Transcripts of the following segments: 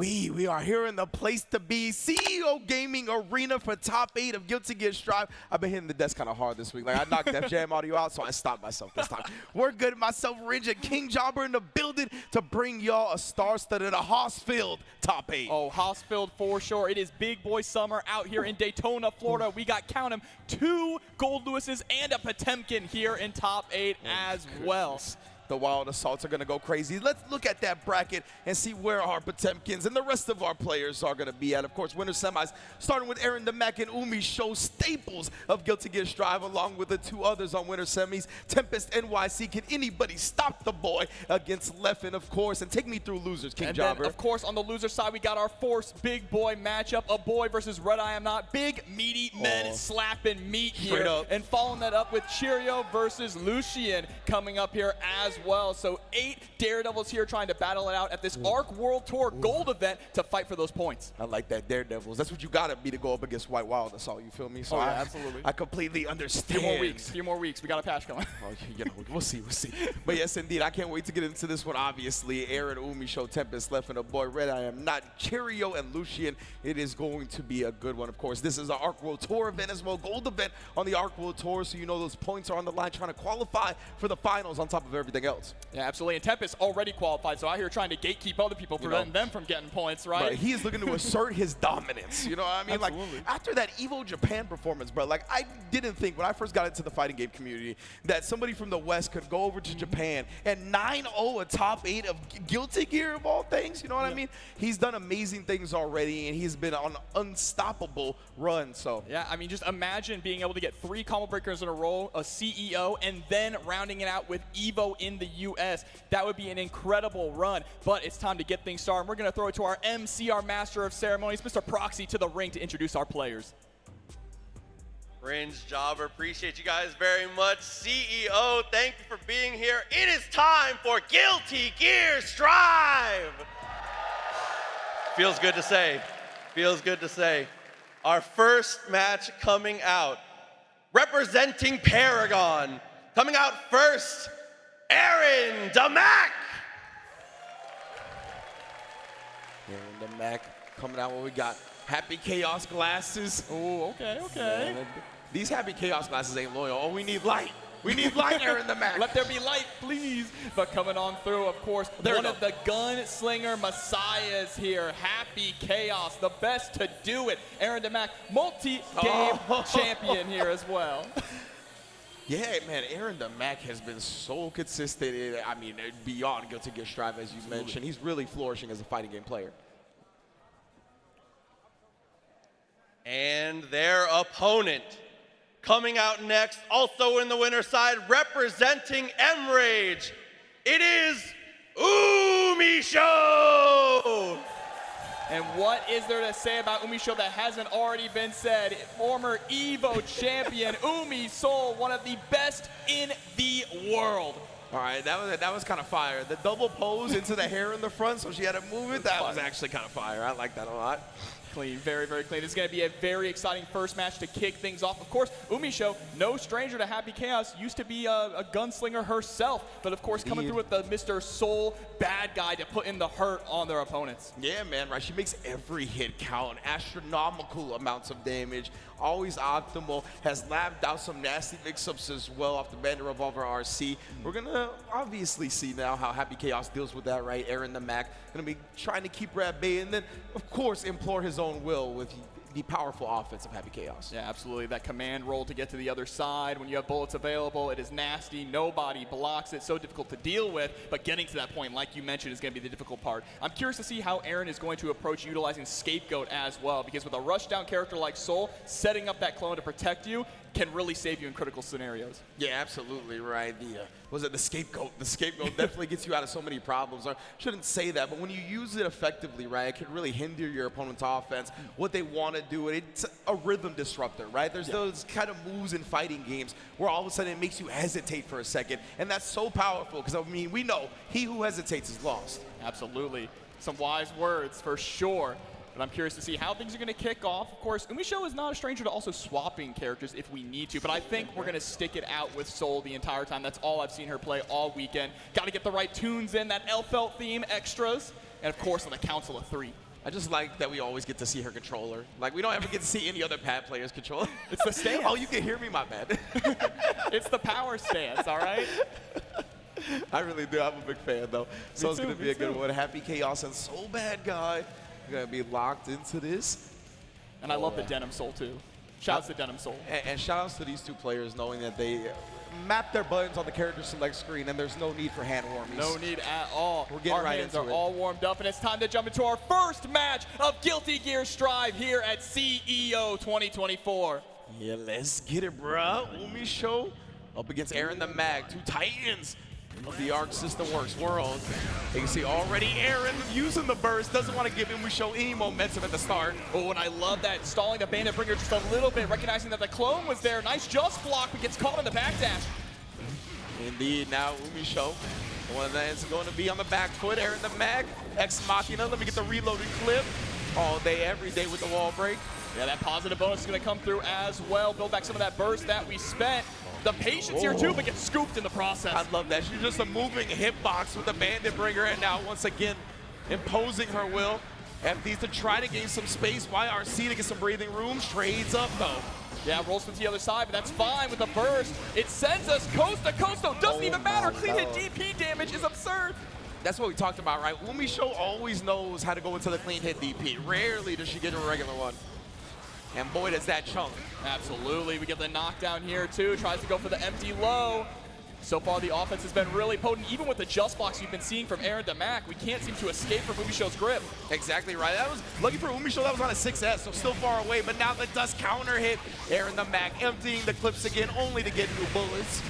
We are here in the place to be, CEO Gaming Arena for top 8 of Guilty Gear Strive. I've been hitting the desk kind of hard this week. Like, I knocked Def Jam audio out, so I stopped myself this time. We're good. Myself, Ridge, and King Jobber in the building to bring y'all a star-studded, a Hoss-filled top 8. Oh, Hoss-filled for sure. It is big boy summer out here in Daytona, Florida. We got, count 'em, 2 Goldlewises and a Potemkin here in top 8 as well. The Wild Assaults are going to go crazy. Let's look at that bracket and see where our Potemkins and the rest of our players are going to be at. Of course, winner semis, starting with Aarondamac and UMISHO, staples of Guilty Gear Strive, along with the 2 others on winner semis, TempestNYC. Can anybody stop the boy against Leffen, of course? And take me through losers, King Jobber. Then, of course, on the loser side, we got our force big boy matchup, Aboii versus RedIAmNot. Big, meaty men slapping meat here. And following that up with Cheryo versus Lucien coming up here as well. So 8 Daredevils here trying to battle it out at this ARC World Tour Gold event to fight for those points. I like that, Daredevils. That's what you got to be to go up against White Wild Assault, you feel me? So absolutely. I completely understand. Few more weeks. We got a patch coming. Well, you know, we'll see. But yes, indeed, I can't wait to get into this one, obviously. Aaron, UMISHO, Tempest, Leffen, Aboii, RedIAmNot, Cheryo, and Lucien. It is going to be a good one, of course. This is an ARC World Tour event as well, Gold event on the ARC World Tour, so you know those points are on the line trying to qualify for the finals on top of everything else. Yeah, absolutely. And Tempest already qualified, so out here trying to gatekeep other people, preventing them from getting points, right? But he is looking to assert his dominance. You know what I mean? Absolutely. Like, after that Evo Japan performance, bro, like, I didn't think when I first got into the fighting game community that somebody from the West could go over to Japan and 9-0 a top 8 of Guilty Gear of all things. You know what I mean? He's done amazing things already, and he's been on an unstoppable run. So yeah, I mean, just imagine being able to get 3 combo breakers in a row, a CEO, and then rounding it out with Evo in the US. That would be an incredible run, but it's time to get things started. We're going to throw it to our MC, our Master of Ceremonies, Mr. Proxy, to the ring to introduce our players. Ringe, Jobber, appreciate you guys very much. CEO, thank you for being here. It is time for Guilty Gear Strive. Feels good to say. Feels good to say. Our first match coming out, representing Paragon, coming out first, Aarondamac. Aarondamac coming out, what we got? Happy Chaos glasses. Oh, okay. These Happy Chaos glasses ain't loyal. Oh, we need light. We need light, Aarondamac. Let there be light, please. But coming on through, of course, one of the gunslinger messiahs here, Happy Chaos, the best to do it. Aarondamac, multi-game champion here as well. Yeah, man, Aarondamac has been so consistent. I mean, beyond Guilty Gear Strive, as you mentioned. He's really flourishing as a fighting game player. And their opponent coming out next, also in the winner's side, representing Enrage, it is UMISHO! And what is there to say about UMISHO that hasn't already been said? Former EVO champion, UMISHO, one of the best in the world. All right, that was kind of fire. The double pose into the hair in the front, so she had to move it. That was actually kind of fire. I like that a lot. Clean, very, very clean. It's going to be a very exciting first match to kick things off. Of course, UMISHO, no stranger to Happy Chaos, used to be a gunslinger herself, but of course coming through with the Mr. Soul bad guy to put in the hurt on their opponents. Yeah, man, right? She makes every hit count, astronomical amounts of damage, always optimal, has labbed out some nasty mix-ups as well off the Bandit Revolver RC. We're going to obviously see now how Happy Chaos deals with that, right? Aarondamac going to be trying to keep her at bay and then, of course, implore his own will with the powerful offense of Happy Chaos. Yeah, absolutely. That command roll to get to the other side. When you have bullets available, it is nasty. Nobody blocks it. So difficult to deal with. But getting to that point, like you mentioned, is going to be the difficult part. I'm curious to see how Aaron is going to approach utilizing Scapegoat as well. Because with a rushdown character like Soul, setting up that clone to protect you can really save you in critical scenarios. Yeah, absolutely right. The Scapegoat? The Scapegoat definitely gets you out of so many problems. I shouldn't say that, but when you use it effectively, right, it can really hinder your opponent's offense. What they want to do, it's a rhythm disruptor, right? There's those kind of moves in fighting games where all of a sudden it makes you hesitate for a second, and that's so powerful because, I mean, we know he who hesitates is lost. Absolutely. Some wise words for sure. But I'm curious to see how things are going to kick off. Of course, UMISHO is not a stranger to also swapping characters if we need to, but I think we're going to stick it out with Soul the entire time. That's all I've seen her play all weekend. Got to get the right tunes in, that Elfelt theme, extras. and of course on the council of 3. I just like that we always get to see her controller. Like, we don't ever get to see any other pad players controller. It's the stance. Oh, you can hear me, my bad. It's the power stance, all right? I really do. I'm a big fan, though. So it's going to be a good too. one. Happy Chaos and Soul Badguy. We're going to be locked into this. And I love the Denim Soul, too. Shouts to Denim Soul. And shout outs to these two players knowing that they map their buttons on the character select screen and there's no need for hand warmies. No need at all. We're getting our right hands into are it. all warmed up, and it's time to jump into our first match of Guilty Gear Strive here at CEO 2024. Yeah, let's get it, bruh. UMISHO up against Aaron the Mag, two titans of the Arc System Works world. You can see already Aaron using the burst, doesn't want to give UMISHO any momentum at the start. Oh, and I love that, stalling the Bandit Bringer just a little bit, recognizing that the clone was there. Nice just block, but gets caught in the backdash. Indeed, now UMISHO, the one that's going to be on the back foot. Aaron the Mag, Ex Machina. Let me get the reloaded clip. All day, every day with the wall break. Yeah, that positive bonus is going to come through as well. Build back some of that burst that we spent. The patience here too, but gets scooped in the process. I love that. She's just a moving hitbox with the Bandit Bringer, and now once again imposing her will. FD's to try to gain some space. YRC to get some breathing room. Trades up though. Yeah, rolls to the other side, but that's fine with the burst. It sends us coast to coast though. Doesn't even matter. Clean hit DP damage is absurd. That's what we talked about, right? UMISHO always knows how to go into the clean hit DP. Rarely does she get a regular one. And boy, does that chunk. Absolutely, we get the knockdown here too. Tries to go for the empty low. So far, the offense has been really potent. Even with the just blocks you've been seeing from Aarondamac, we can't seem to escape from UMISHO's grip. Exactly right. That was lucky for UMISHO. That was on a 6S, so still far away. But now the dust counter hit. Aarondamac emptying the clips again, only to get new bullets.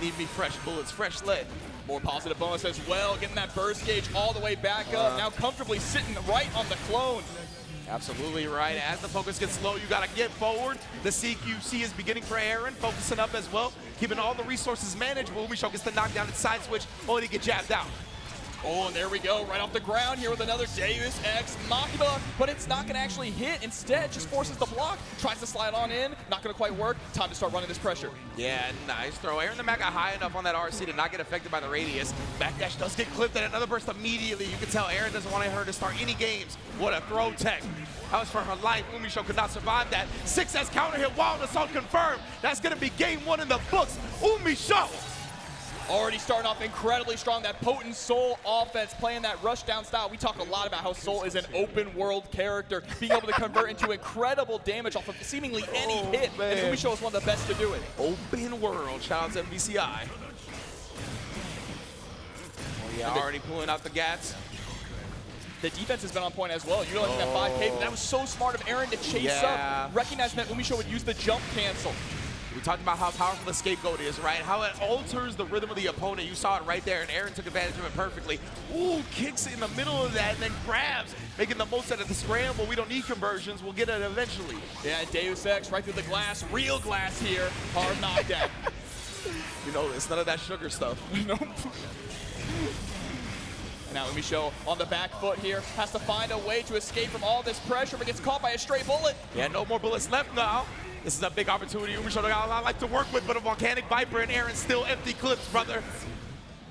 Need me fresh bullets, fresh lead. More positive bonus as well. Getting that burst gauge all the way back up. Now comfortably sitting right on the clone. Absolutely right. As the focus gets low, you got to get forward. The CQC is beginning for Aaron, focusing up as well, keeping all the resources managed. UMISHO gets the knockdown and side switch, only to get jabbed out. Oh, and there we go, right off the ground here with another Deus Ex Machina, but it's not going to actually hit. Instead, just forces the block, tries to slide on in, not going to quite work. Time to start running this pressure. Yeah, nice throw. Aaron the Mag got high enough on that RC to not get affected by the radius. Backdash does get clipped, and another burst immediately. You can tell Aaron doesn't want her to start any games. What a throw tech. That was for her life. UMISHO could not survive that. 6S counter hit, wild assault confirmed. That's going to be game one in the books. UMISHO. Already starting off incredibly strong. That potent Soul offense, playing that rush down style. We talk a lot about how Soul is an open world character, being able to convert into incredible damage off of seemingly any hit. And UMISHO is one of the best to do it. Open world. Shout out to MVCI. Oh yeah, already pulling out the gats. The defense has been on point as well. Utilizing that 5K, but that was so smart of Aaron to chase up. Recognizing that UMISHO would use the jump cancel. We talked about how powerful the scapegoat is, right? How it alters the rhythm of the opponent. You saw it right there, and Aaron took advantage of it perfectly. Ooh, kicks in the middle of that, and then grabs, making the most out of the scramble. We don't need conversions. We'll get it eventually. Yeah, Deus Ex right through the glass. Real glass here. Hard knockdown. You know, it's none of that sugar stuff. Nope. Now UMISHO on the back foot here. Has to find a way to escape from all this pressure, but gets caught by a stray bullet. Yeah, no more bullets left now. This is a big opportunity. UMISHO got a lot like to work with, but a volcanic viper and Aaron still empty clips, brother.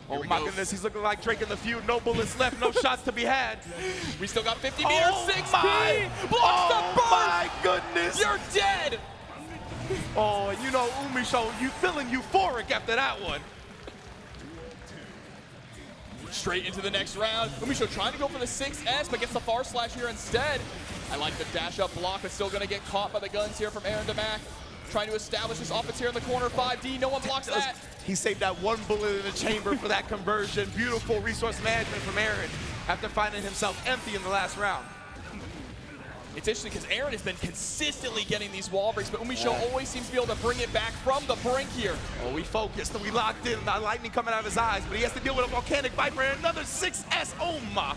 Oh my goodness, he's looking like Drake in the feud. No bullets left, no shots to be had. We still got 50 meters, 6P. Blocks the burst. Oh my goodness. You're dead. Oh, and you know UMISHO, you feeling euphoric after that one. Straight into the next round. UMISHO trying to go for the 6S, but gets the far slash here instead. I like the dash up block, but still going to get caught by the guns here from Aarondamac. Trying to establish this offense here in the corner. 5D, no one blocks that. He saved that one bullet in the chamber for that conversion. Beautiful resource management from Aaron after finding himself empty in the last round. It's interesting because Aaron has been consistently getting these wall breaks, but UMISHO always seems to be able to bring it back from the brink here. Oh, we focused and we locked in. The lightning coming out of his eyes, but he has to deal with a volcanic viper and another 6S. Oh my.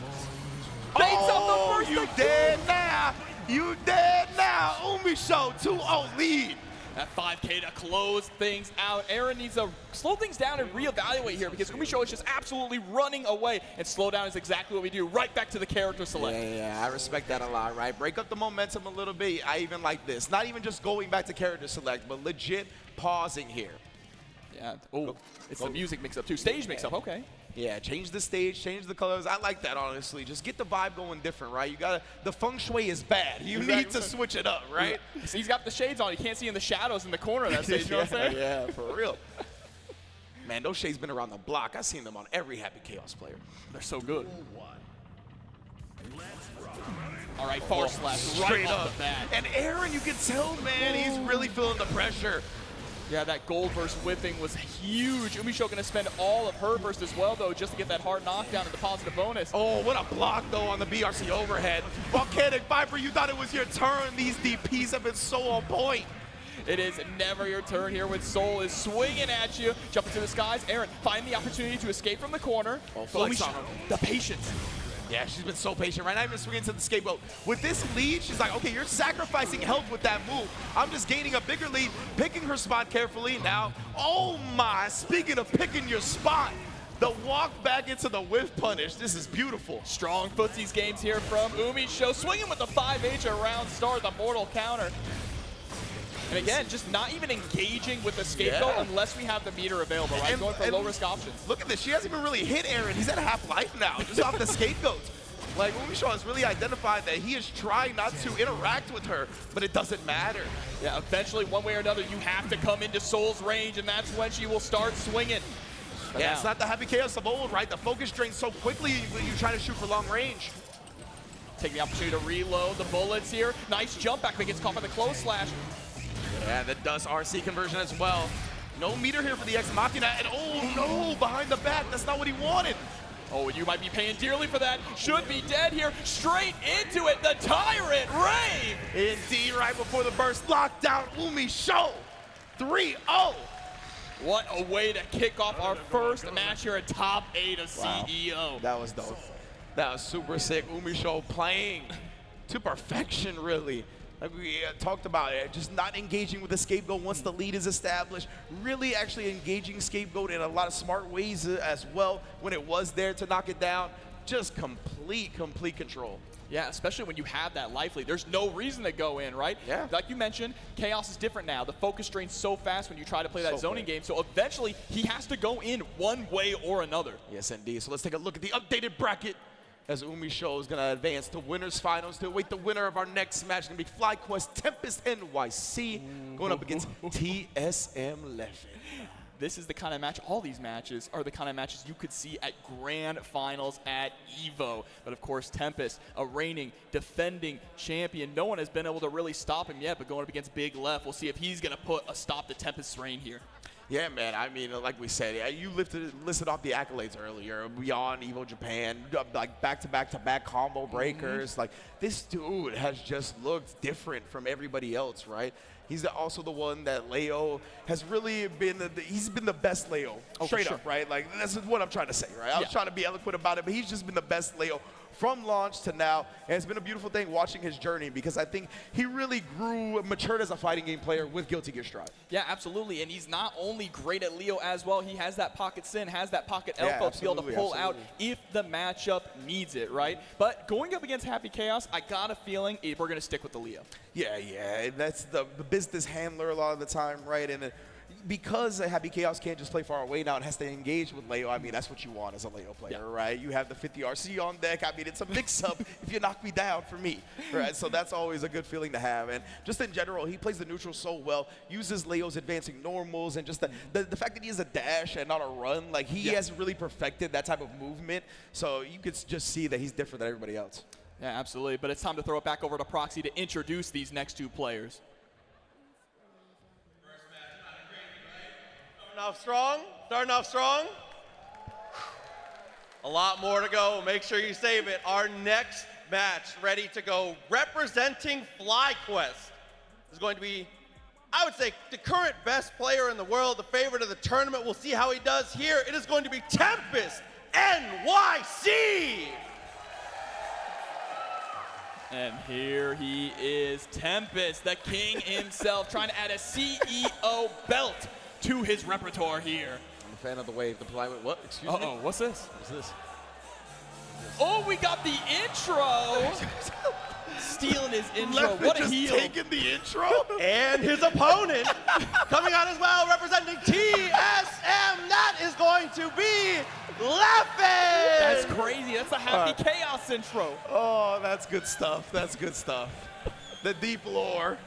Baits up the first you dead now. You dead now. UMISHO 2-0 lead. That 5K to close things out. Aaron needs to slow things down and reevaluate here because UMISHO is just absolutely running away, and slow down is exactly what we do. Right back to the character select. Yeah, I respect that a lot, right? Break up the momentum a little bit. I even like this. Not even just going back to character select, but legit pausing here. Yeah. Oh, it's the music mix-up too. Stage mix-up, okay. Yeah, change the stage, change the colors. I like that, honestly. Just get the vibe going different, right? You got the feng shui is bad. You need to switch it up, right? Yeah. So he's got the shades on. You can't see in the shadows in the corner of that stage. You know what I'm saying? Yeah, for real. Man, those shades been around the block. I've seen them on every Happy Chaos player. They're so good. All right, far slash right off the bat. And Aaron, you can tell, man, he's really feeling the pressure. Yeah, that gold versus Whitefang was huge. UMISHO going to spend all of her burst as well, though, just to get that hard knockdown and the positive bonus. Oh, what a block, though, on the BRC overhead. Volcanic Viper, you thought it was your turn. These DPs have been so on point. It is never your turn here when Soul is swinging at you. Jumping to the skies. Aaron, find the opportunity to escape from the corner. Oh, flex on him. The patience. Yeah, she's been so patient, right? Not even swinging to the scapegoat. With this lead, she's like, okay, you're sacrificing health with that move. I'm just gaining a bigger lead, picking her spot carefully. Now, oh my, speaking of picking your spot, the walk back into the whiff punish. This is beautiful. Strong footsies games here from UMISHO. Swinging with the 5H around start, the mortal counter. And again, just not even engaging with the scapegoat unless we have the meter available, right? Going for low-risk options. Look at this. She hasn't even really hit Aaron. He's at half life now, just off the scapegoats. Like, UMISHO has really identified that he is trying not to interact with her, but it doesn't matter. Yeah, eventually, one way or another, you have to come into Soul's range, and that's when she will start swinging. But yeah, it's not the Happy Chaos of old, right? The focus drains so quickly when you try to shoot for long range. Take the opportunity to reload the bullets here. Nice jump back, but gets caught by the close slash. Yeah, that does RC conversion as well. No meter here for the Ex Machina, and oh no, behind the back, that's not what he wanted. Oh, you might be paying dearly for that. Should be dead here. Straight into it, the Tyrant Rave. Indeed, right before the burst, lockdown, UMISHO, 3-0. What a way to kick off our first match here at top 8 of CEO. That was dope. That was super sick. UMISHO playing to perfection, really. Like we talked about it, just not engaging with the scapegoat once the lead is established. Really actually engaging scapegoat in a lot of smart ways as well when it was there to knock it down. Just complete control. Yeah, especially when you have that life lead. There's no reason to go in, right? Yeah. Like you mentioned, Chaos is different now. The focus drains so fast when you try to play that zoning game, so eventually he has to go in one way or another. Yes, indeed. So let's take a look at the updated bracket as UMISHO is going to advance to winners finals to await the winner of our next match. It's going to be FlyQuest TempestNYC going up against TSM Leffen. This is the kind of match, all these matches are the kind of matches you could see at grand finals at EVO. But of course, Tempest, a reigning, defending champion. No one has been able to really stop him yet, but going up against Big Leff, we'll see if he's going to put a stop to Tempest's reign here. Yeah, man. I mean, like we said, you listed off the accolades earlier. Beyond Evo Japan, like back-to-back combo breakers. Like, this dude has just looked different from everybody else, right? He's also the one that Leo has really been, he's been the best Leo, straight up, right? Like, that's what I'm trying to say, right? I was trying to be eloquent about it, but he's just been the best Leo from launch to now. And it's been a beautiful thing watching his journey because I think he really matured as a fighting game player with Guilty Gear Strive. Yeah, absolutely. And he's not only great at Leo as well, he has that pocket Sin, has that pocket Elfo to be able to pull out if the matchup needs it, right? But going up against Happy Chaos, I got a feeling we're going to stick with the Leo. Yeah. That's the business handler a lot of the time, right? And because Happy Chaos can't just play far away now and has to engage with Leo, I mean, that's what you want as a Leo player, right? You have the 50 RC on deck. I mean, it's a mix-up if you knock me down for me, right? So that's always a good feeling to have. And just in general, he plays the neutral so well, uses Leo's advancing normals, and just the fact that he has a dash and not a run, like he has really perfected that type of movement. So you could just see that he's different than everybody else. Yeah, absolutely. But it's time to throw it back over to Proxy to introduce these next two players. Starting off strong. A lot more to go. Make sure you save it. Our next match ready to go, representing FlyQuest, is going to be, I would say, the current best player in the world, the favorite of the tournament. We'll see how he does here. It is going to be TempestNYC. And here he is, Tempest, the king himself, trying to add a CEO belt to his repertoire here. I'm a fan of the wave. The plywood. What? Excuse me? Uh-oh, what's this? What's this? Oh, we got the intro. stealing his intro. Leffen What a just heel. taking the intro. And his opponent coming out as well, representing TSM, is going to be Leffen. That's crazy. That's a Happy Chaos intro. Oh, that's good stuff. That's good stuff. The deep lore.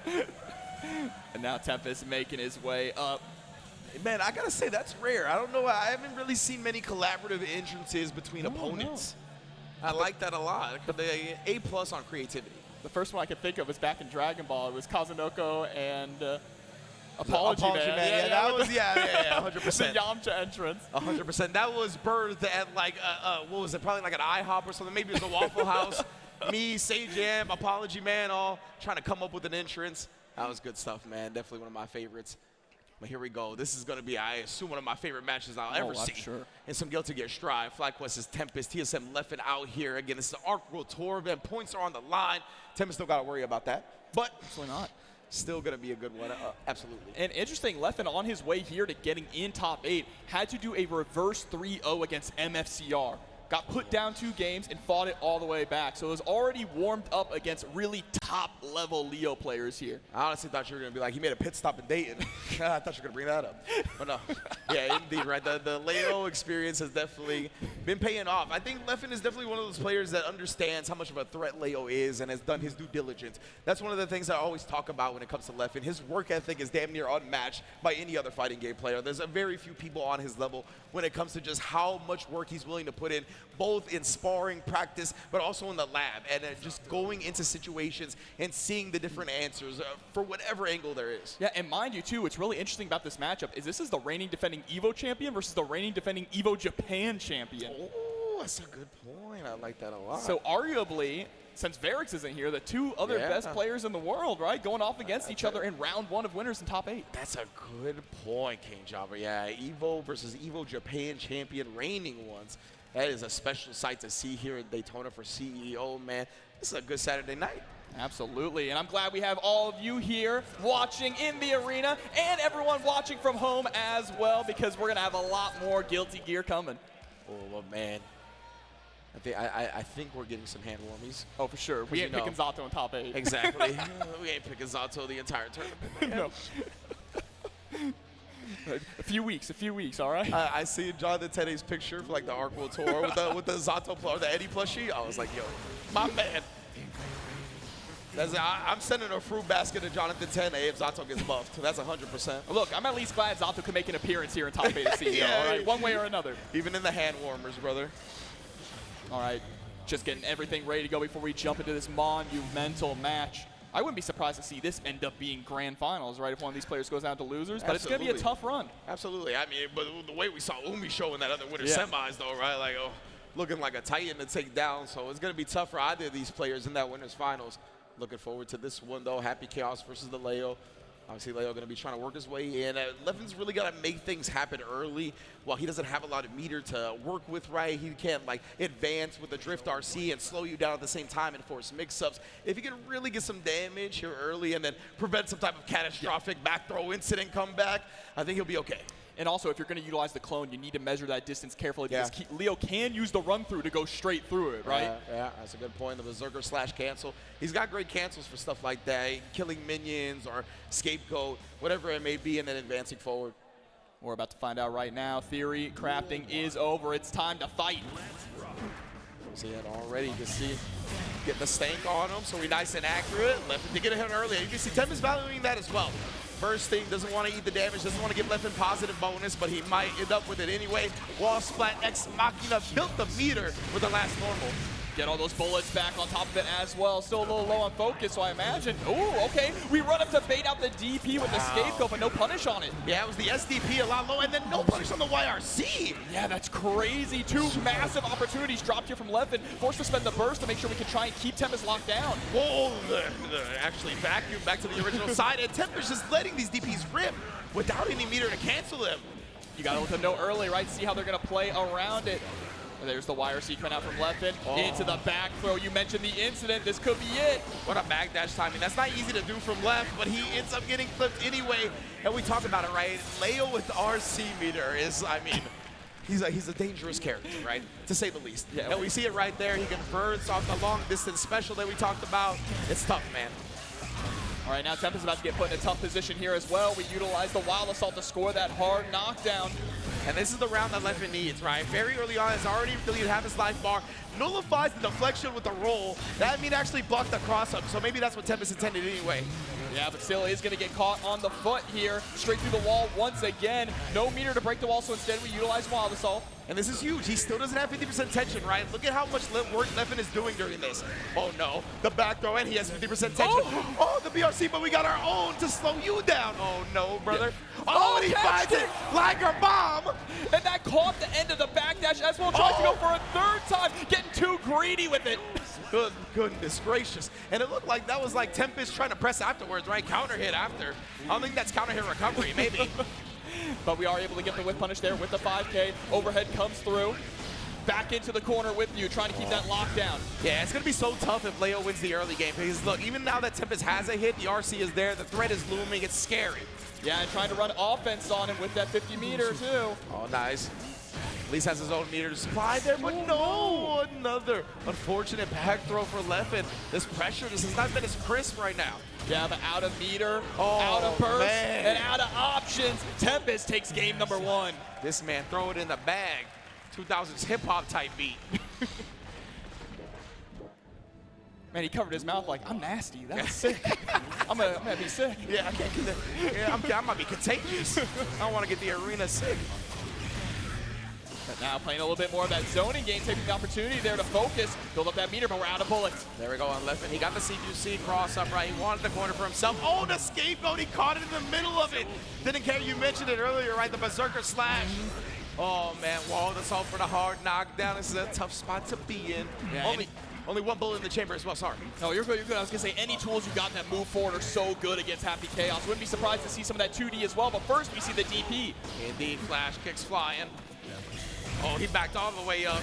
And now Tempest making his way up. Man, I gotta say, that's rare. I don't know. I haven't really seen many collaborative entrances between opponents. I like that a lot. The A+ on creativity. The first one I could think of was back in Dragon Ball. It was Kazunoko and Apology Man. Yeah, that was, 100%. The Yamcha entrance. 100%. That was birthed at like, what was it, probably like an IHOP or something. Maybe it was a Waffle House. Me, Sage Jam, Apology Man, all trying to come up with an entrance. That was good stuff, man. Definitely one of my favorites. But here we go. This is going to be, I assume, one of my favorite matches I'll ever see. Sure. In some Guilty Gear Strive. FlyQuest's Tempest, TSM Leffen out here. Again, this is the Arc World Tour event. Points are on the line. Tempest still got to worry about that. But Absolutely not. still going to be a good one. Absolutely. And interesting, Leffen on his way here to getting in top 8 had to do a reverse 3-0 against MFCR. Got put down 2 games and fought it all the way back. So it was already warmed up against really top-level Leo players here. I honestly thought you were going to be like, he made a pit stop in Dayton. I thought you were going to bring that up. But no. Yeah, indeed, right? The Leo experience has definitely been paying off. I think Leffen is definitely one of those players that understands how much of a threat Leo is and has done his due diligence. That's one of the things I always talk about when it comes to Leffen. His work ethic is damn near unmatched by any other fighting game player. There's a very few people on his level when it comes to just how much work he's willing to put in, both in sparring, practice, but also in the lab, and just going into situations and seeing the different answers for whatever angle there is. Yeah, and mind you, too, what's really interesting about this matchup is this is the reigning defending EVO champion versus the reigning defending EVO Japan champion. Oh, that's a good point. I like that a lot. So arguably, since Varix isn't here, the 2 other best players in the world, right, going off against each other in round 1 of winners in top 8. That's a good point, King Java. Yeah, EVO versus EVO Japan champion, reigning ones. That is a special sight to see here in Daytona for CEO, man. This is a good Saturday night. Absolutely, and I'm glad we have all of you here watching in the arena and everyone watching from home as well, because we're going to have a lot more Guilty Gear coming. Oh, well, man. I think we're getting some hand warmies. Oh, for sure. We ain't picking Zato in top 8. Exactly. We ain't picking Zato the entire tournament. No. A few weeks, all right? I see Jonathan Tede's picture for like the Arc World Tour with the Zato or the Eddie plushie. I was like, yo, my man. I'm sending a fruit basket to Jonathan Tene if Zato gets buffed. That's 100%. Look, I'm at least glad Zato can make an appearance here in top 8 of CEO, Yeah. all right? One way or another. Even in the hand warmers, brother. All right, just getting everything ready to go before we jump into this monumental match. I wouldn't be surprised to see this end up being grand finals, right, if one of these players goes down to losers. But it's going to be a tough run. Absolutely. I mean, but the way we saw UMISHO in that other winter semis, though, right? Like, looking like a titan to take down. So it's going to be tough for either of these players in that winner's finals. Looking forward to this one, though. Happy Chaos versus the Leo. Obviously, Leo going to be trying to work his way in. Leffen's really got to make things happen early. While he doesn't have a lot of meter to work with, right? He can't, like, advance with the Drift RC and slow you down at the same time and force mix-ups. If he can really get some damage here early and then prevent some type of catastrophic back throw incident comeback, I think he'll be okay. And also, if you're going to utilize the clone, you need to measure that distance carefully because Leo can use the run-through to go straight through it, right? Yeah, that's a good point. The Berserker / cancel. He's got great cancels for stuff like that, killing minions or scapegoat, whatever it may be, and then advancing forward. We're about to find out right now. Theory crafting is over. It's time to fight. See it already. You can see getting the stank on him, so we're nice and accurate. Leffen to get a hit early. You can see Tempest valuing that as well. First thing, doesn't want to eat the damage, doesn't want to give Leffen positive bonus, but he might end up with it anyway. Wall Splat X Machina built the meter with the last normal. Get all those bullets back on top of it as well. Still a little low on focus, so I imagine. Ooh, okay. We run up to bait out the DP with the scapegoat, but no punish on it. Yeah, it was the SDP a lot low, and then no punish on the YRC. Yeah, that's crazy. 2 massive opportunities dropped here from Leffen. Forced to spend the burst to make sure we can try and keep Tempest locked down. Whoa, actually vacuum back to the original side, and Tempest just letting these DPs rip without any meter to cancel them. You got to let them know early, right? See how they're going to play around it. There's the YRC coming out from Leffen into the back throw. You mentioned the incident. This could be it. What a backdash timing. That's not easy to do from left, but he ends up getting clipped anyway. And we talk about it, right? Leo with the RC meter is, I mean, he's a dangerous character, right? To say the least. Yeah. And we see it right there. He converts off the long distance special that we talked about. It's tough, man. All right, now Tampa's about to get put in a tough position here as well. We utilize the Wild Assault to score that hard knockdown. And this is the round that Leffen needs, right? Very early on, it's already deleted half his life bar. Nullifies the deflection with the roll. That mean actually blocked the cross-up, so maybe that's what Tempest intended anyway. Yeah, but still is going to get caught on the foot here. Straight through the wall once again. No meter to break the wall, so instead we utilize Wild Assault. And this is huge. He still doesn't have 50% tension, right? Look at how much work Leffen is doing during this. Oh no, the back throw, and he has 50% tension. Oh, the BRC, but we got our own to slow you down. Oh no, brother. Yeah. Oh, and he finds it like a bomb. And that caught the end of the backdash as well. Tries to go for a third time, getting too greedy with it. Goodness gracious. And it looked like that was like Tempest trying to press afterwards, right? Counter hit after. I don't think that's counter hit recovery, maybe. But we are able to get the whip punish there with the 5K. Overhead comes through. Back into the corner with you, trying to keep that lockdown. Yeah, it's going to be so tough if Leo wins the early game. Because look, even now that Tempest has a hit, the RC is there, the threat is looming, it's scary. Yeah, and trying to run offense on him with that 50 meter too. Oh, nice. At least has his own meter to supply there, but no, another unfortunate back throw for Leffen. This pressure just has not been as crisp right now. Yeah, but out of meter, out of burst, and out of options, Tempest takes game number 1. This man throw it in the bag. 2000s hip-hop type beat. Man, he covered his mouth like, I'm nasty, that's sick. I'm gonna be sick. Yeah, I can't get that. Yeah, I might be contagious. I don't want to get the arena sick. But now playing a little bit more of that zoning game, taking the opportunity there to focus, build up that meter, but we're out of bullets. There we go on Leffen. He got the CQC cross up right. He wanted the corner for himself. Oh, the scapegoat. He caught it in the middle of it. Didn't care. You mentioned it earlier, right? The berserker slash. Oh, man. Wall assault for the hard knockdown. This is a tough spot to be in. Yeah, only one bullet in the chamber as well. Sorry. No, you're good. You're good. I was going to say, any tools you got that move forward are so good against Happy Chaos. Wouldn't be surprised to see some of that 2D as well. But first, we see the DP. Indeed. Flash kicks flying. Oh, he backed all the way up.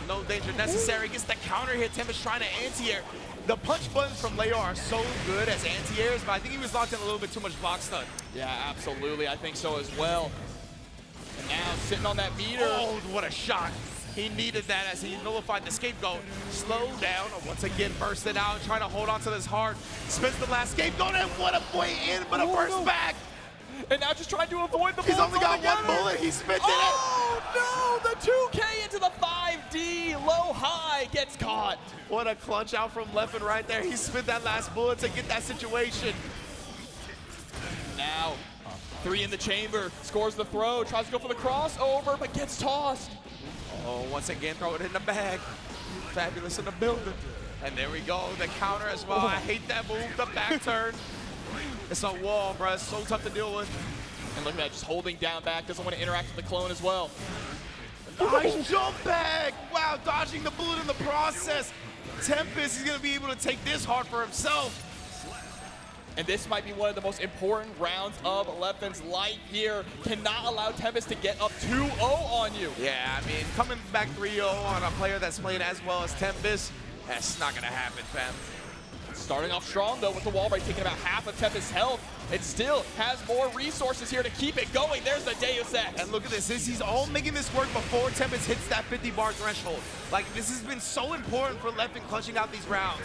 No danger necessary. Gets the counter hit. Tempest trying to anti-air. The punch buttons from Leo are so good as anti-airs, but I think he was locked in a little bit too much block stun. Yeah, absolutely. I think so as well. And now sitting on that meter. Oh, what a shot. He needed that as he nullified the scapegoat. Slow down. Once again, bursted out, trying to hold on to this hard. Spins the last scapegoat, and what a way in, but a burst back. And now just trying to avoid the bullets. He's only got one bullet. He spins it. Oh, no. The 2K into the 5D. Low high gets caught. What a clutch out from Leffen right there. He spit that last bullet to get that situation. Now, 3 in the chamber. Scores the throw. Tries to go for the crossover, but gets tossed. Oh, once again, throw it in the bag. Fabulous in the building. And there we go. The counter as well. I hate that move. The back turn. It's a wall, bro. It's so tough to deal with. And look at that, just holding down back. Doesn't want to interact with the clone as well. Nice jump back. Wow, dodging the bullet in the process. Tempest is going to be able to take this hard for himself. And this might be one of the most important rounds of Leffen's life here. Cannot allow Tempest to get up 2-0 on you. Yeah, I mean, coming back 3-0 on a player that's playing as well as Tempest, that's not going to happen, fam. Starting off strong, though, with the wall break, taking about half of Tempest's health. It still has more resources here to keep it going. There's the Deus Ex. And look at this. He's all making this work before Tempest hits that 50-bar threshold. Like, this has been so important for Leffen clutching out these rounds.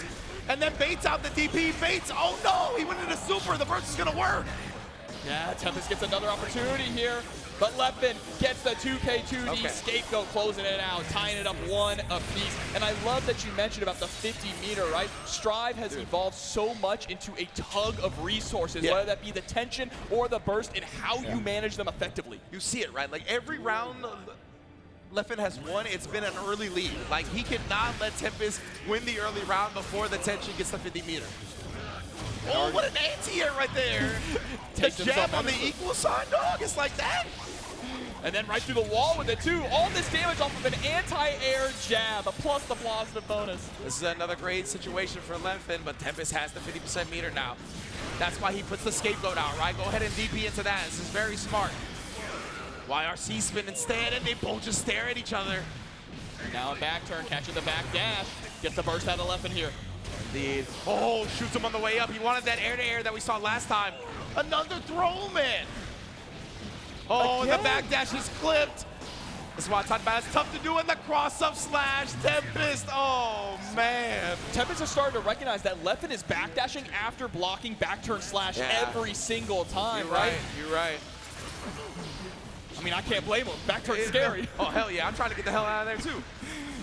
And then baits out the DP. Baits, oh no, he went into super. The burst is going to work. Yeah, Tempest gets another opportunity here. But Leffen gets the 2K2D scapegoat, closing it out, tying it up 1 apiece. And I love that you mentioned about the 50 meter, right? Strive has evolved so much into a tug of resources, whether that be the tension or the burst, and how you manage them effectively. You see it, right? Like every round Leffen has won, it's been an early lead. Like he cannot let Tempest win the early round before the tension gets the 50 meter. Oh, what an anti-air right there. The jab on the equal sign, dog. It's like that. And then right through the wall with it, too. All this damage off of an anti-air jab, plus the positive bonus. This is another great situation for Leffen, but Tempest has the 50% meter now. That's why he puts the scapegoat out, right? Go ahead and DP into that. This is very smart. YRC spin instead, and they both just stare at each other. Now a back turn, catching the back dash. Gets the burst out of Leffen here. Indeed. Oh, shoots him on the way up. He wanted that air-to-air that we saw last time. Another throw, man. Oh, and the back dash is clipped. That's why I talked about it's tough to do in the cross-up slash. Tempest, oh man. Tempest has started to recognize that Leffen is backdashing after blocking back turn slash every single time, right? You're right. I mean, I can't blame him. Back turn's scary. Oh, hell yeah. I'm trying to get the hell out of there, too.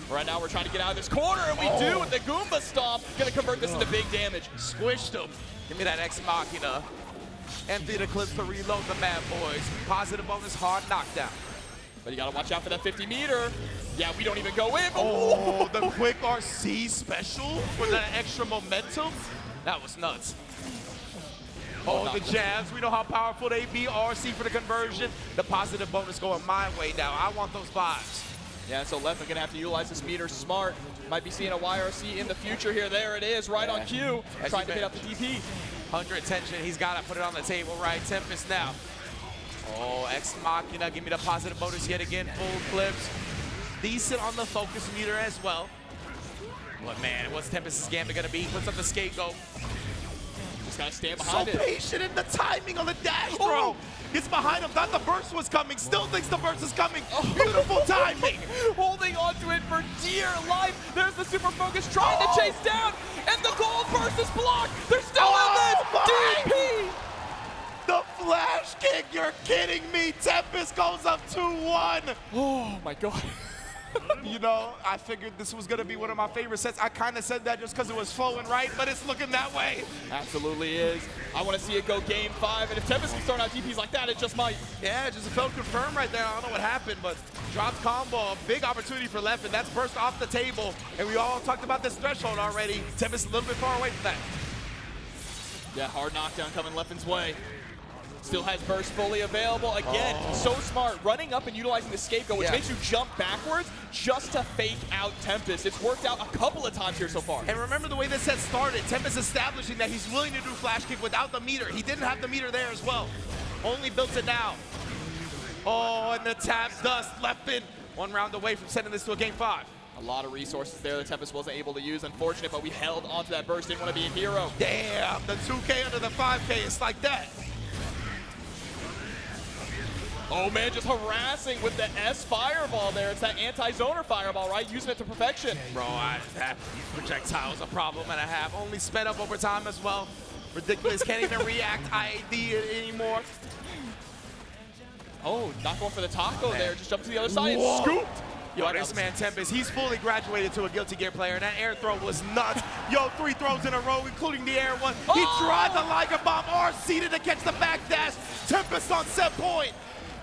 Right now, we're trying to get out of this corner, and we do with the Goomba Stomp. Gonna convert this into big damage. Squished him. Give me that Ex Machina. Empty the clips to reload the Mad Boys. Positive bonus, hard knockdown. But you gotta watch out for that 50-meter. Yeah, we don't even go in. Oh, the quick RC special for that extra momentum. That was nuts. Oh, the jabs. We know how powerful they be. RC for the conversion. The positive bonus going my way now. I want those vibes. Yeah, so Leffen gonna have to utilize this meter smart. Might be seeing a YRC in the future here. There it is, right on cue. Trying to hit up the DP. 100 attention. He's got to put it on the table, right? Tempest now. Oh, Ex Machina. Give me the positive bonus yet again. Full clips. Decent on the focus meter as well. But man, what's Tempest's gambit gonna be? Puts up the scapegoat. Just gotta stand behind it. So patient in the timing on the dash throw. Gets behind him. Thought the burst was coming. Still thinks the burst is coming. Beautiful timing. Holding onto it for dear life. There's the super focus trying to chase down. And the gold burst is blocked. They're still in this. DP. The flash kick. You're kidding me. Tempest goes up 2-1. Oh my God. You know, I figured this was going to be one of my favorite sets. I kind of said that just because it was flowing right, but it's looking that way. Absolutely is. I want to see it go game 5, and if Tempest can start out DPs like that, it just might. Yeah, it just felt confirmed right there. I don't know what happened, but dropped combo, a big opportunity for Leffen. That's burst off the table, and we all talked about this threshold already. Tempest a little bit far away from that. Yeah, hard knockdown coming Leffen's way. Still has burst fully available. Again, so smart. Running up and utilizing the scapegoat, which makes you jump backwards just to fake out Tempest. It's worked out a couple of times here so far. And remember the way this set started. Tempest establishing that he's willing to do flash kick without the meter. He didn't have the meter there as well. Only built it now. Oh, and the tap dust. Leffen 1 round away from sending this to a game 5. A lot of resources there that Tempest wasn't able to use. Unfortunate, but we held onto that burst. Didn't want to be a hero. Damn, the 2K under the 5K. It's like that. Oh man, just harassing with the S fireball there. It's that anti-zoner fireball, right? Using it to perfection. Bro, that projectile is a problem and a half. Only sped up over time as well. Ridiculous, can't even react IAD anymore. Oh, not going for the taco there. Just jumped to the other side and scooped. Yo, this man Tempest, he's fully graduated to a Guilty Gear player, and that air throw was nuts. Yo, 3 throws in a row, including the air one. He tried the Liger Bomb, RC'd to catch the backdash. Tempest on set point.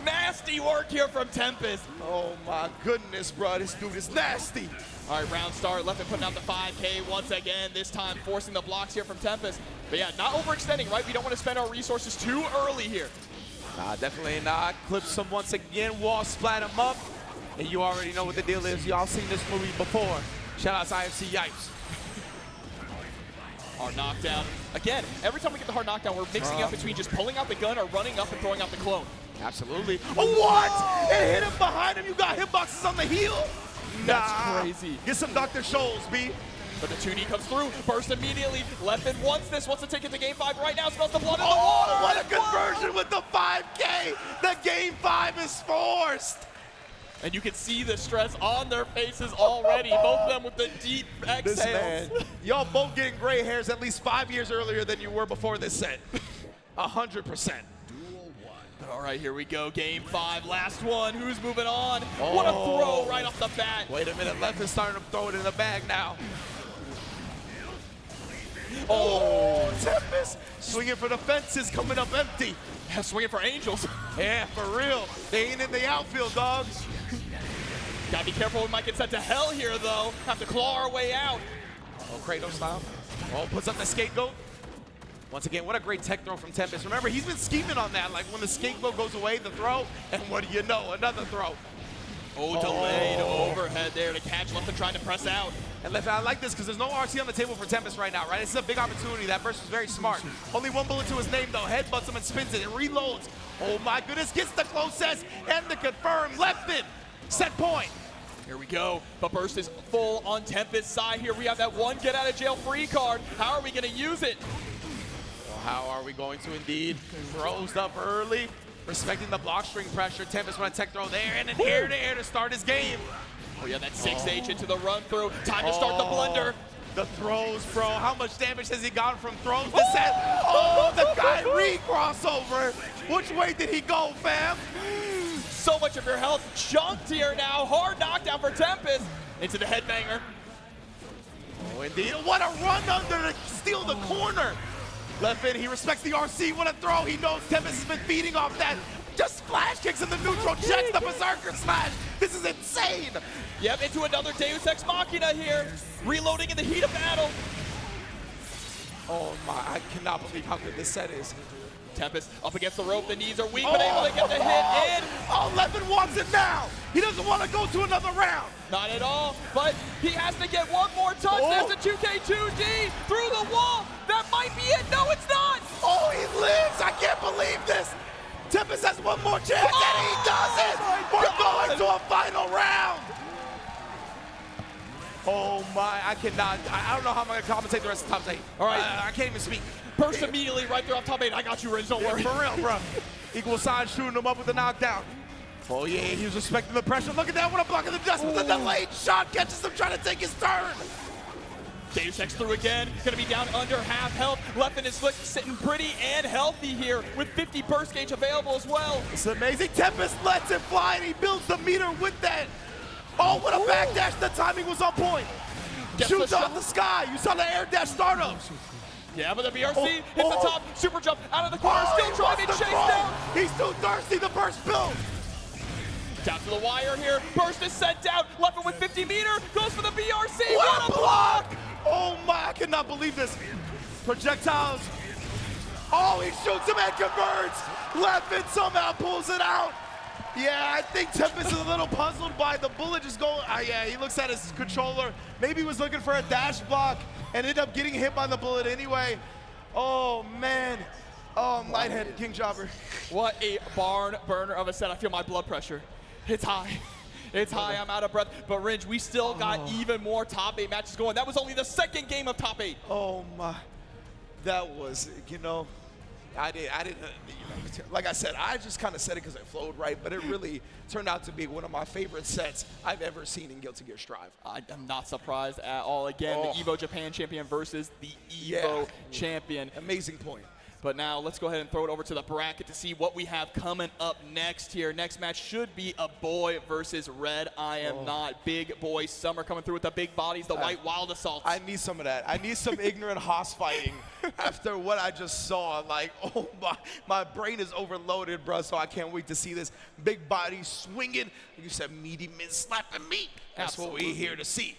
Nasty work here from Tempest. Oh my goodness, bro, this dude is nasty. All right, round start. Leffen putting out the 5K once again, this time forcing the blocks here from Tempest. But yeah, not overextending, right? We don't want to spend our resources too early here. Nah, definitely not. Clips him once again, wall splat him up. And you already know what the deal is. Y'all seen this movie before. Shout out to IFC Yipes. Hard knockdown. Again, every time we get the hard knockdown, we're mixing up between just pulling out the gun or running up and throwing out the clone. Absolutely. Oh, what? It hit him behind him. You got hitboxes on the heel? That's crazy. Get some Dr. Scholl's, B. But the 2D comes through, burst immediately. Leffen wants this, wants to take it to game 5 right now. Smells the blood in the water. What a conversion with the 5K. The game 5 is forced. And you can see the stress on their faces already. Both of them with the deep exhales. Y'all both getting gray hairs at least 5 years earlier than you were before this set. 100%. All right, here we go. Game 5, last one. Who's moving on? What a throw right off the bat. Wait a minute, Leffen's starting to throw it in the bag now. Oh, Tempest swinging for the fences, coming up empty. Yeah, swinging for angels. Yeah, for real. They ain't in the outfield, dogs. Gotta be careful, we might get sent to hell here, though. Have to claw our way out. Oh, Kratos style. Oh, puts up the scapegoat. Once again, what a great tech throw from Tempest. Remember, he's been scheming on that. Like when the scapegoat goes away, the throw, and what do you know? Another throw. Oh, delayed overhead there to catch Leffen trying to press out. And Leffen, I like this because there's no RC on the table for Tempest right now, right? This is a big opportunity. That burst was very smart. Only 1 bullet to his name, though. Headbutts him and spins it and reloads. Oh, my goodness. Gets the closest and the confirm. Leffen, set point. Here we go. But burst is full on Tempest's side here. We have that 1 get out of jail free card. How are we going to use it? Well, how are we going to indeed? Throws up early. respecting the block string pressure. Tempest want a tech throw there, and an air to start his game. Oh yeah, that 6H into the run through. Time to start the blender. The throws, bro. How much damage has he gotten from throws to set? Oh, the Kyrie crossover. Which way did he go, fam? So much of your health chunked here now. Hard knockdown for Tempest. Into the headbanger. Oh, indeed. What a run under to steal the corner. Leffen, he respects the RC. What a throw. He knows Tempest has been feeding off that. Just flash kicks in the neutral, checks the Berserker slash. This is insane. Yep, into another Deus Ex Machina here. Reloading in the heat of battle. Oh my, I cannot believe how good this set is. Tempest up against the rope, the knees are weak, but able to get the hit in. Oh, Leffen wants it now. He doesn't want to go to another round. Not at all, but he has to get one more touch. There's the 2K2D through the wall. That might be it. No, it's not. Oh, he lives. I can't believe this. Tempest has one more chance, and he does it. We're going to a final round. Oh my, I cannot. I don't know how I'm going to compensate the rest of the top 8. All right. I can't even speak. Burst immediately right there off top 8. I got you, Ridge. Don't worry. For real, bro. Equal sign shooting him up with the knockdown. Oh yeah, he was respecting the pressure. Look at that, what a block of the dust with a delayed shot. Catches him trying to take his turn. Deus Ex through again, gonna be down under half health. Leffen is sitting pretty and healthy here with 50 burst gauge available as well. It's amazing. Tempest lets it fly and he builds the meter with that. Oh, what a backdash. The timing was on point. Shoots off the sky. You saw the air dash startups. Yeah, but the BRC hits the top, super jump out of the corner, still trying to chase down. He's too thirsty, the burst build. Down to the wire here, burst is sent down, Leffen with 50 meter, goes for the BRC, what a block! Oh my, I cannot believe this. Projectiles. Oh, he shoots him and converts. Leffen somehow pulls it out. Yeah, I think Tempest is a little puzzled by the bullet just going. Yeah, he looks at his controller. Maybe he was looking for a dash block and ended up getting hit by the bullet anyway. Oh, man. Oh, lightheaded King Jobber. What a barn burner of a set. I feel my blood pressure. It's high. It's high. I'm out of breath. But, Ringe, we still got even more top 8 matches going. That was only the second game of top 8. Oh, my. That was, you know. I didn't, you know, like I said, I just kind of said it because it flowed right, but it really turned out to be one of my favorite sets I've ever seen in Guilty Gear Strive. I'm not surprised at all. Again, the EVO Japan champion versus the EVO champion. Amazing point. But now let's go ahead and throw it over to the bracket to see what we have coming up next here. Next match should be Aboii versus RedIAmNot. Big boy summer coming through with the big bodies, the white wild assaults. I need some of that. I need some ignorant hoss fighting after what I just saw. Like, oh my brain is overloaded, bro, so I can't wait to see this big body swinging. You said meaty men slapping meat. That's what we're here to see.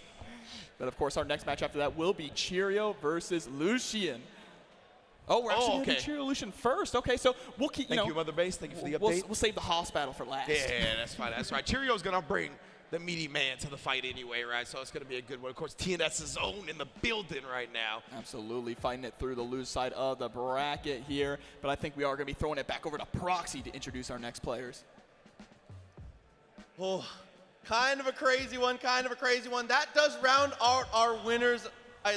But of course, our next match after that will be Cheryo versus Lucien. Oh, we're actually going to do Cheryo Lucien first. Okay, so we'll keep, Thank you, Mother Base. Thank you for the update. We'll save the hoss battle for last. Yeah, that's fine. That's right. Cheryo's going to bring the meaty man to the fight anyway, right? So it's going to be a good one. Of course, TNS's own in the building right now. Absolutely, fighting it through the lose side of the bracket here. But I think we are going to be throwing it back over to Proxy to introduce our next players. Oh, kind of a crazy one, kind of a crazy one. That does round out our winners,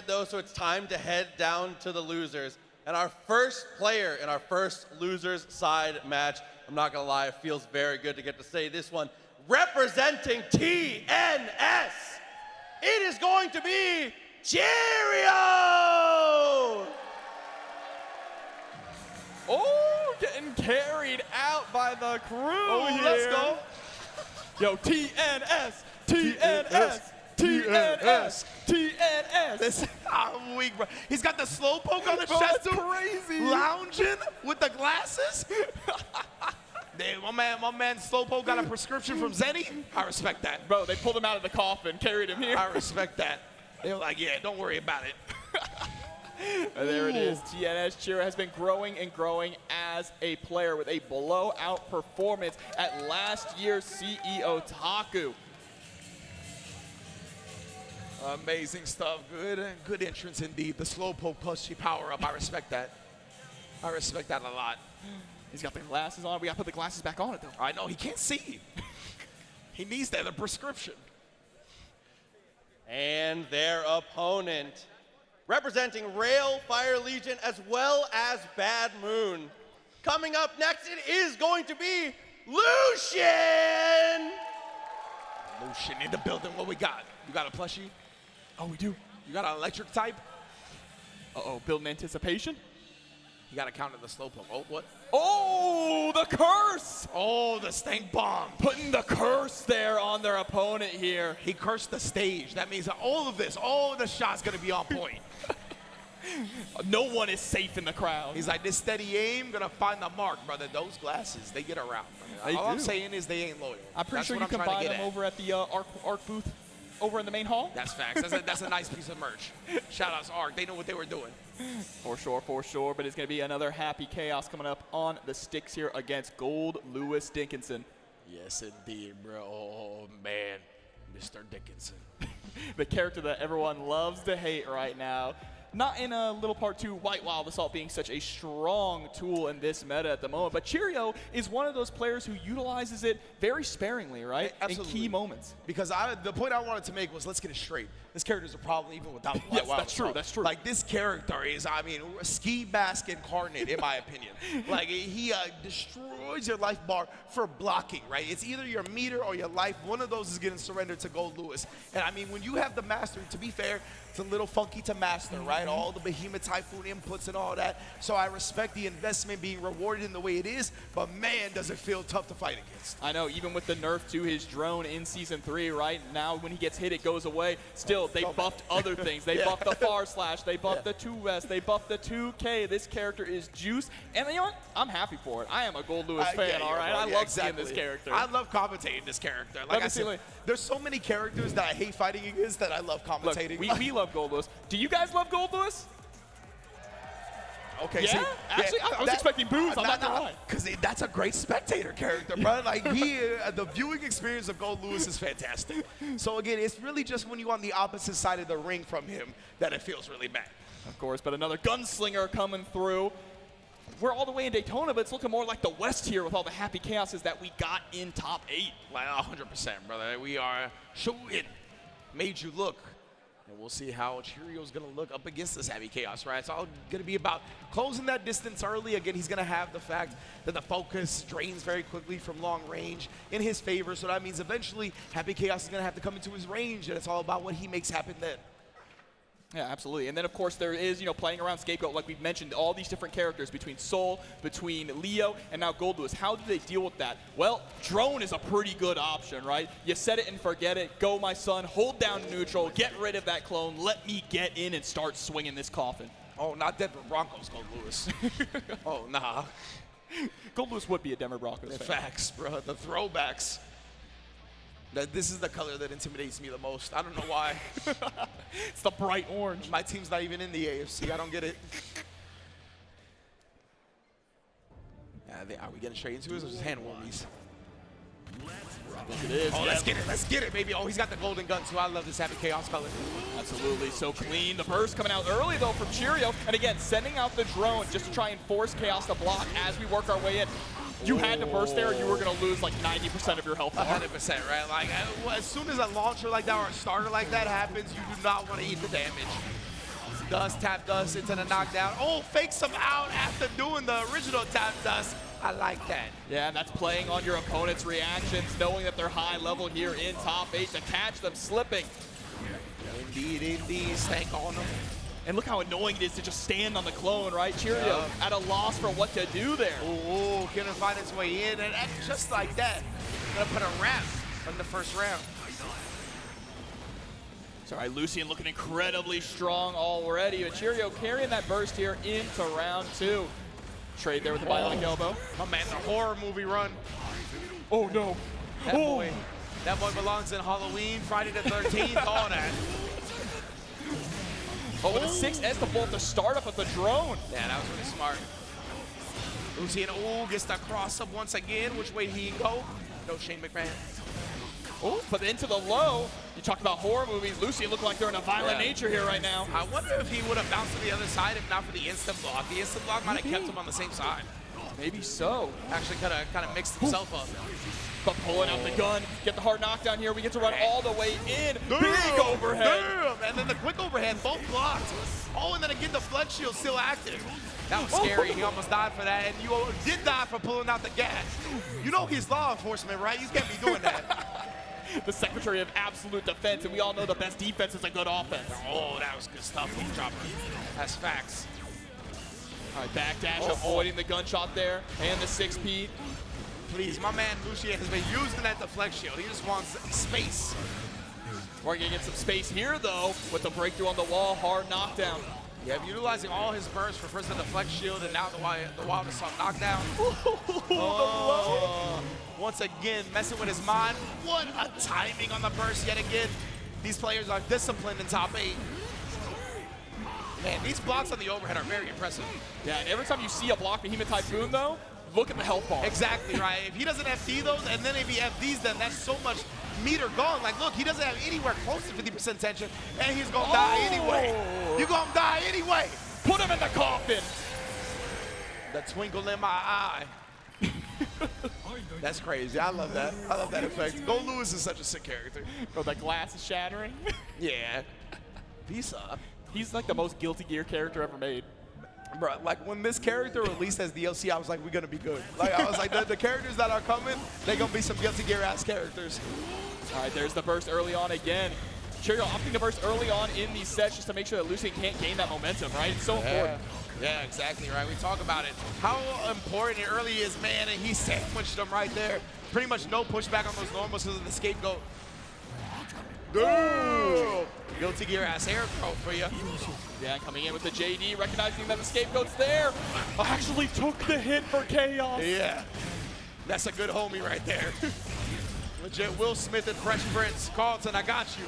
though, so it's time to head down to the losers. And our first player in our first losers side match, I'm not gonna lie, it feels very good to get to say this one. Representing TNS, it is going to be Cheryo! Oh, getting carried out by the crew here. Let's go. Yo, TNS, TNS. TNS, TNS. I'm weak, bro. He's got the slow poke on his chest, too. Crazy. Lounging with the glasses. Damn, my man Slowpoke got a prescription from Zenny. I respect that. Bro, they pulled him out of the coffin, carried him here. I respect that. They were like, yeah, don't worry about it. And there it is. TNS Cheryo has been growing and growing as a player with a blowout performance at last year's CEO Taku. Amazing stuff. Good entrance indeed. The Slowpoke pushy power up. I respect that. I respect that a lot. He's got the glasses on. We got to put the glasses back on it, though. I know. He can't see. He needs that, a prescription. And their opponent, representing Rail Fire Legion as well as Bad Moon, Coming up next, it is going to be Lucien. Lucien in the building. What we got? You got a plushie? Oh, we do. You got an electric type? Uh-oh, building anticipation. You got to counter the slow poke. Oh, what? Oh, the curse! Oh, the stank bomb. Putting the curse there on their opponent here. He cursed the stage. That means that all of the shots going to be on point. No one is safe in the crowd. He's like, this steady aim going to find the mark, brother. Those glasses, they get around. They All do. I'm saying is they ain't loyal. I'm pretty That's sure what you I'm can trying buy to get them at. over at the ARC booth over in the main hall. That's facts. That's a nice piece of merch. Shout out to ARC. They know what they were doing. For sure. But it's going to be another happy chaos coming up on the sticks here against Goldlewis Dickinson. Yes, indeed, bro. Oh, man. Mr. Dickinson. The character that everyone loves to hate right now. Not in a little part 2, White Wild Assault being such a strong tool in this meta at the moment. But Cheryo is one of those players who utilizes it very sparingly, right? Absolutely. In key moments. Because the point I wanted to make was, let's get it straight. This character's a problem even without White Yes, Wild that's true, Assault. that's true. Like, this character is, I mean, ski mask incarnate, in my opinion. Like, he destroys your life bar for blocking, right? It's either your meter or your life. One of those is getting surrendered to Goldlewis. And, I mean, when you have the mastery, to be fair, it's a little funky to master, right? All the Behemoth Typhoon inputs and all that. So I respect the investment being rewarded in the way it is, but man, does it feel tough to fight against. I know, even with the nerf to his drone in Season 3, right? Now when he gets hit, it goes away. Still, they buffed other things. They buffed the far slash, they buffed the 2S, they buffed the 2K. This character is juice. And you know what? I'm happy for it. I am a Goldlewis fan, all right? I love seeing this character. I love commentating this character. Like I said, there's so many characters that I hate fighting against that I love commentating. Look, we love Goldlewis. Do you guys love Goldlewis? Okay, yeah? see, actually, I was expecting boos. I'm not gonna lie. Because that's a great spectator character, bro. Like, the viewing experience of Goldlewis is fantastic. So again, it's really just when you're on the opposite side of the ring from him that it feels really bad. Of course, but another gunslinger coming through. We're all the way in Daytona, but it's looking more like the West here with all the happy chaoses that we got in top 8. Like 100%, brother. We are shooting. Made you look. And we'll see how Cheryo's going to look up against this Happy Chaos, right? It's all going to be about closing that distance early. Again, he's going to have the fact that the focus drains very quickly from long range in his favor. So that means eventually Happy Chaos is going to have to come into his range, and it's all about what he makes happen then. Yeah, absolutely. And then, of course, there is, playing around Scapegoat, like we've mentioned, all these different characters between Soul, between Leo, and now Goldlewis. How do they deal with that? Well, Drone is a pretty good option, right? You set it and forget it. Go, my son. Hold down neutral. Get rid of that clone. Let me get in and start swinging this coffin. Oh, not Denver Broncos, Goldlewis. Oh, nah. Goldlewis would be a Denver Broncos fan. Facts, bro. The throwbacks. This is the color that intimidates me the most. I don't know why. It's the bright orange. My team's not even in the AFC. I don't get it. Are we getting straight into it or just hand warmies? I think it is. Oh, let's get it. Let's get it, baby. Oh, he's got the golden gun, too. I love this Happy Chaos color. Absolutely. So clean. The burst coming out early, though, from Cheryo. And again, sending out the drone just to try and force Chaos to block as we work our way in. You had to burst there, you were going to lose like 90% of your health bar. 100%, right? Like, as soon as a launcher like that or a starter like that happens, you do not want to eat the damage. Dust, tap dust into the knockdown. Oh, fakes him out after doing the original tap dust. I like that. Yeah, and that's playing on your opponent's reactions, knowing that they're high level here in top 8 to catch them slipping. Indeed. Stank on them. And look how annoying it is to just stand on the clone, right? Cheryo at a loss for what to do there. Ooh, can it find its way in? And just like that, gonna put a wrap on the first round. Sorry, Lucien looking incredibly strong already, but Cheryo carrying that burst here into round 2. Trade there with the bionic elbow. My man, the horror movie run. Oh no. That boy belongs in Halloween, Friday the 13th, all that. Oh, with the 6S to bolt the startup of the drone. Yeah, that was really smart. Lucien, gets the cross up once again. Which way he go? No Shane McMahon. Oh, but into the low. You talked about horror movies. Lucien look like they're in a violent nature here right now. I wonder if he would have bounced to the other side if not for the instant block. The instant block might have kept him on the same side. Maybe so. Actually kind of mixed himself up. But pulling out the gun, get the hard knockdown here. We get to run all the way in. Big overhead. Damn. And then the quick overhead, both blocked. Oh, and then again, the flex shield still active. That was scary. He almost died for that. And you did die for pulling out the gas. You know he's law enforcement, right? You can't be doing that. The Secretary of Absolute Defense, and we all know the best defense is a good offense. Oh, that was good stuff. He dropped it. That's facts. All right, backdash, avoiding the gunshot there, and the 6P. Please, my man Lucien has been using that deflect shield. He just wants space. We're gonna get some space here, though, with the breakthrough on the wall, hard knockdown. Yeah, utilizing all his bursts for first the deflect shield and now the wild assault knockdown. Once again, messing with his mind. What a timing on the burst yet again. These players are disciplined in top 8. Man, these blocks on the overhead are very impressive. Yeah, and every time you see a block Behemoth Typhoon, though, look at the health bar. Exactly, right? If he doesn't FD those, and then if he FDs them, that's so much meter gone. Like, look, he doesn't have anywhere close to 50% tension, and he's gonna die anyway. You're gonna die anyway. Put him in the coffin. The twinkle in my eye. That's crazy. I love that. I love that effect. Goldlewis is such a sick character. Bro, that glass is shattering. Yeah. Peace up. He's like the most Guilty Gear character ever made. Bro, like when this character released as DLC, I was like, we're gonna be good. Like I was like, the characters that are coming, they're gonna be some Guilty Gear ass characters. All right, there's the burst early on again. Cheryo opting to burst early on in these sets just to make sure that Lucien can't gain that momentum, right? It's so important. Yeah, exactly, right? We talk about it. How important it early is, man, and he sandwiched them right there. Pretty much no pushback on those normals because of the scapegoat. Dude! Guilty Gear ass air throw for you. Yeah, coming in with the JD, recognizing that the scapegoat's there. Actually took the hit for Chaos. Yeah, that's a good homie right there. Legit Will Smith and Fresh Prince. Carlton, I got you.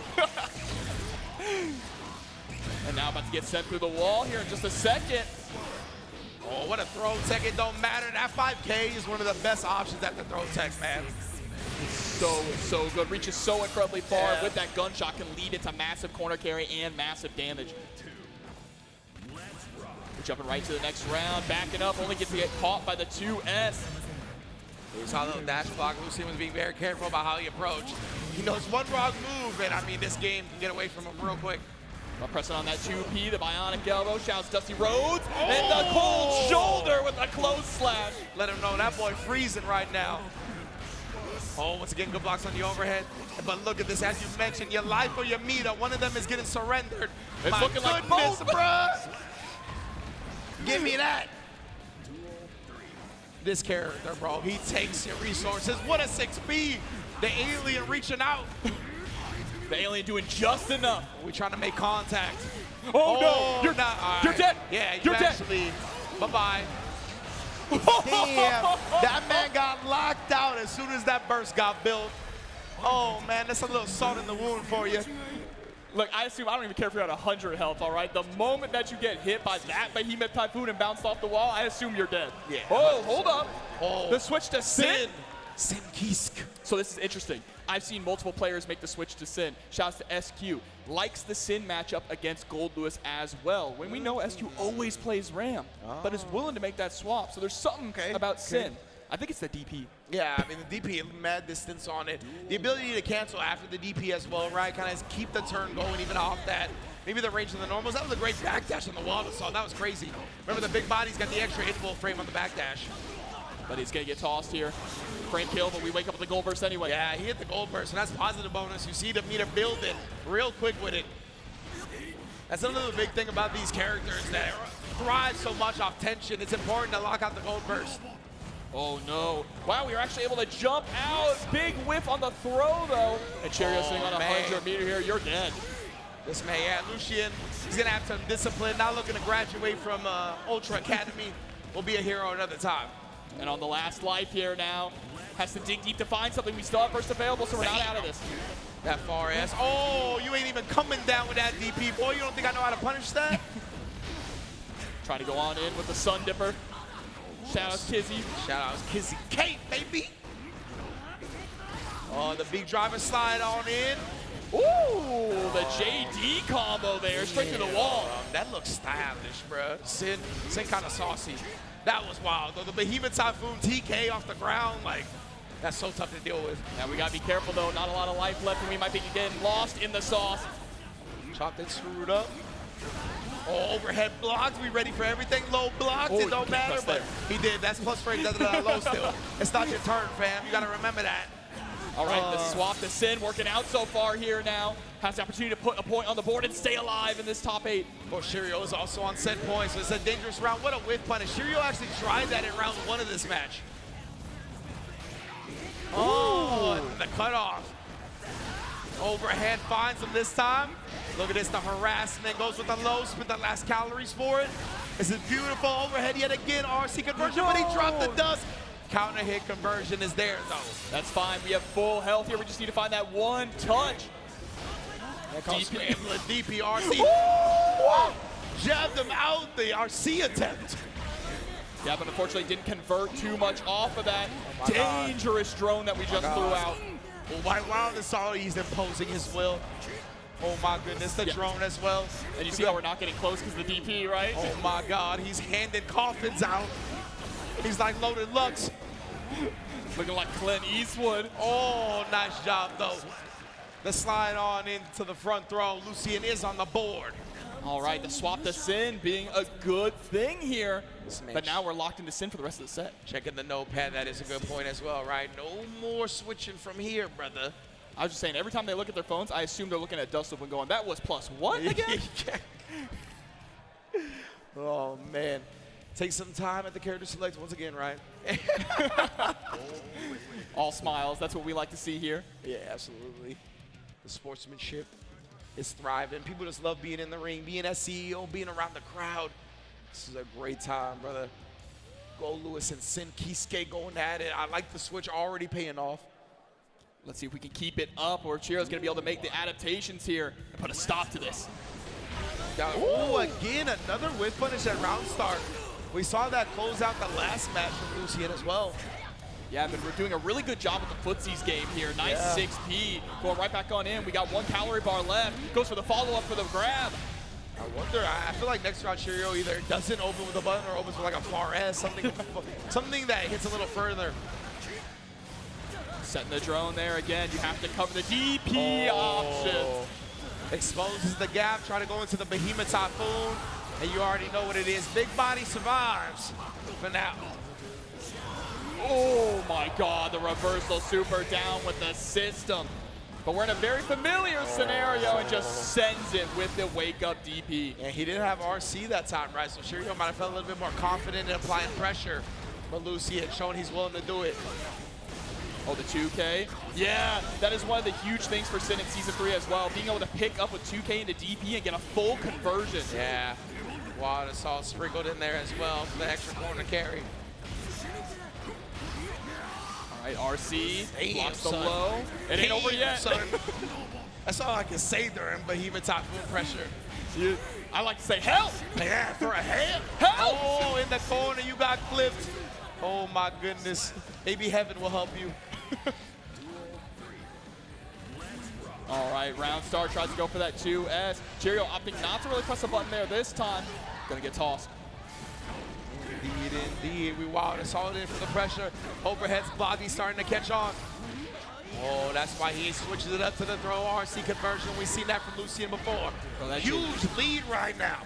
And now about to get sent through the wall here in just a second. Oh, what a throw tech. It don't matter. That 5K is one of the best options at the throw tech, man. So good. Reaches so incredibly far. With that gunshot can lead into massive corner carry and massive damage. We're jumping right to the next round. Backing up, only gets to get caught by the 2S. We saw a little dash block. Lucien was being very careful about how he approached. He knows one wrong move, and I mean, this game can get away from him real quick. Pressing on that 2P, the bionic elbow, shouts Dusty Rhodes, and the cold shoulder with a close slash. Let him know that boy freezing right now. Oh, once again, good blocks on the overhead. But look at this, as you mentioned, your life or your meter, one of them is getting surrendered. It's looking like both. Bruh. Give me that. This character, bro, he takes your resources. What a 6B. The alien reaching out. The alien doing just enough. We trying to make contact. Oh no, you're right. dead. Yeah, you're actually, bye-bye. Damn, that man got locked out as soon as that burst got built. Oh man, that's a little salt in the wound for you. Look, I assume I don't even care if you're at 100 health, all right? The moment that you get hit by that Behemoth Typhoon and bounced off the wall, I assume you're dead. Yeah. Oh, hold up. Oh. The switch to Sin. Sin Kisk. So this is interesting. I've seen multiple players make the switch to Sin. Shouts to SQ. Likes the Sin matchup against Goldlewis as well. When we know SQ always plays Ram, but is willing to make that swap. So there's something about Sin. I think it's the DP. Yeah, I mean, the DP, mad distance on it. The ability to cancel after the DP as well, right? Kind of keep the turn going even off that. Maybe the range of the normals. That was a great backdash on the wall. That was crazy. Remember, the big body's got the extra hit-full frame on the backdash. But he's going to get tossed here. Frame kill, but we wake up with the gold burst anyway. Yeah, he hit the gold burst, and that's positive bonus. You see the meter building real quick with it. That's another big thing about these characters that thrive so much off tension. It's important to lock out the gold burst. Oh no. Wow, we were actually able to jump out. Big whiff on the throw though. And Cheryo sitting on 100 meter here. You're dead. This man, yeah, Lucien, he's gonna have some discipline. Not looking to graduate from Ultra Academy. Will be a hero another time. And on the last life here now, has to dig deep to find something. We still have burst available, so we're not out of this. That far ass. Oh, you ain't even coming down with that DP, boy. You don't think I know how to punish that? Trying to go on in with the Sun Dipper. Shout out Kizzy. Shout out Kizzy Kate, baby. Oh, the big driver slide on in. Ooh, the JD combo there, straight to the wall. That looks stylish, bro. Sin kind of saucy. That was wild, though. The Behemoth Typhoon TK off the ground, like, that's so tough to deal with. Now we gotta be careful though, not a lot of life left, and we might be getting lost in the sauce. Chopped and screwed up. Oh, overhead blocks. We ready for everything. Low blocks. Oh, It don't matter, but he did. That's plus frame. That's low still. It's not your turn, fam. You got to remember that. All right, the swap to Sin working out so far here now. Has the opportunity to put a point on the board and stay alive in this top 8. Well, Cheryo is also on set points, so it's a dangerous round. What a whiff punish. Cheryo actually tried that in round 1 of this match. Oh, and the cutoff. Overhead finds him this time. Look at this, the harassment goes with the low, spent the last calories for it. This is beautiful overhead yet again, RC conversion, but he dropped the dust. Counter hit conversion is there though. That's fine, we have full health here. We just need to find that one touch. DP RC. Jabbed him out, the RC attempt. Yeah, but unfortunately didn't convert too much off of that Oh dangerous drone that we just threw out. Well, White Wild is all he's imposing his will. Oh my goodness, the drone as well. And you see how we're not getting close because of the DP, right? Oh my God, he's handing coffins out. He's like loaded Lux. Looking like Clint Eastwood. Oh, nice job though. The slide on into the front throw. Lucien is on the board. All right, the swap to Sin being a good thing here. Smash. But now we're locked into Sin for the rest of the set. Checking the notepad, that is a good point as well, right? No more switching from here, brother. I was just saying, every time they look at their phones, I assume they're looking at Dust and going, that was plus what again? Oh, man. Take some time at the character select once again, right? All smiles, that's what we like to see here. Yeah, absolutely. The sportsmanship is thriving. People just love being in the ring, being as CEO, being around the crowd. This is a great time, brother. Goldlewis and Sin Kisuke going at it. I like the switch already paying off. Let's see if we can keep it up, or Cheryo's going to be able to make the adaptations here and put a stop to this. Oh, again, another whip punish at round start. We saw that close out the last match from Lucien as well. Yeah, but we're doing a really good job with the footsies game here. Nice 6P, going right back on in. We got 1 calorie bar left. Goes for the follow-up for the grab. I wonder, I feel like next round Cheryo either doesn't open with a button or opens with like a far S, something that hits a little further. Setting the drone there again. You have to cover the DP option. Exposes the gap, try to go into the Behemoth Typhoon, and you already know what it is. Big body survives for now. Oh my God, the reversal super down with the system. But we're in a very familiar scenario and just sends it with the wake up DP. And he didn't have RC that time, right? So Cheryo might have felt a little bit more confident in applying pressure. But Lucien showing he's willing to do it. Oh, the 2K. Yeah, that is one of the huge things for Sin in Season 3 as well. Being able to pick up with 2K into DP and get a full conversion. Yeah. Water salt sprinkled in there as well for the extra corner carry. All right, RC blocks the son. low. It ain't over yet. Son. That's all I can say during Behemoth Typhoon pressure. Dude, I like to say help. Yeah, for a help. Help! Oh, in the corner, you got clipped. Oh my goodness. Maybe heaven will help you. All right, round start tries to go for that 2S. Cheryo opting not to really press the button there this time. Gonna get tossed. Indeed. We wild and solid in for the pressure. Overhead's Badguy starting to catch on. Oh, that's why he switches it up to the throw RC conversion. We've seen that from Lucien before. Huge lead right now.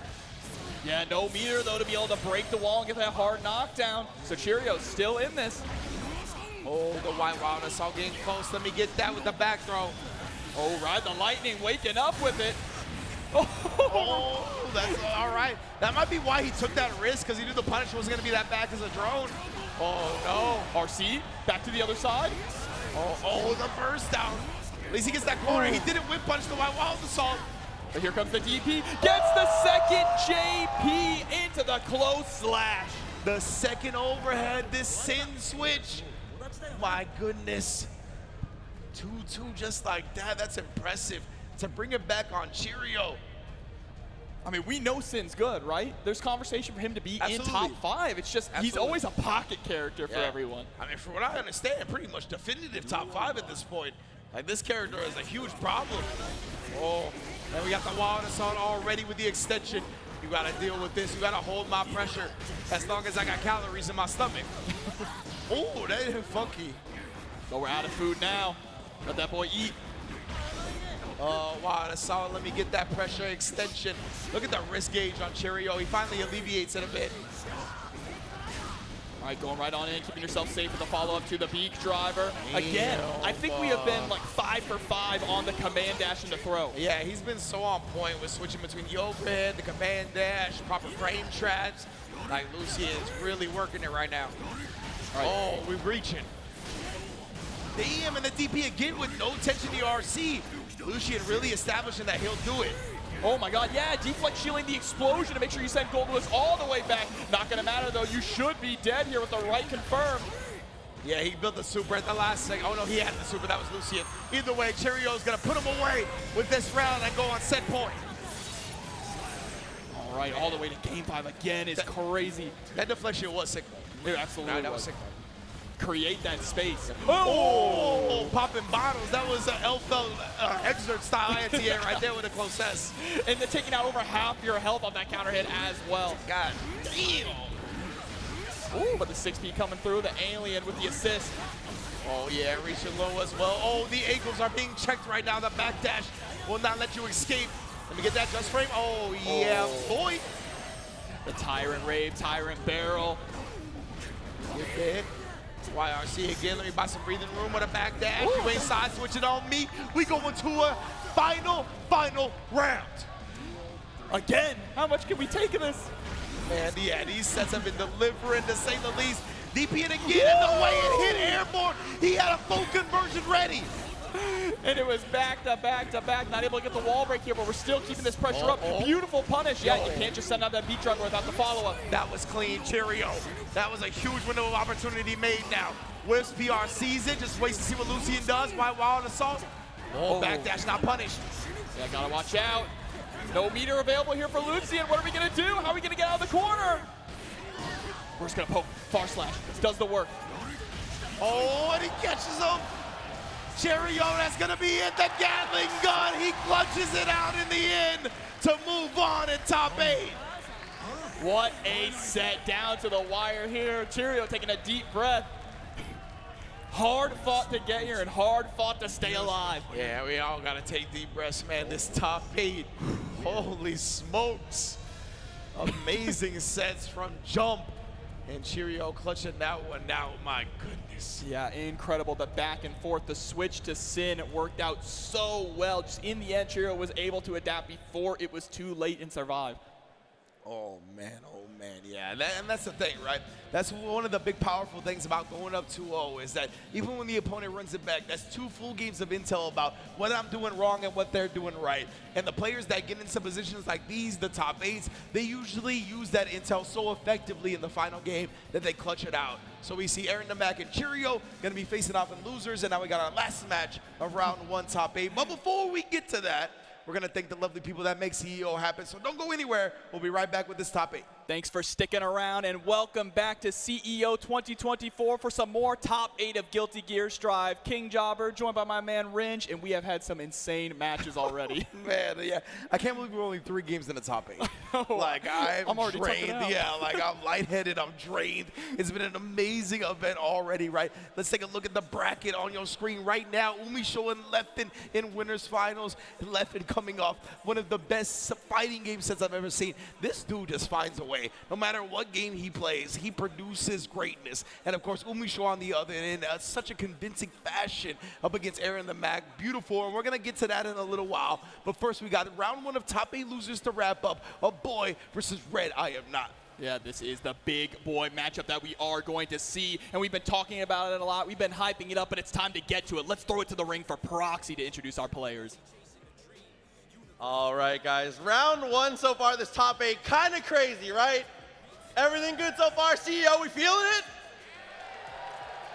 Yeah, no meter though to be able to break the wall and get that hard knockdown. So Cheryo's still in this. Oh, the White Wildness all getting close. Let me get that with the back throw. Oh, right, the Lightning waking up with it. Oh, that's all right. That might be why he took that risk, because he knew the punish wasn't going to be that bad as a drone. Oh, no. RC, back to the other side. Oh, the burst down. At least he gets that corner. He didn't whip punch the White Wild Assault. But here comes the DP. Gets the second JP into the close slash. The second overhead, this Sin switch. My goodness. 2-2 just like that. That's impressive. To bring it back on Cheryo. I mean, we know Sin's good, right? There's conversation for him to be in top 5. It's just he's always a pocket character for everyone. I mean, from what I understand, pretty much definitive top 5 at this point. Like, this character is a huge problem. Oh, and we got the Wild Assault already with the extension. You gotta deal with this. You gotta hold my pressure as long as I got calories in my stomach. Oh, that is funky. So we're out of food now. Let that boy eat. Oh, wow, that's solid. Let me get that pressure extension. Look at the wrist gauge on Cheryo. He finally alleviates it a bit. All right, going right on in, keeping yourself safe with the follow-up to the beak driver. Again, I think we have been like 5 for 5 on the command dash and the throw. Yeah, he's been so on point with switching between the overhead, the command dash, proper frame traps. Like, Lucien is really working it right now. All right. Oh, we're reaching. The EM and the DP again with no tension to the RC. Lucien really establishing that he'll do it. Oh my god, yeah, deflect shielding the explosion to make sure you send Goldlewis all the way back. Not gonna matter though, you should be dead here with the right confirmed. Yeah, he built the super at the last second. Oh no, he had the super, that was Lucien. Either way, Cheryo's gonna put him away with this round and go on set point. All right, all the way to game 5 again is crazy. That deflection was sick though. It absolutely That was was. sick though. Create that space. Oh, popping bottles. That was an Elfeld exert style anti-air right there with a close S. And they're taking out over half your health on that counter hit as well. God damn. Ooh, but the 6P coming through, the alien with the assist. Oh yeah, reaching low as well. Oh, the ankles are being checked right now. The backdash will not let you escape. Let me get that just frame. Oh yeah, boy. The Tyrant Rave, Tyrant Barrel. Get big. YRC again. Let me buy some breathing room with a backdash. You ain't side switching on me. We going to a final round. Again, how much can we take of this? Man, yeah, these sets have been delivering to say the least. DP it again, and the way it hit airborne, he had a full conversion ready. And it was back to back to back, not able to get the wall break here, but we're still keeping this pressure up. Beautiful punish. Yeah, you can't just send out that beat drugger without the follow-up. That was clean, Cheryo. That was a huge window of opportunity made now. Whips PR sees it, just waits to see what Lucien does. Wild assault. Oh, backdash not punished. Yeah, gotta watch out. No meter available here for Lucien. What are we gonna do? How are we gonna get out of the corner? We're just gonna poke. Far slash. Does the work. Oh, and he catches him. Cheryo, that's gonna be it. The Gatling gun. He clutches it out in the end to move on in top 8. What a set down to the wire here. Cheryo taking a deep breath. Hard fought to get here and hard fought to stay alive. Yeah, we all gotta take deep breaths, man. This top 8, holy smokes. Amazing sets from jump. And Cheryo clutching that one now, my goodness. Yeah, incredible. The back and forth, the switch to Sin worked out so well. Just in the end, Cheryo was able to adapt before it was too late and survive. Oh man, yeah. And that's the thing, right? That's one of the big powerful things about going up 2-0 is that even when the opponent runs it back, that's 2 full games of intel about what I'm doing wrong and what they're doing right. And the players that get into positions like these, the top 8s, they usually use that intel so effectively in the final game that they clutch it out. So we see Aarondamac and Cheryo gonna be facing off in losers, and now we got our last match of round 1 top 8. But before we get to that, we're going to thank the lovely people that make CEO happen. So don't go anywhere. We'll be right back with this top 8. Thanks for sticking around, and welcome back to CEO 2024 for some more top 8 of Guilty Gear Strive. King Jobber, joined by my man Ringe, and we have had some insane matches already. Man, yeah. I can't believe we're only 3 games in the top 8. Like, I'm already drained. Yeah, like I'm lightheaded. I'm drained. It's been an amazing event already, right? Let's take a look at the bracket on your screen right now. UMISHO and Leffen in winners finals. Leffen coming off one of the best fighting game sets I've ever seen. This dude just finds a way. No matter what game he plays, he produces greatness. And of course, UMISHO on the other end, such a convincing fashion up against Aarondamac. Beautiful, and we're going to get to that in a little while. But first, we got round 1 of top 8 losers to wrap up. Aboii versus RedIAmNot. Yeah, this is the big boy matchup that we are going to see, and we've been talking about it a lot. We've been hyping it up, but it's time to get to it. Let's throw it to the ring for Proxy to introduce our players. All right, guys. Round 1 so far, this top 8, kind of crazy, right? Everything good so far, CEO? We feeling it?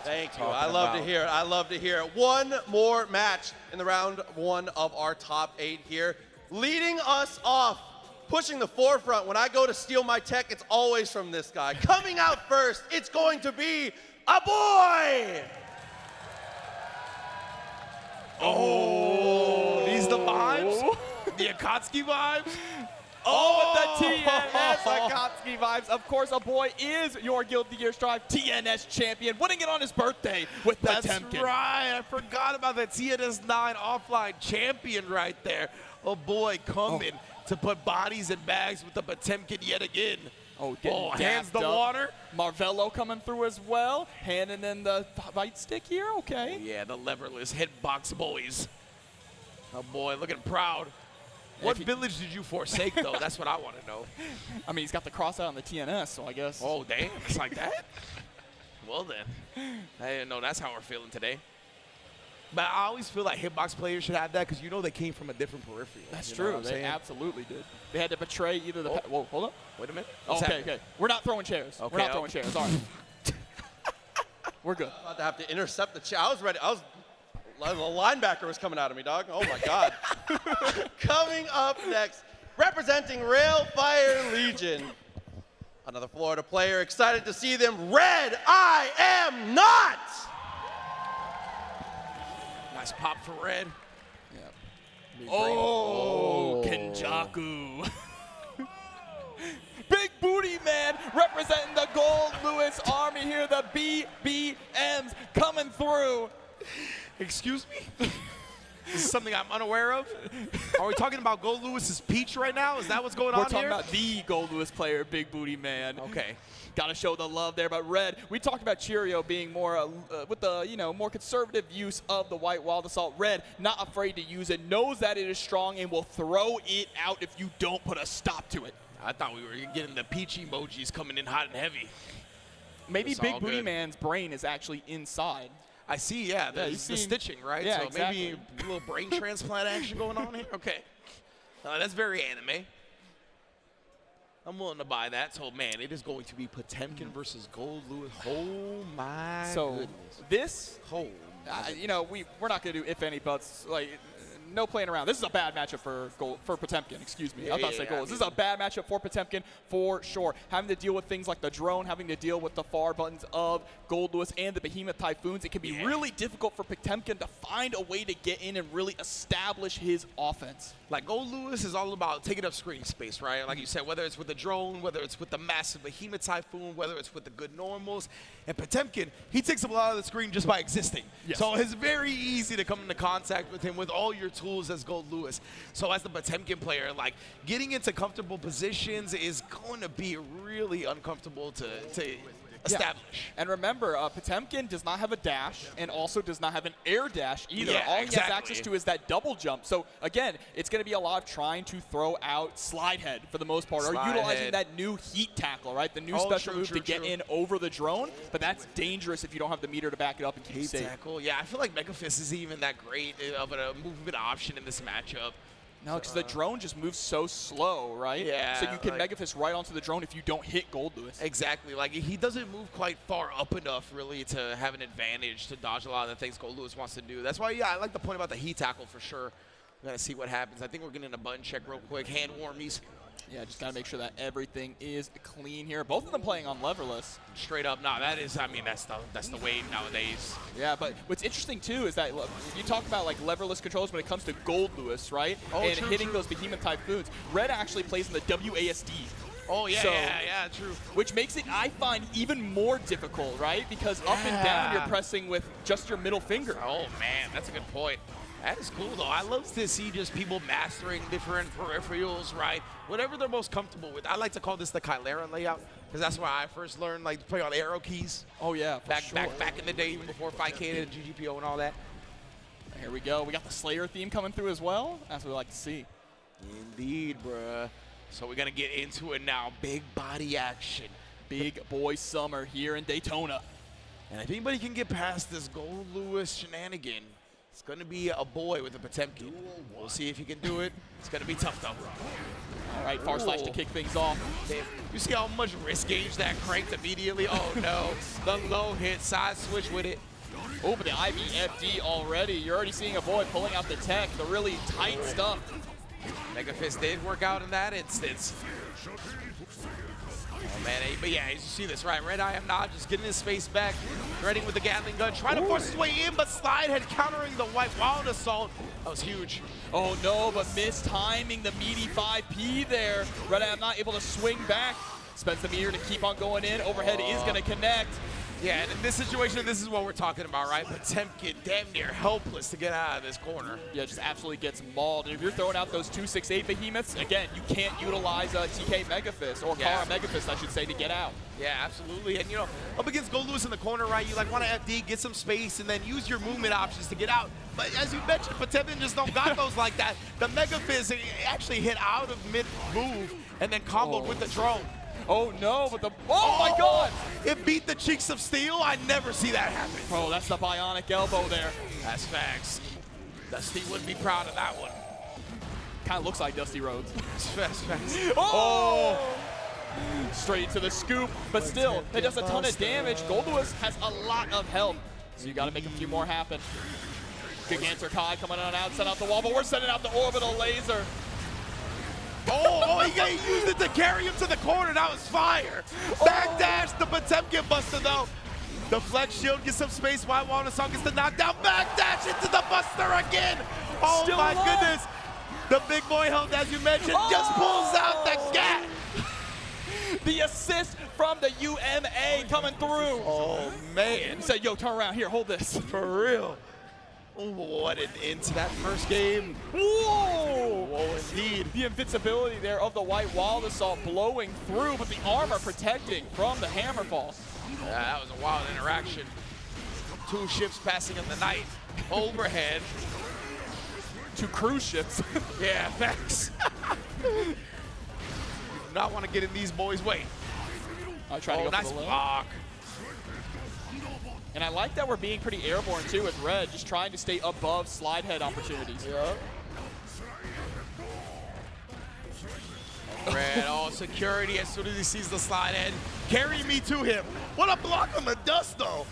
Thank you. I love to hear it. I love to hear it. One more match in the round 1 of our top 8 here. Leading us off, pushing the forefront. When I go to steal my tech, it's always from this guy. Coming out first, it's going to be Aboii! Oh, these the vibes? The Akatsuki vibes? Oh, with the TNS Akatsuki vibes. Of course, Aboii is your Guilty Gear Strive TNS champion, winning it on his birthday with Potemkin. That's right. I forgot about the TNS 9 offline champion right there. Aboii coming to put bodies in bags with the Potemkin yet again. Oh, hands the water. Marvello coming through as well. Handing in the right stick here. Okay. Oh, yeah, the leverless hitbox boys. Aboii looking proud. What village did you forsake, though? That's what I want to know. I mean, he's got the cross out on the TNS, so I guess. Oh, damn. It's like that? Well, then. I didn't know that's how we're feeling today. But I always feel like hitbox players should have that because you know they came from a different peripheral. That's true. They absolutely did. They had to betray either the. Whoa, hold up. Wait a minute. Okay. We're not throwing chairs. Okay, we're not throwing chairs. All right. We're good. About to have to intercept the chair. I was ready. The linebacker was coming out of me, dog. Oh, my God. Coming up next, representing Railfire Legion. Another Florida player. Excited to see them. RedIAmNot. Nice pop for Red. Yeah. Oh, Kenjaku. Big booty man representing the Goldlewis Army here. The BBMs coming through. Excuse me? This is something I'm unaware of. Are we talking about Goldlewis's peach right now? Is that what's going on here? We're talking about the Goldlewis player, Big Booty Man. Okay. Got to show the love there. But Red, we talked about Cheryo being more with the more conservative use of the White Wild Assault. Red, not afraid to use it, knows that it is strong, and will throw it out if you don't put a stop to it. I thought we were getting the peach emojis coming in hot and heavy. Maybe Big Booty Man's brain is actually inside. I see, yeah, the stitching, right? Yeah, so exactly. maybe a little brain transplant action going on here. Okay. That's very anime. I'm willing to buy that. So, man, it is going to be Potemkin versus Goldlewis. Oh, my goodness. This, we're not going to do if, any, buts. Like, no playing around. This is a bad matchup for Potemkin. Excuse me. I was about to say Goldlewis. This is a bad matchup for Potemkin for sure. Having to deal with things like the drone, having to deal with the far buttons of Goldlewis and the Behemoth Typhoons. It can be really difficult for Potemkin to find a way to get in and really establish his offense. Like, Goldlewis is all about taking up screen space, right? Like you said, whether it's with the drone, whether it's with the massive Behemoth Typhoon, whether it's with the good normals. And Potemkin, he takes up a lot of the screen just by existing. Yes. So it's very easy to come into contact with him with all your tools as Goldlewis. So as the Potemkin player, like, getting into comfortable positions is going to be really uncomfortable to establish. And remember, Potemkin does not have a dash and also does not have an air dash either. All he has access to is that double jump. So again, it's going to be a lot of trying to throw out slide head for the most part, or utilizing that new heat tackle, right? The new special move to get in over the drone, but that's dangerous if you don't have the meter to back it up and keep safe. Tackle. Yeah, I feel like Megafist isn't even that great of a movement option in this matchup. No, because the drone just moves so slow, right? Yeah. So you can Megafist right onto the drone if you don't hit Goldlewis. Exactly. Like, he doesn't move quite far up enough, really, to have an advantage to dodge a lot of the things Goldlewis wants to do. That's why, I like the point about the heat tackle for sure. We're going to see what happens. I think we're getting a button check real quick. Hand warmies. Yeah, just got to make sure that everything is clean here. Both of them playing on leverless. Straight up, no, that is, I mean, that's the way nowadays. Yeah, but what's interesting, too, is that, look, you talk about, like, leverless controls when it comes to Goldlewis, right? And hitting those Behemoth Typhoons. Red actually plays in the WASD. Oh, yeah, yeah, true. Which makes it, I find, even more difficult, right? Because up and down, you're pressing with just your middle finger. Oh, man, that's a good point. That is cool, though. I love to see just people mastering different peripherals, right? Whatever they're most comfortable with. I like to call this the Kylera layout, because that's where I first learned, like, to play on arrow keys. Oh, yeah, back in the day, even before 5K and GGPO and all that. Here we go. We got the Slayer theme coming through as well. That's what we like to see. Indeed, bruh. So we're going to get into it now. Big body action. Big boy summer here in Daytona. And if anybody can get past this Goldlewis shenanigan, it's going to be Aboii with a Potemkin. We'll see if he can do it. It's going to be tough, though. All right, far slash to kick things off. Damn. You see how much wrist gauge that cranked immediately? Oh, no. The low hit, side switch with it. Oh, but the IVFD already. You're already seeing Aboii pulling out the tech, the really tight stuff. Megafist did work out in that instance. Oh, man, but yeah, you see this, right? RedIAmNot just getting his face back, threading with the Gatling gun, trying to force his way in, but Slidehead countering the White Wild Assault. That was huge. Oh no, but mistiming the meaty 5P there. RedIAmNot able to swing back. Spends the meter to keep on going in. Overhead is going to connect. Yeah, and in this situation, this is what we're talking about, right? Potemkin damn near helpless to get out of this corner. Yeah, just absolutely gets mauled. And if you're throwing out those 268 behemoths, again, you can't utilize a TK Megafist, or Kara Megafist, I should say, to get out. Yeah, absolutely. And, you know, up against Goldlewis in the corner, right, you, like, want to FD, get some space, and then use your movement options to get out. But as you mentioned, Potemkin just don't got those like that. The Megafist actually hit out of mid-move and then comboed with the drone. Oh no, but oh my god! It beat the cheeks of steel. I never see that happen. Bro, that's the bionic elbow there. That's facts. Dusty would be proud of that one. Kind of looks like Dusty Rhodes. That's facts. Oh! Straight into the scoop, but still, it does a ton of damage. Goldlewis has a lot of health, so you got to make a few more happen. Gigantor Kai coming on out, set out the wall, but we're sending out the orbital laser. He used it to carry him to the corner. That was fire. Backdash, the Potemkin buster, though. The flex shield gets some space. White Wild Assault gets the knockdown. Backdash into the buster again. Oh, Still my alive. goodness. The big boy health, as you mentioned, just pulls out the gat. The assist from the UMA coming through. Oh, man. He said, yo, turn around here, hold this. For real. What an end to that first game. Whoa! Whoa, indeed. The invincibility there of the White Wild Assault blowing through, but the armor protecting from the Hammerfall. Yeah, that was a wild interaction. Two ships passing in the night. Overhead. Two cruise ships. Yeah, thanks. You do not want to get in these boys' way. I try to go nice for the low. block. And I like that we're being pretty airborne too with Red, just trying to stay above slide head opportunities. Yep. Red, security as soon as he sees the slide head. Carry me to him. What a block on the dust, though.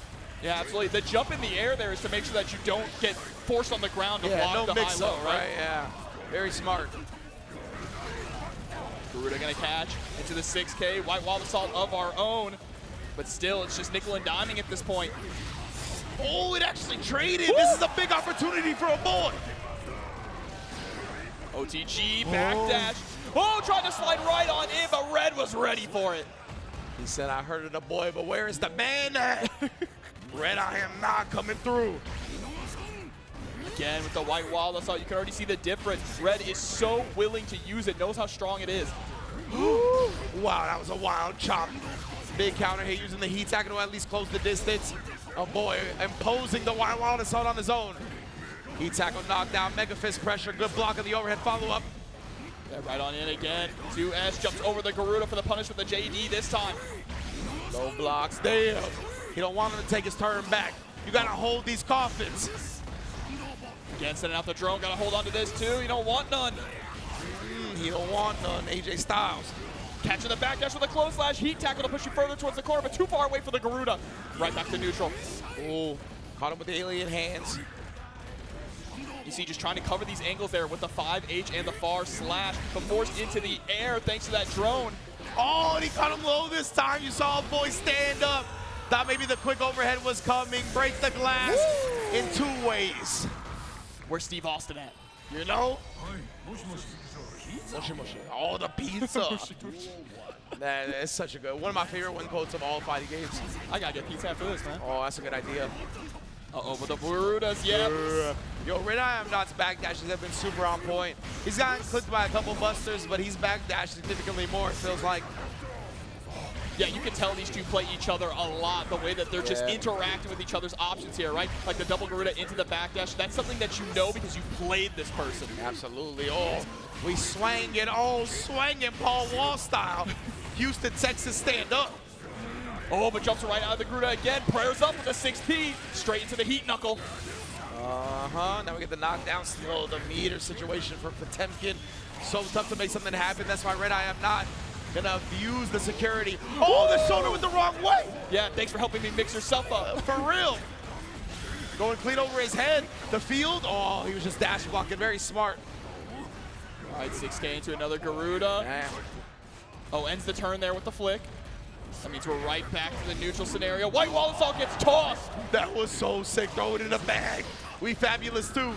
Yeah, absolutely. The jump in the air there is to make sure that you don't get forced on the ground to block no the mix-up, high-low, right? Yeah, very smart. Garuda gonna catch into the 6K. White Wild Assault of our own. But still, it's just nickel and diming at this point. Oh, it actually traded. Woo! This is a big opportunity for Aboii. OTG, backdash. Oh, tried to slide right on in, but Red was ready for it. He said, I heard it, Aboii, but where is the man at? RedIAmNot coming through. Again, with the White Wild Assault, you can already see the difference. Red is so willing to use it, knows how strong it is. Wow, that was a wild chop. Big counter here using the heat tackle to at least close the distance. Aboii imposing the White Wild Assault on his own. Heat tackle knockdown, Mega Fist pressure, good block of the overhead follow-up. Yeah, right on in again. 2S jumps over the Garuda for the punish with the JD this time. Low blocks, damn. He don't want him to take his turn back. You gotta hold these coffins. Again, sending out the drone, gotta hold on to this too. You don't want none. He don't want none, AJ Styles. Catching the backdash with a close slash, heat tackle to push you further towards the corner, but too far away for the Garuda. Right back to neutral. Oh, caught him with the alien hands. You see, just trying to cover these angles there with the 5H and the far slash, but forced into the air thanks to that drone. Oh, and he caught him low this time. You saw Aboii stand up. Thought maybe the quick overhead was coming. Break the glass in two ways. Where's Steve Austin at? You know? Moshi moshi. Oh, the pizza. That's such a good one of my favorite win quotes of all fighting games. I gotta get pizza after this, man. Oh, that's a good idea. Uh-oh, but the Garudas, yep. Yo, RedIAmNot's backdashes have been super on point. He's gotten clipped by a couple busters, but he's backdashed significantly more, it feels like. Yeah, you can tell these two play each other a lot, the way that they're just interacting with each other's options here, right? Like the double Garuda into the backdash. That's something that you know because you played this person. Absolutely. Oh, we swang it. Oh, swanging Paul Wall style. Houston, Texas, stand up. Oh, but jumps right out of the Garuda again. Prayers up with a 6P. Straight into the heat knuckle. Now we get the knockdown, slow the meter situation for Potemkin. So tough to make something happen. That's why RedIAmNot gonna abuse the security. Oh, the shoulder went the wrong way. Yeah, thanks for helping me mix yourself up. For real. Going clean over his head. The field, oh, he was just dash blocking. Very smart. All right, 6K into another Garuda. Damn. Oh, ends the turn there with the flick. That means we're right back to the neutral scenario. White Wall assault gets tossed. That was so sick. Throw it in a bag. We fabulous too.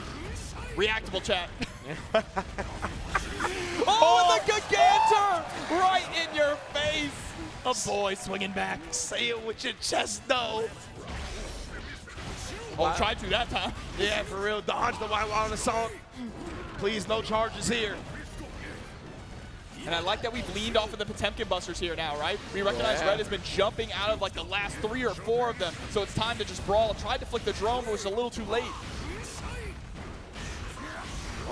Reactable chat. Oh, the Gigantor! Right in your face. Aboii swinging back. Say it with your chest though. Oh, tried to that time. Yeah, for real. Dodge the White Wall assault. Please, no charges here. And I like that we've leaned off of the Potemkin busters here now, right? We recognize Red has been jumping out of like the last 3 or 4 of them, so it's time to just brawl. Tried to flick the drone, but was a little too late.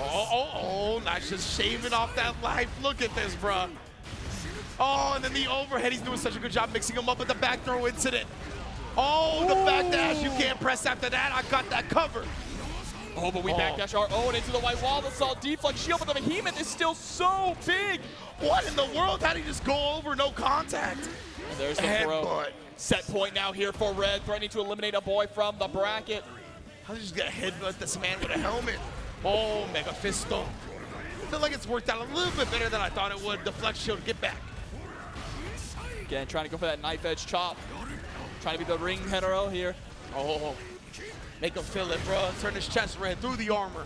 Oh, nice, just shaving off that life. Look at this, bruh. Oh, and then the overhead. He's doing such a good job mixing him up with the back throw incident. Oh, the back dash. You can't press after that. I got that covered. Oh, but we backdash our own into the White Wall assault. Deflect shield, but the Behemoth is still so big. What in the world? How did he just go over, no contact? And there's the throw. Set point now here for Red, threatening to eliminate Aboii from the bracket. How did he just get hit with this man with a helmet? Oh, Mega Fisto. I feel like it's worked out a little bit better than I thought it would. Deflect shield, get back. Again, trying to go for that knife edge chop. Trying to be the ring general here. Oh, make him feel it, bro. Turn his chest red through the armor.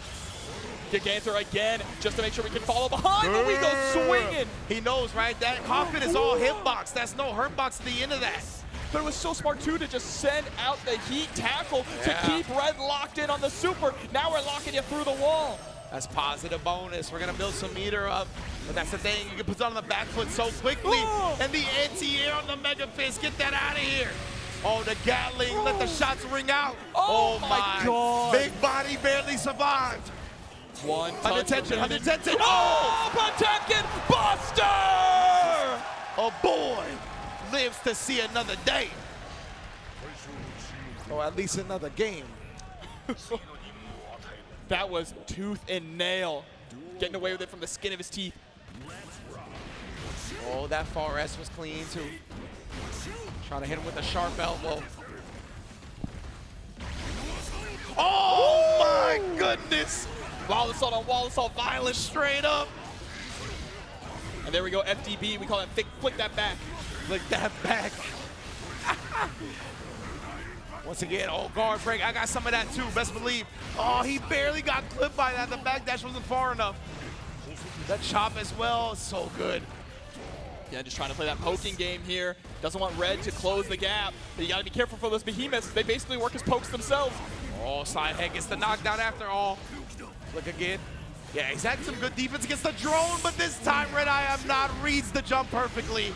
Gigantor again, just to make sure we can follow behind, but we go swinging. He knows, right? That coffin is all hitbox. That's no hurtbox at the end of that. But it was so smart, too, to just send out the heat tackle to keep Red locked in on the super. Now we're locking you through the wall. That's positive bonus. We're going to build some meter up. But that's the thing. You can put it on the back foot so quickly. And the anti-air on the Mega Fist. Get that out of here. Oh, the Gatling. Let the shots ring out. Oh my God. Big body barely survived. One touch. Unintention. Oh, Potemkin Buster! Aboii lives to see another day. Or at least another game. That was tooth and nail. Getting away with it from the skin of his teeth. Oh, that far S was clean too. Trying to hit him with a sharp elbow. Oh my goodness! Wall assault on wall assault, violence. Straight up. And there we go, FDB. We call it flick that back. Flick that back. Once again, oh, guard break. I got some of that too, best believe. Oh, he barely got clipped by that. The back dash wasn't far enough. That chop as well, so good. Yeah, just trying to play that poking game here. Doesn't want Red to close the gap. But you gotta be careful for those behemoths. They basically work as pokes themselves. Oh, side head gets the knockdown after all. Look again. Yeah, he's had some good defense against the drone, but this time RedIAmNot reads the jump perfectly.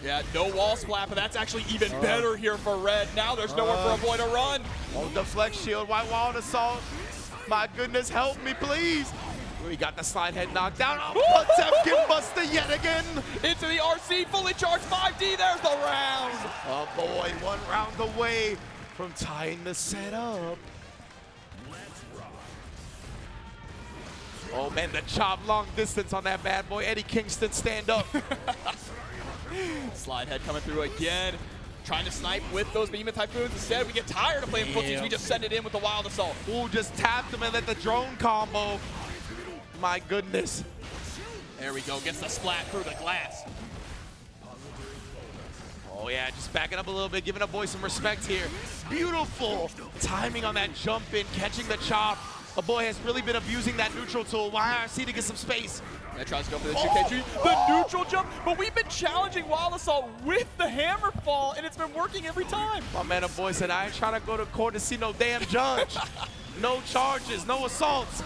Yeah, no wall splat, but that's actually even better here for Red. Now there's nowhere for Aboii to run. Oh, deflect shield, White Wall assault. My goodness, help me, please. We got the slide head knocked down. Oh, Potemkin buster yet again. Into the RC, fully charged 5D. There's the round. Aboii, 1 round away from tying the set up. Oh man, the chop long distance on that bad boy. Eddie Kingston, stand up. Slide head coming through again. Trying to snipe with those Behemoth Typhoons. Instead, we get tired of playing footsies. We just send it in with the Wild Assault. Ooh, just tapped him and let the drone combo. My goodness. There we go. Gets the splat through the glass. Oh yeah, just backing up a little bit, giving Aboii some respect here. Beautiful timing on that jump in, catching the chop. Aboii has really been abusing that neutral tool. YRC to get some space. That tries to go for the 2K3, the neutral jump, but we've been challenging Wild Assault with the hammer fall, and it's been working every time. My man Aboii said, I ain't trying to go to court to see no damn judge. No charges, no assaults.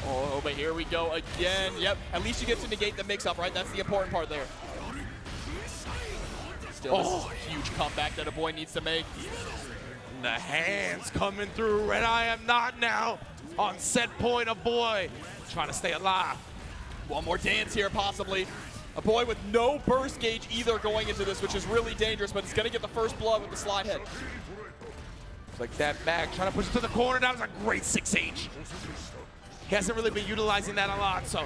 Oh, but here we go again. Yep, at least you get to negate the mix-up, right? That's the important part there. Still, this is a huge comeback that Aboii needs to make. The hands coming through. RedIAmNot now on set point. Aboii trying to stay alive. One more dance here, possibly. Aboii with no burst gauge either going into this, which is really dangerous, but it's going to get the first blood with the slide head. Flick that back, trying to push it to the corner. That was a great 6H. He hasn't really been utilizing that a lot, so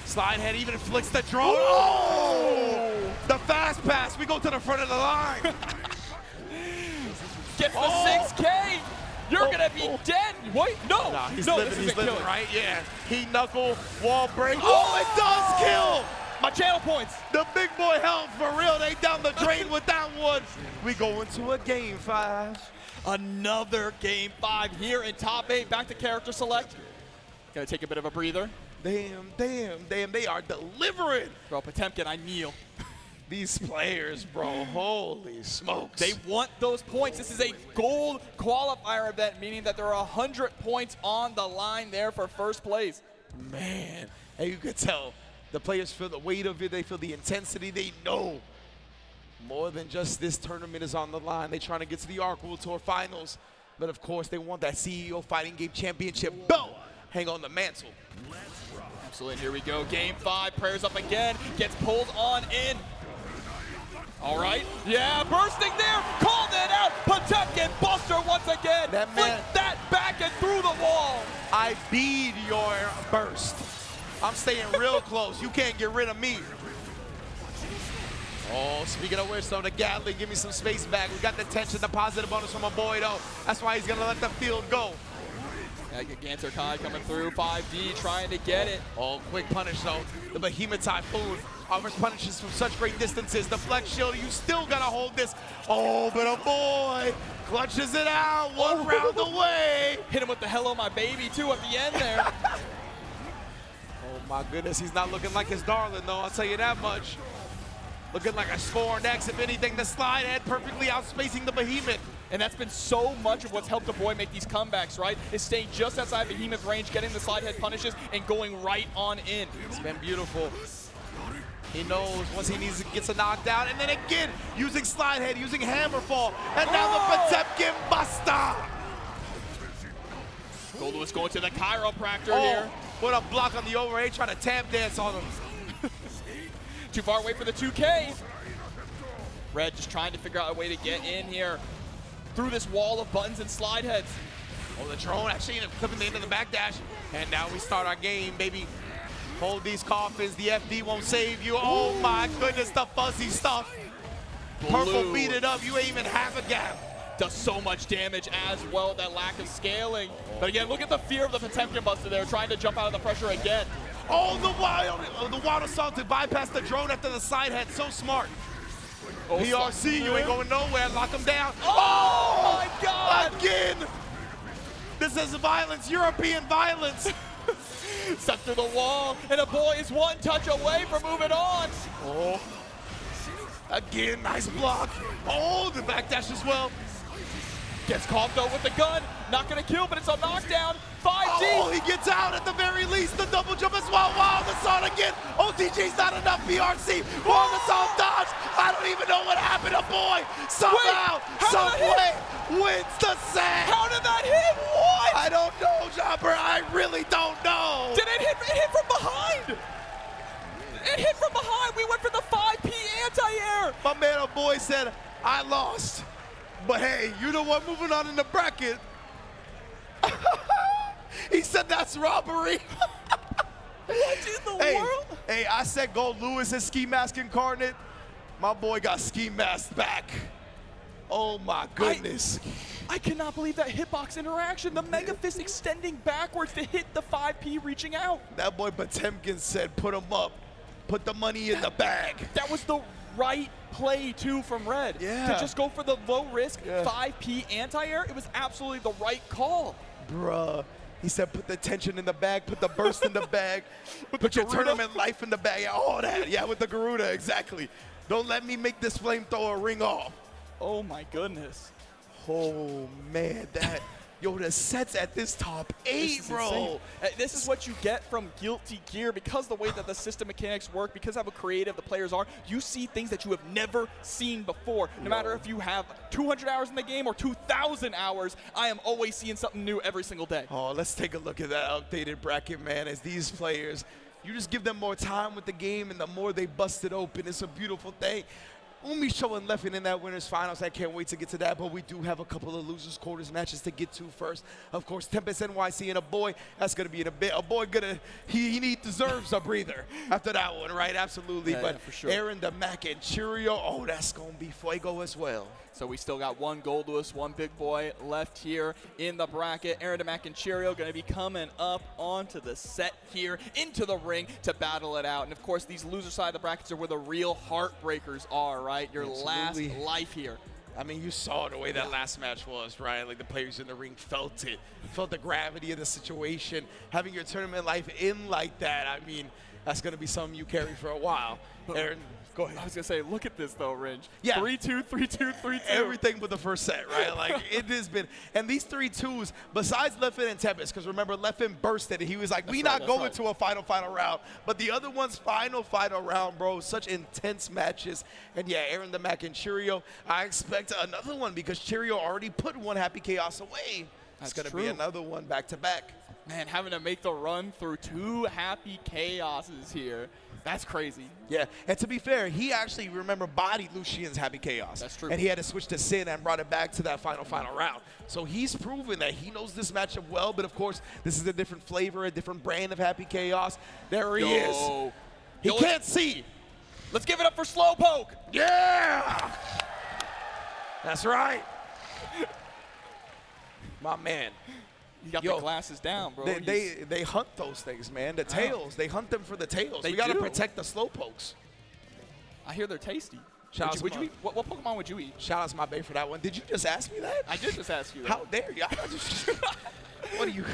slide head even flicks the drone. Oh! The fast pass. We go to the front of the line. Gets the 6K. You're gonna be dead. Wait, no. Nah, he's no, living, this isn't killing. right? Yeah. He knuckle, wall break. Oh, it does kill. My channel points. The big boy health, for real, they down the drain with that one. We go into a game 5. Another game 5 here in top 8. Back to character select. Gonna take a bit of a breather. Damn, they are delivering. Bro, Potemkin, I kneel. These players, bro, holy smokes. They want those points. This is a gold qualifier event, meaning that there are 100 points on the line there for first place. Man, and you could tell the players feel the weight of it. They feel the intensity. They know more than just this tournament is on the line. They're trying to get to the Arc World Tour Finals. But, of course, they want that CEO Fighting Game Championship belt. Hang on the mantle. Absolutely, here we go. Game 5, prayers up again. Gets pulled on in. All right, yeah, bursting there. Called it out. Potemkin Buster once again. That man, flicked that back and through the wall. I beat your burst. I'm staying real close. You can't get rid of me. Oh, speaking of which, so the Gatling, give me some space back. We got the tension, the positive bonus from Aboii, though. That's why he's going to let the field go. Ganser Kai coming through, 5D, trying to get it. Oh, quick punish, though. The Behemoth Typhoon offers punishes from such great distances. The Flex Shield, you still got to hold this. Oh, but Aboii clutches it out, one round away. Hit him with the hello, my baby, too, at the end there. Oh, my goodness, he's not looking like his darling, though, I'll tell you that much. Looking like a scorned X, if anything, the slide head perfectly outspacing the Behemoth. And that's been so much of what's helped Aboii make these comebacks, right? Is staying just outside Behemoth range, getting the slide head punishes, and going right on in. It's been beautiful. He knows once he gets a knockdown, and then again, using slide head, using hammer fall, and now the Potemkin Buster. Goldlewis going to the chiropractor here. What a block on the overhead, trying to tap dance on him. Too far away for the 2K. Red just trying to figure out a way to get in here through this wall of buttons and slide heads. Oh, the drone actually ended up clipping the end of the backdash. And now we start our game, baby. Hold these coffins. The FD won't save you. Oh, my goodness, the fuzzy stuff. Blue. Purple beat it up. You ain't even have a gap. Does so much damage as well, that lack of scaling. But again, look at the fear of the Potemkin Buster there, trying to jump out of the pressure again. Oh, the wild assault to bypass the drone after the side head. So smart. Oh, PRC, you ain't going nowhere. Lock him down. Oh my God! Again! This is violence, European violence. Set through the wall, and Aboii is one touch away from moving on. Oh. Again, nice block. Oh, the backdash as well. Gets caught though with the gun. Not gonna kill, but it's a knockdown. 5D. Oh, he gets out at the very least. The double jump as well. Wow, the song again. OTG's not enough. PRC. Wow, the song dodge. I don't even know what happened to Aboii. Somehow, some way, wins the set. How did that hit? What? I don't know, Jumper. I really don't know. Did it hit? It hit from behind. It hit from behind. We went for the 5P anti-air. My man Aboii said, I lost. But hey, you know what? Moving on in the bracket. He said that's robbery. What in the world? Hey, I said Goldlewis is Ski Mask Incarnate. My boy got Ski Mask back. Oh my goodness. I cannot believe that hitbox interaction. The Mega Fist extending backwards to hit the 5P reaching out. That boy Potemkin said put him up. Put the money in the bag. That was the right play too from Red. Yeah. To just go for the low risk 5P anti-air. It was absolutely the right call. Bruh. He said put the tension in the bag, put the burst in the bag, put your tournament life in the bag, all that. Yeah, with the Garuda, exactly. Don't let me make this flamethrower ring off. Oh my goodness. Oh man, that, yo, the sets at this top 8, bro. This is what you get from Guilty Gear because the way that the system mechanics work, because how creative the players are, you see things that you have never seen before. No matter if you have 200 hours in the game or 2,000 hours, I am always seeing something new every single day. Oh, let's take a look at that updated bracket, man, as these players, you just give them more time with the game and the more they bust it open. It's a beautiful thing. UMISHO and Leffen in that winners finals. I can't wait to get to that, but we do have a couple of losers quarters matches to get to first. Of course, TempestNYC and Aboii. That's gonna be in a bit. Aboii he deserves a breather after that one, right? Absolutely. Yeah, but yeah, for sure. Aarondamac and Cheryo, oh, that's gonna be fuego as well. So we still got one Goldlewis, one big boy left here in the bracket. Aarondamac and Cheryo going to be coming up onto the set here, into the ring to battle it out. And of course, these loser side of the brackets are where the real heartbreakers are, right? Your Absolutely. last life here. I mean, you saw the way that last match was, right? Like the players in the ring felt it, felt the gravity of the situation. Having your tournament life in like that, I mean, that's going to be something you carry for a while. Aaron, go ahead. I was going to say, look at this though, Ringe. Yeah. 3-2, 3-2, 3-2. Everything but the first set, right? Like, it has been, and these 3-2s, besides Leffen and Tempest, because remember, Leffen bursted, and he was like, we not going to a final round. But the other one's final round, bro. Such intense matches. And yeah, Aarondamac and Cheryo, I expect another one because Cheryo already put one Happy Chaos away. It's going to be another one back-to-back. Man, having to make the run through 2 Happy Chaoses here. That's crazy. Yeah, and to be fair, he actually, remember, bodied Lucien's Happy Chaos. That's true. And he had to switch to Sin and brought it back to that final round. So he's proven that he knows this matchup well, but of course, this is a different flavor, a different brand of Happy Chaos. There he is. He can't see. Let's give it up for Slowpoke. Yeah! That's right. My man. You got the glasses down, bro. They hunt those things, man. The tails. They hunt them for the tails. They we got to do. protect the Slowpokes. I hear they're tasty. Would you eat? What Pokemon would you eat? Shout out to my bae for that one. Did you just ask me that? I did just ask you that. How dare you? What are you?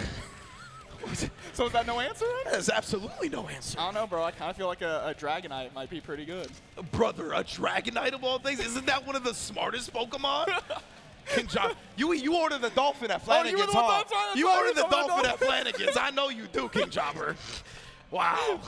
So is that no answer? There's absolutely no answer. I don't know, bro. I kind of feel like a Dragonite might be pretty good. Brother, a Dragonite of all things? Isn't that one of the smartest Pokemon? King John, you ordered the dolphin at Flanagan's, huh? You ordered the dolphin at Flanagan's. I know you do, King Jobber. Wow.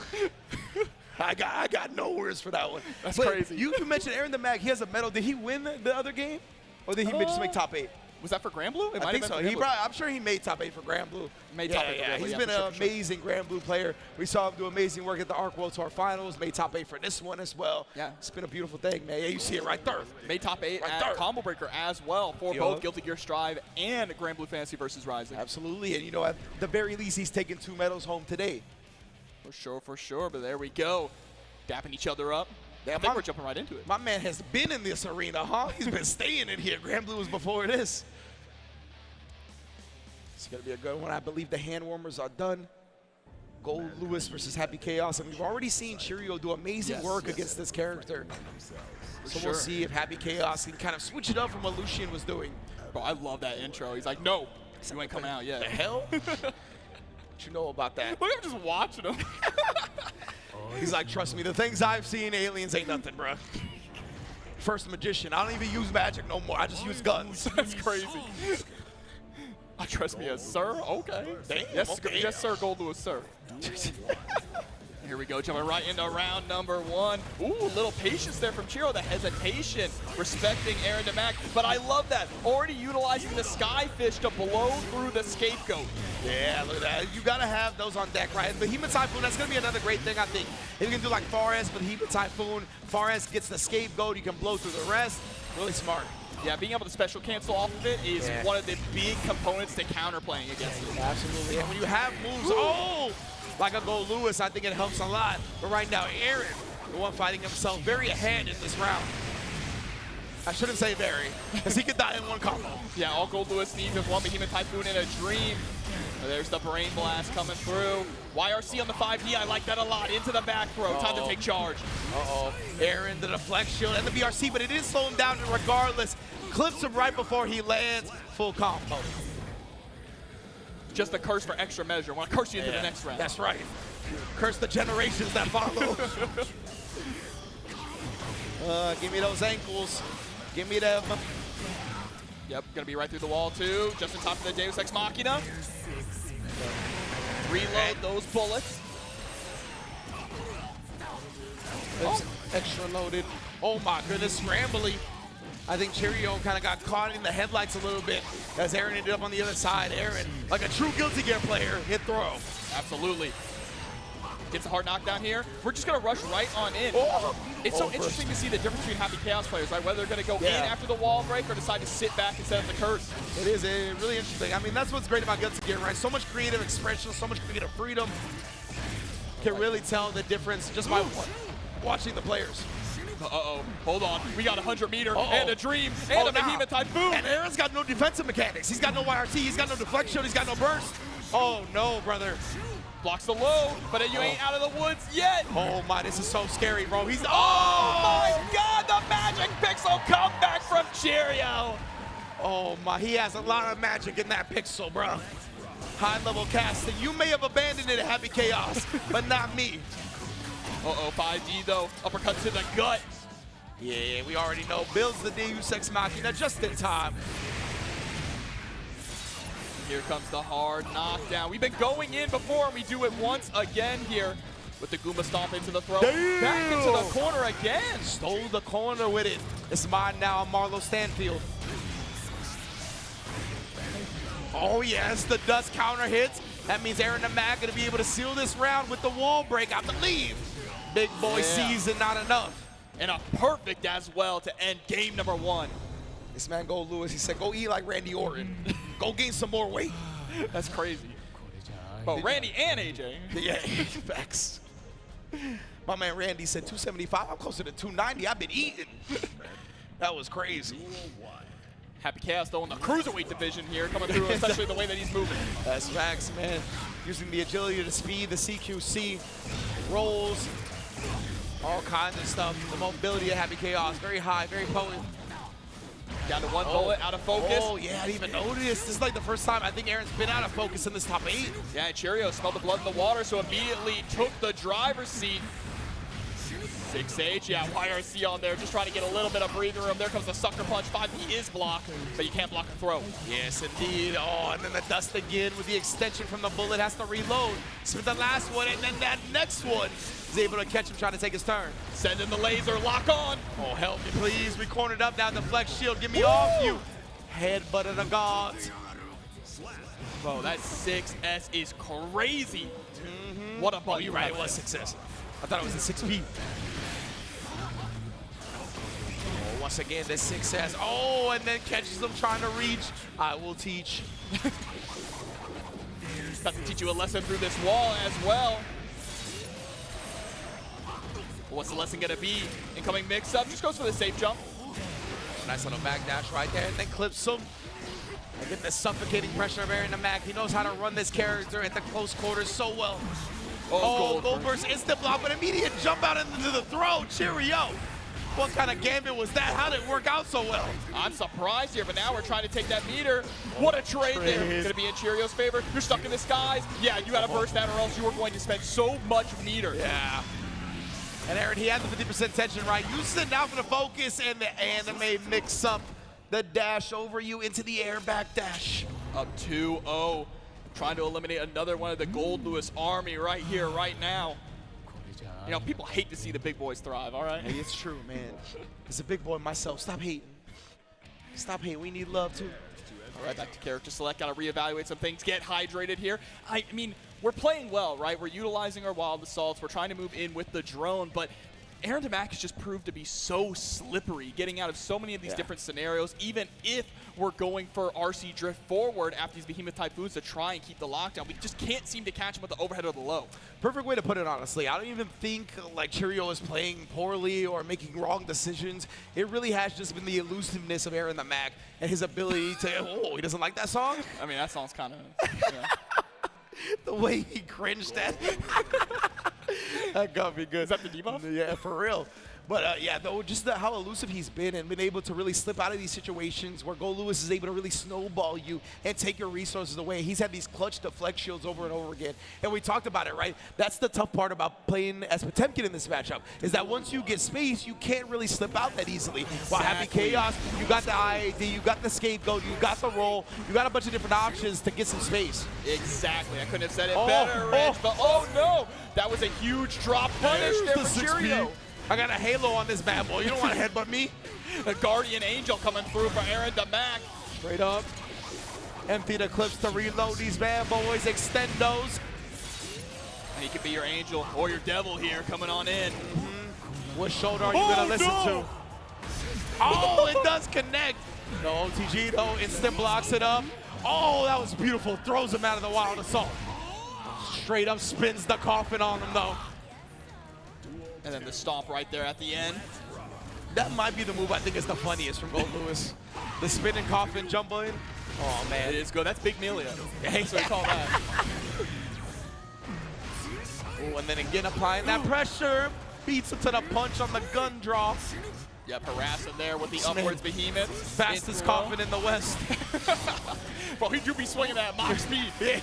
I got no words for that one. That's crazy. You mentioned Aarondamac. He has a medal. Did he win the other game? Or did he just make top 8? Was that for Grand Blue? I think so. I'm sure he made top 8 for Grand Blue. Made top 8 for Grand Blue. He's been an amazing Grand Blue player. We saw him do amazing work at the Arc World Tour Finals. Made top 8 for this one as well. Yeah. It's been a beautiful thing, man. Yeah, you see it right there. Made top 8 right at there. Combo Breaker as well for both Guilty Gear Strive and Grand Blue Fantasy versus Rising. Absolutely. And, you know, at the very least, he's taking 2 medals home today. For sure. But there we go. Dapping each other up. Yeah, I think we're jumping right into it. My man has been in this arena, huh? He's been staying in here. Grand Blue was before this. It's going to be a good one. I believe the hand warmers are done. Goldlewis versus Happy Chaos. And we've already seen Cheryo do amazing work against this character. So we'll see if Happy Chaos can kind of switch it up from what Lucien was doing. Bro, I love that intro. He's like, no, you ain't coming out yet. The hell? What you know about that? Look, I'm just watching him. He's like, trust me, the things I've seen, aliens ain't nothing, bro. First magician. I don't even use magic no more. I just use guns. That's crazy. Trust me, as sir? Okay. Damn, yes, yes, sir, Goldlewis, sir. Here we go, jumping right into round number 1. Ooh, a little patience there from Cheryo, the hesitation, respecting Aarondamac. But I love that, already utilizing the Skyfish to blow through the scapegoat. Yeah, look at that. You got to have those on deck, right? Behemoth Typhoon, that's going to be another great thing, I think. If you can do like Forest, Behemoth Typhoon, Forest gets the scapegoat, you can blow through the rest. Really smart. Yeah, being able to special cancel off of it is one of the big components to counterplaying against it. Absolutely. And when you have moves, like a Goldlewis, I think it helps a lot. But right now, Aaron, the one fighting himself, very ahead in this round. I shouldn't say very, because he could die in one combo. Yeah, all Goldlewis needs is one Behemoth Typhoon in a dream. There's the Brain Blast coming through. YRC on the 5D, I like that a lot. Into the back throw, time to take charge. Aaron, the deflect shield and the BRC, but it is slowing him down regardless. Clips him right before he lands. Full combo. Just a curse for extra measure. I want to curse you into the next round. That's right. Curse the generations that follow. Give me those ankles. Give me them. Yep, gonna be right through the wall too. Just in time for the Deus Ex Machina. Reload those bullets. Extra loaded. Oh my goodness, scrambly. I think Cheryo kind of got caught in the headlights a little bit as Aaron ended up on the other side. Aaron, like a true Guilty Gear player, hit throw. Absolutely. Gets a hard knockdown here. We're just going to rush right on in. It's so interesting to see the difference between Happy Chaos players, right? Whether they're going to go in after the wall break or decide to sit back and set up the curse. It is really interesting. I mean, that's what's great about Guilty Gear, right? So much creative expression, so much creative freedom. Can really tell the difference just by watching the players. Uh-oh, hold on. We got a 100-meter and a dream and a Behemoth Typhoon. And Aaron's got no defensive mechanics. He's got no YRT, he's got no deflection, he's got no burst. Oh no, brother. Blocks the low, but you ain't out of the woods yet. Oh my, this is so scary, bro. He's oh my God, the magic pixel comeback from Cheryo. Oh my, he has a lot of magic in that pixel, bro. High level casting. You may have abandoned it at Happy Chaos, but not me. 5D though, uppercut to the gut. Yeah, we already know. Builds the Deus Ex Machina just in time. Here comes the hard knockdown. We've been going in before, and we do it once again here with the Goomba Stomp into the throat. Damn. Back into the corner again. Stole the corner with it. It's mine now, Marlo Stanfield. Oh yes, the dust counter hits. That means Aarondamac gonna be able to seal this round with the wall break, I believe. Big boy season, not enough. And a perfect as well to end game number 1. This man Goldlewis, he said, go eat like Randy Orton. Go gain some more weight. That's crazy. Oh, Randy and AJ. Yeah, facts. My man Randy said 275. I'm closer to 290. I've been eating. That was crazy. Happy Chaos though in the cruiserweight division here, coming through, especially the way that he's moving. That's facts, man. Using the agility, the speed, the CQC, rolls, all kinds of stuff. The mobility of Happy Chaos, very high, very potent. Down to one bullet, out of focus. Oh, yeah, I didn't even notice. This is like the first time I think Aaron's been out of focus in this top 8. Yeah, Cheryo smelled the blood in the water, so immediately took the driver's seat. 6H, yeah, YRC on there, just trying to get a little bit of breathing room. There comes the sucker punch. 5D is blocked, but you can't block the throw. Yes, indeed. Oh, and then the dust again with the extension from the bullet, has to reload. Spit the last one, and then that next one is able to catch him trying to take his turn. Send in the laser, lock on. Oh, help me, please. We cornered up now, deflect shield. Get me off you. Headbutt of the gods. Bro, that 6S is crazy. What a button. You're right, it was 6S. I thought it was a 6P. Once again, this 6S. Oh, and then catches them trying to reach. I will teach. About to teach you a lesson through this wall as well. What's the lesson gonna be? Incoming mix-up, just goes for the safe jump. Nice little backdash right there, and then clips him. And get the suffocating pressure of Aarondamac. He knows how to run this character at the close quarters so well. Oh, Goldburst instant block, but immediate jump out into the throw. Cheryo. What kind of gambit was that? How did it work out so well? I'm surprised here, but now we're trying to take that meter. What a trade there. Gonna be in Cheryo's favor. You're stuck in the skies. Yeah, you gotta burst out or else you are going to spend so much meter. Yeah. And Aaron, he had the 50% tension, right? Uses it now for the focus and the anime mix up. The dash over you into the air back dash. Up 2-0. Trying to eliminate another one of the Goldlewis army right here, right now. You know, people hate to see the big boys thrive, all right? Hey, it's true, man. As a big boy myself, stop hating. Stop hating. We need love, too. All right, back to character select. Got to reevaluate some things. Get hydrated here. I mean, we're playing well, right? We're utilizing our wild assaults. We're trying to move in with the drone, but Aarondamac has just proved to be so slippery, getting out of so many of these different scenarios, even if we're going for RC drift forward after these Behemoth Typhoons to try and keep the lockdown. We just can't seem to catch him with the overhead or the low. Perfect way to put it, honestly. I don't even think like Cheryo is playing poorly or making wrong decisions. It really has just been the elusiveness of Aarondamac and his ability to, oh, he doesn't like that song? I mean, that song's kind of, The way he cringed at it. That got me good. Is that the debuff? Yeah, for real. But yeah, though, just how elusive he's been and been able to really slip out of these situations where Goldlewis is able to really snowball you and take your resources away. He's had these clutch deflect shields over and over again. And we talked about it, right? That's the tough part about playing as Potemkin in this matchup, is that once you get space, you can't really slip out that easily. While Happy Chaos, you got the IAD, you got the scapegoat, you got the roll, you got a bunch of different options to get some space. Exactly. I couldn't have said it better, Rich. But oh no, that was a huge drop punish there for Cheryo. I got a halo on this bad boy. You don't want to headbutt me. The Guardian Angel coming through for Aarondamac. Straight up. Empty the clips to reload these bad boys. Extendos. And he could be your angel or your devil here coming on in. What shoulder are you going to listen to? Oh, it does connect. No OTG, though. Instant blocks it up. Oh, that was beautiful. Throws him out of the wild assault. Straight up spins the coffin on him, though. And then the stomp right there at the end. That might be the move I think is the funniest from Goldlewis. The spinning coffin jump in. Oh, man. It is good. That's Big Melia. That's what we call that. Oh, and then again applying that pressure. Beats him to the punch on the gun draw. Yep, harassing there with the upwards behemoth. Fastest coffin in the West. Bro, he do be swinging that Mach speed. Yeah.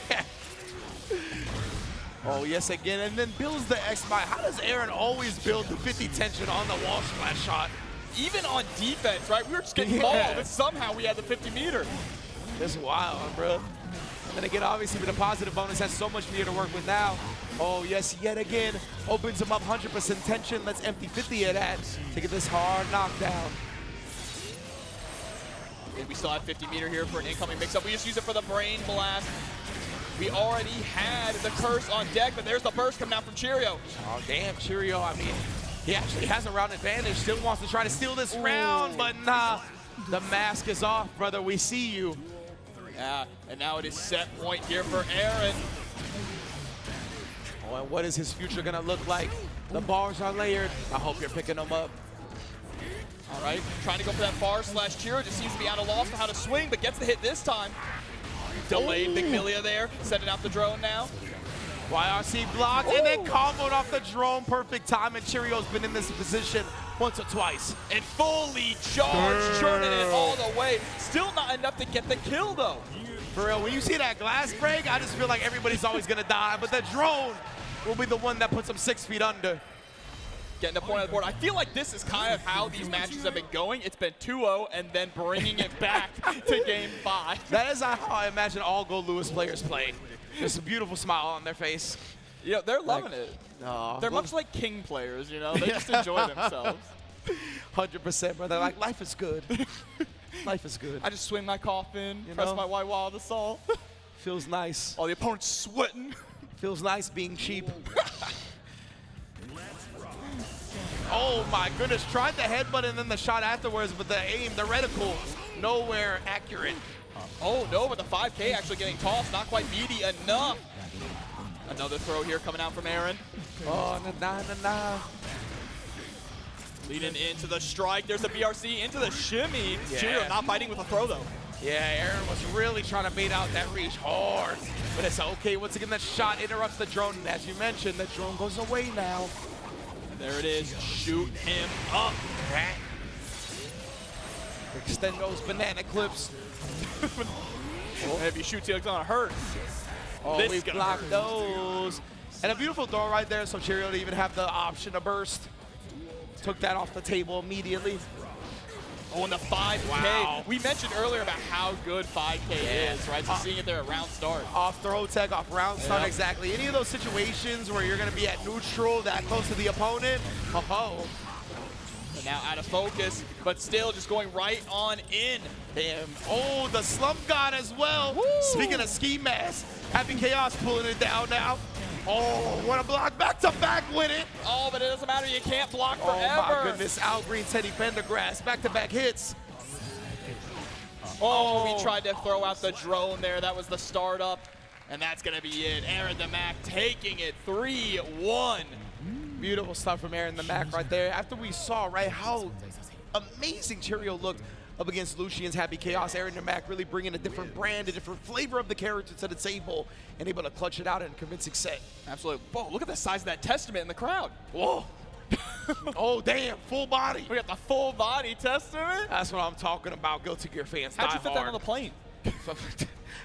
Oh, yes, again, and then builds the X-By. How does Aaron always build the 50 tension on the wall splash shot? Even on defense, right? We were just getting mauled, and somehow we had the 50 meter. It's wild, bro. And again, obviously, with a positive bonus, has so much meter to work with now. Oh, yes, yet again. Opens him up 100% tension. Let's empty 50 of that to get this hard knockdown. And we still have 50 meter here for an incoming mix-up. We just use it for the brain blast. We already had the curse on deck, but there's the burst coming out from Cheryo. Oh, damn, Cheryo. I mean, he actually has a round advantage. Still wants to try to steal this round, but nah. The mask is off, brother. We see you. Yeah, and now it is set point here for Aaron. Oh, and what is his future gonna look like? The bars are layered. I hope you're picking them up. All right, trying to go for that far slash Cheryo. Just seems to be out of loss for how to swing, but gets the hit this time. Delayed Big Melia there, sending out the drone now. YRC blocked and then comboed off the drone. Perfect time, and Cheryo's been in this position once or twice. And fully charged, churning it all the way. Still not enough to get the kill, though. For real, when you see that glass break, I just feel like everybody's always gonna die, but the drone will be the one that puts them 6 feet under. Getting a point on the board. I feel like this is kind of how these matches have been going. It's been 2-0 and then bringing it back to game 5. That is how I imagine all Goldlewis players play. Just a beautiful smile on their face. Yeah, they're loving it. No, They're much like King players, you know? They just enjoy themselves. 100%, brother. Like, life is good. Life is good. I just swing my coffin, You press know? my white wild assault. Feels nice. All the opponent's sweating. Feels nice being cheap. Oh my goodness, tried the headbutt and then the shot afterwards, but the aim, the reticle, nowhere accurate. Oh no, but the 5K actually getting tossed, not quite meaty enough. Another throw here coming out from Aaron. Oh, nah. Leading into the strike, there's the BRC into the shimmy. Yeah. Cheryo not fighting with a throw though. Yeah, Aaron was really trying to bait out that reach hard. But it's okay, once again, that shot interrupts the drone. And as you mentioned, the drone goes away now. And there it is, shoot him up. Extend those banana clips. And if you shoot till it's gonna hurt. Oh, This we is gonna blocked hurt. those. And a beautiful throw right there, so Cheryo didn't even have the option to burst. Took that off the table immediately. Oh, and the 5K. Wow. We mentioned earlier about how good 5K is, right? So seeing it there at round start. Off throw tech, off round start, Yeah. exactly. Any of those situations where you're going to be at neutral, that close to the opponent, And now out of focus, but still just going right on in. Damn. Oh, the slump god as well. Woo. Speaking of ski mask, Happy Chaos pulling it down now. Oh, what a block, back to back with it. Oh, but it doesn't matter, you can't block forever. Oh my goodness, Al Green, Teddy Pendergrass, back-to-back hits. Oh, we tried to throw out the drone there. That was the startup, and that's gonna be it. Aarondamac taking it 3-1. Beautiful stuff from Aaron the Mac right there. After we saw, right, how amazing Cheryo looked up against Lucien's Happy Chaos, Aaron the Mac really bringing a different brand, a different flavor of the character to the table, and able to clutch it out in a convincing set. Absolutely. Whoa, look at the size of that Testament in the crowd. Whoa. Oh, damn, full body. We got the full body Testament. That's what I'm talking about, Guilty Gear fans. How'd die you fit hard. that on the plane?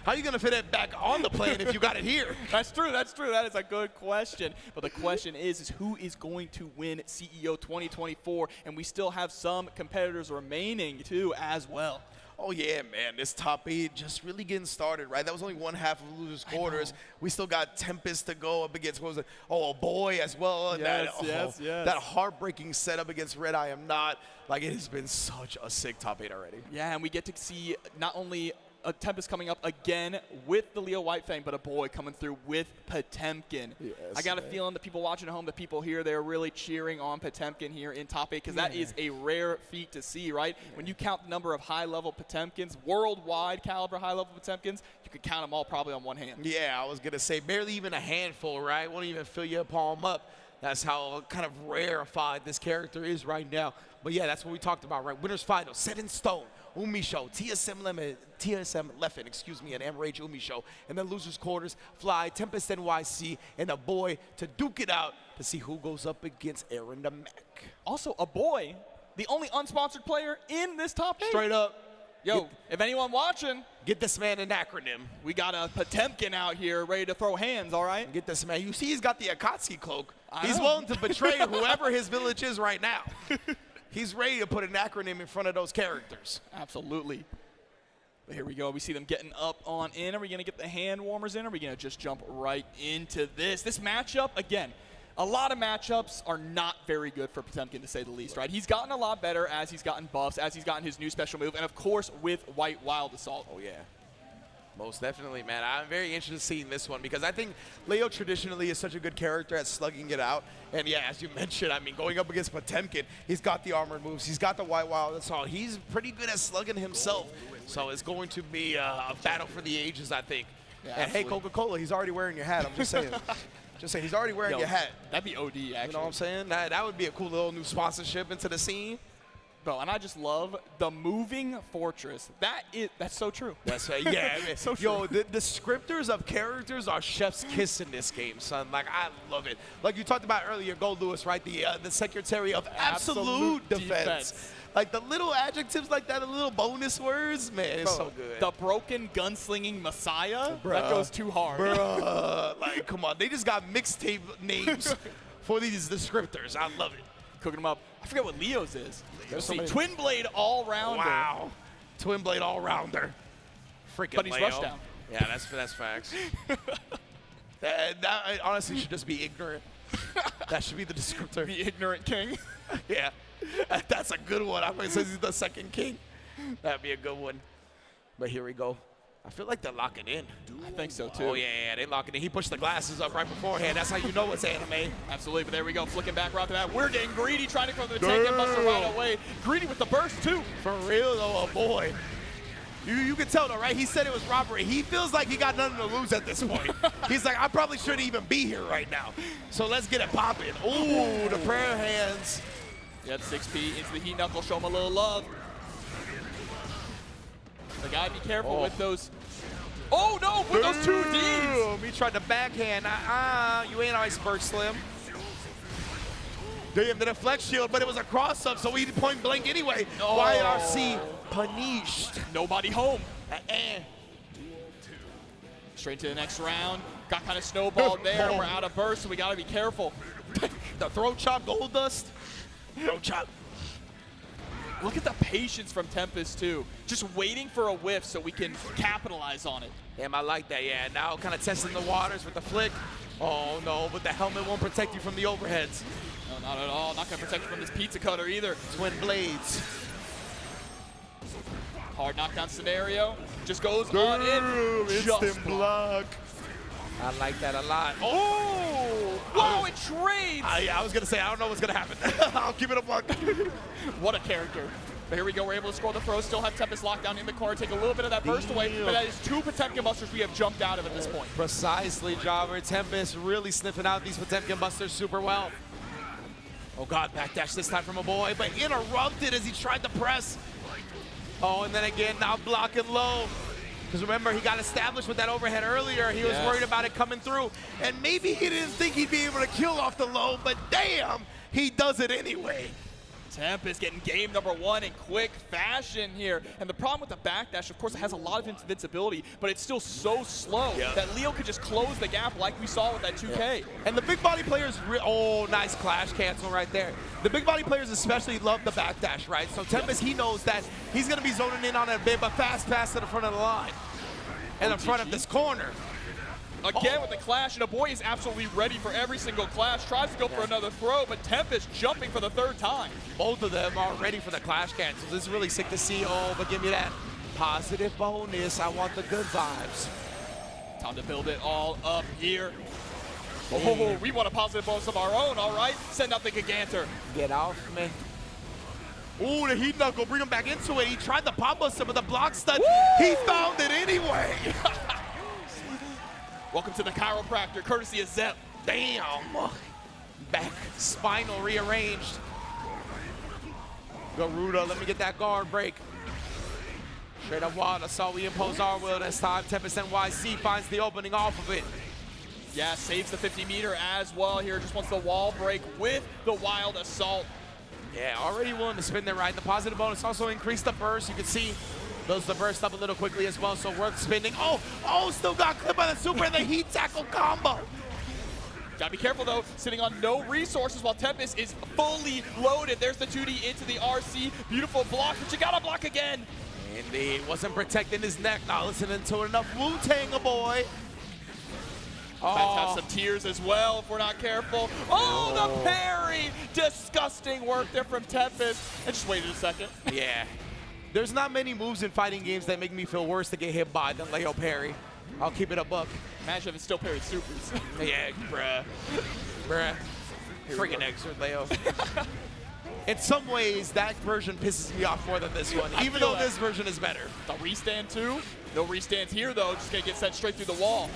How are you going to fit it back on the plane if you got it here? That's true, that's true. That is a good question. But the question is who is going to win CEO 2024? And we still have some competitors remaining, too, as well. Oh, yeah, man. This top 8 just really getting started, right? That was only one half of losers' quarters. We still got Tempest to go up against, what was it? Oh, Aboii as well. And Yes. That heartbreaking setup against RedIAmNot. Like, it has been such a sick top 8 already. Yeah, and we get to see not only Tempest coming up again with the Leo Whitefang, but Aboii coming through with Potemkin. Yes, I got a feeling the people watching at home, the people here, they're really cheering on Potemkin here in top 8 because that is a rare feat to see, right? When you count the number of high-level Potemkins, worldwide caliber high-level Potemkins, you can count them all probably on one hand. Yeah, I was going to say barely even a handful, right? Won't even fill your palm up. That's how kind of rarefied this character is right now. But yeah, that's what we talked about, right? Winners final, set in stone. UMISHO, TSM Leffen, excuse me, and MRH UMISHO. And then losers quarters fly TempestNYC and Aboii to duke it out to see who goes up against Aarondamac. Also, Aboii, the only unsponsored player in this top 8. Straight up. Yo, if anyone watching, Get this man an acronym. we got a Potemkin out here ready to throw hands, all right? Get this man. You see he's got the Akatsuki cloak. I He's know. willing to betray whoever his village is right now. He's ready to put an acronym in front of those characters. Absolutely. But here we go. We see them getting up on in. Are we going to get the hand warmers in? Or are we going to just jump right into this? This matchup, again, a lot of matchups are not very good for Potemkin, to say the least, right? He's gotten a lot better as he's gotten buffs, as he's gotten his new special move, and, of course, with White Wild Assault. Oh, yeah. Most definitely, man. I'm very interested in seeing this one because I think Leo traditionally is such a good character at slugging it out. And yeah, as you mentioned, I mean, going up against Potemkin, he's got the armored moves. He's got the White Wild Assault. He's pretty good at slugging himself. So it's going to be a battle for the ages, I think. Yeah, and hey, Coca-Cola, he's already wearing your hat. I'm just saying. Just saying, he's already wearing your hat. That'd be OD, actually. You know what I'm saying? That would be a cool little new sponsorship into the scene. Bro, and I just love the moving fortress. That's so true. That's right. Yeah, man. So Yo, the descriptors of characters are chef's kiss in this game, son. Like, I love it. Like you talked about earlier, Goldlewis, right? The secretary of absolute defense. Like the little adjectives like that, the little bonus words, man, it's so good. The broken gunslinging messiah, Bruh. that goes too hard. Bruh, like, come on. They just got mixtape names for these descriptors. I love it. Cooking them up. I forget what Leo's is. There's See, somebody- Twin Blade all-rounder. Wow. Twin Blade all-rounder. Freaking But he's Leo. rushed down. Yeah, that's facts. that honestly should just be ignorant. That should be the descriptor. The ignorant king. Yeah. That's a good one. I mean, since he's the second king, that'd be a good one. But here we go. I feel like they're locking in. I think so, too. Oh, yeah, they locking in. He pushed the glasses up right beforehand. That's how you know it's anime. Absolutely, but there we go. Flicking back right to that. We're getting greedy, trying to go to the tank and Buster right away. Greedy with the burst, too. For real, though, oh boy. You can tell, though, right? He said it was robbery. He feels like he got nothing to lose at this point. He's like, I probably shouldn't even be here right now. So let's get it popping. Ooh, the prayer hands. Yep, 6P into the heat knuckle. Show him a little love. The guy, be careful with those. Oh, no, with those 2Ds. He tried to backhand. You ain't iceberg, Slim. Damn, the deflect shield, but it was a cross-up, so we point blank anyway. Oh. YRC punished. Nobody home. Straight to the next round. Got kind of snowballed there. We're out of burst, so we got to be careful. The throat chop, gold dust. Throat chop. Look at the patience from Tempest, too. Just waiting for a whiff so we can capitalize on it. Damn, I like that, yeah. Now kind of testing the waters with the flick. Oh, no, but the helmet won't protect you from the overheads. No, not at all. Not going to protect you from this pizza cutter either. Twin blades. Hard knockdown scenario. Just goes on in. Just block. I like that a lot. Oh! Whoa, it trades! I was going to say, I don't know what's going to happen. I'll keep it a buck. What a character. But here we go. We're able to score the throw. Still have Tempest locked down in the corner. Take a little bit of that burst away. But that is 2 Potemkin busters we have jumped out of at this point. Precisely, Jobber. Tempest really sniffing out these Potemkin busters super well. Oh, God, backdash this time from Aboii, but interrupted as he tried to press. Oh, and then again, now blocking low. Because remember, he got established with that overhead earlier. He was worried about it coming through. And maybe he didn't think he'd be able to kill off the low, but damn, he does it anyway. Tempest getting game number 1 in quick fashion here. And the problem with the backdash, of course, it has a lot of invincibility, but it's still so slow that Leo could just close the gap like we saw with that 2K. And the big body players, oh, nice clash cancel right there. The big body players especially love the backdash, right? So Tempest, he knows that he's going to be zoning in on it a bit, but fast pass to the front of the line. And in front of this corner. Again with the clash, and Aboii is absolutely ready for every single clash. Tries to go for another throw, but Tempest jumping for the 3rd time. Both of them are ready for the clash cancels. This is really sick to see. Oh, but give me that. Positive bonus. I want the good vibes. Time to build it all up here. Oh, we want a positive bonus of our own, all right? Send out the Gigantor. Get off me. Ooh, the heat knuckle, bring him back into it. He tried the pop buster, but the block stud, he found it anyway. Welcome to the chiropractor, courtesy of Zep. Damn. Back, spinal rearranged. Garuda, let me get that guard break. Straight up wild, I saw we impose our will this time. TempestNYC finds the opening off of it. Yeah, saves the 50-meter as well here. Just wants the wall break with the wild assault. Yeah, already willing to spin there, right? The positive bonus also increased the burst. You can see builds the burst up a little quickly as well, so worth spinning. Oh, still got clipped by the super and the heat tackle combo. Gotta be careful though, sitting on no resources while Tempest is fully loaded. There's the 2D into the RC. Beautiful block, but you gotta block again. Indeed, wasn't protecting his neck. Not listening to enough Wu-Tang, boy. Let's have some tears as well if we're not careful. Oh, the parry! Disgusting work there from Tempest. I just waited a second. Yeah. There's not many moves in fighting games that make me feel worse to get hit by than Leo parry. I'll keep it a buck. Imagine if it's still parried supers. Yeah, bruh. Freaking extra Leo. In some ways, that version pisses me off more than this one, even though this version is better. The restand too? No restands here though, just gonna get sent straight through the wall.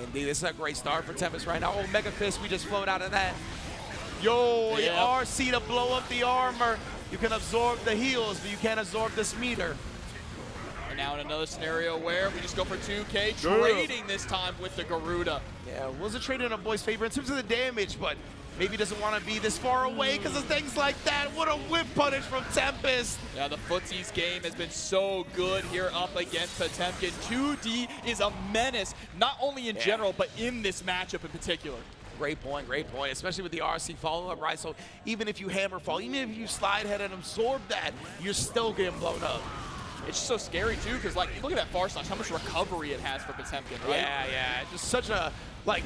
Indeed, this is a great start for Tempest right now. Oh, Mega Fist, we just flowed out of that. Yo, yep. RC to blow up the armor. You can absorb the heals, but you can't absorb this meter. And now in another scenario where we just go for 2K, trading this time with the Garuda. Yeah, was a trade in Aboii's favor in terms of the damage, but maybe doesn't want to be this far away because of things like that. What a whip punish from Tempest. Yeah, the footsies game has been so good here up against Potemkin. 2D is a menace, not only in general, but in this matchup in particular. Great point, especially with the RC follow-up, right? So even if you hammer fall, even if you slide head and absorb that, you're still getting blown up. It's just so scary too, because like, look at that far slash, how much recovery it has for Potemkin, right? Yeah, just such a, like,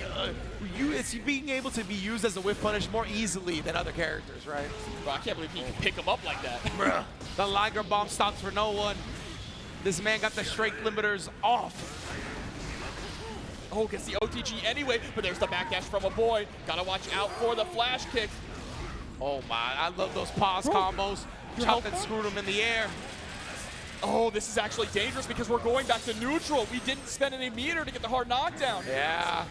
it's being able to be used as a whip punish more easily than other characters, right? Bro, I can't believe he can pick him up like that. Bruh. The Liger bomb stops for no one. This man got the strength limiters off. Oh, gets the OTG anyway, but there's the backdash from Aboii. Gotta watch out for the flash kick. Oh my, I love those pause combos. Chopped and screwed him in the air. Oh, this is actually dangerous because we're going back to neutral. We didn't spend any meter to get the hard knockdown. Yeah.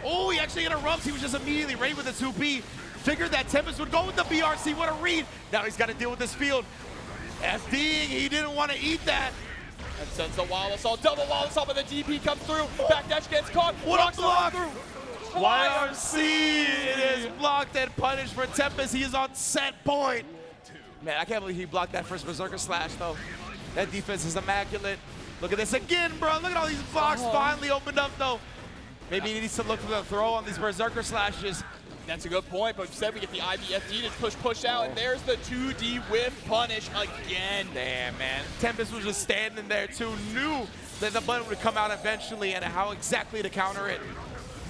Oh, he actually interrupts. He was just immediately ready with the 2P. Figured that Tempest would go with the BRC. What a read. Now he's got to deal with this field. FDing, he didn't want to eat that. And sends the wild assault, double wild assault, but the DP comes through. Backdash gets caught. What a block. YRC, it is blocked and punished for Tempest. He is on set point. Man, I can't believe he blocked that first Berserker Slash, though. That defense is immaculate. Look at this again, bro. Look at all these blocks finally opened up, though. Maybe he needs to look for the throw on these Berserker Slashes. That's a good point, but instead we get the IBFD to push out, and there's the 2D whiff punish again. Damn, man. Tempest was just standing there, too. Knew that the button would come out eventually and how exactly to counter it.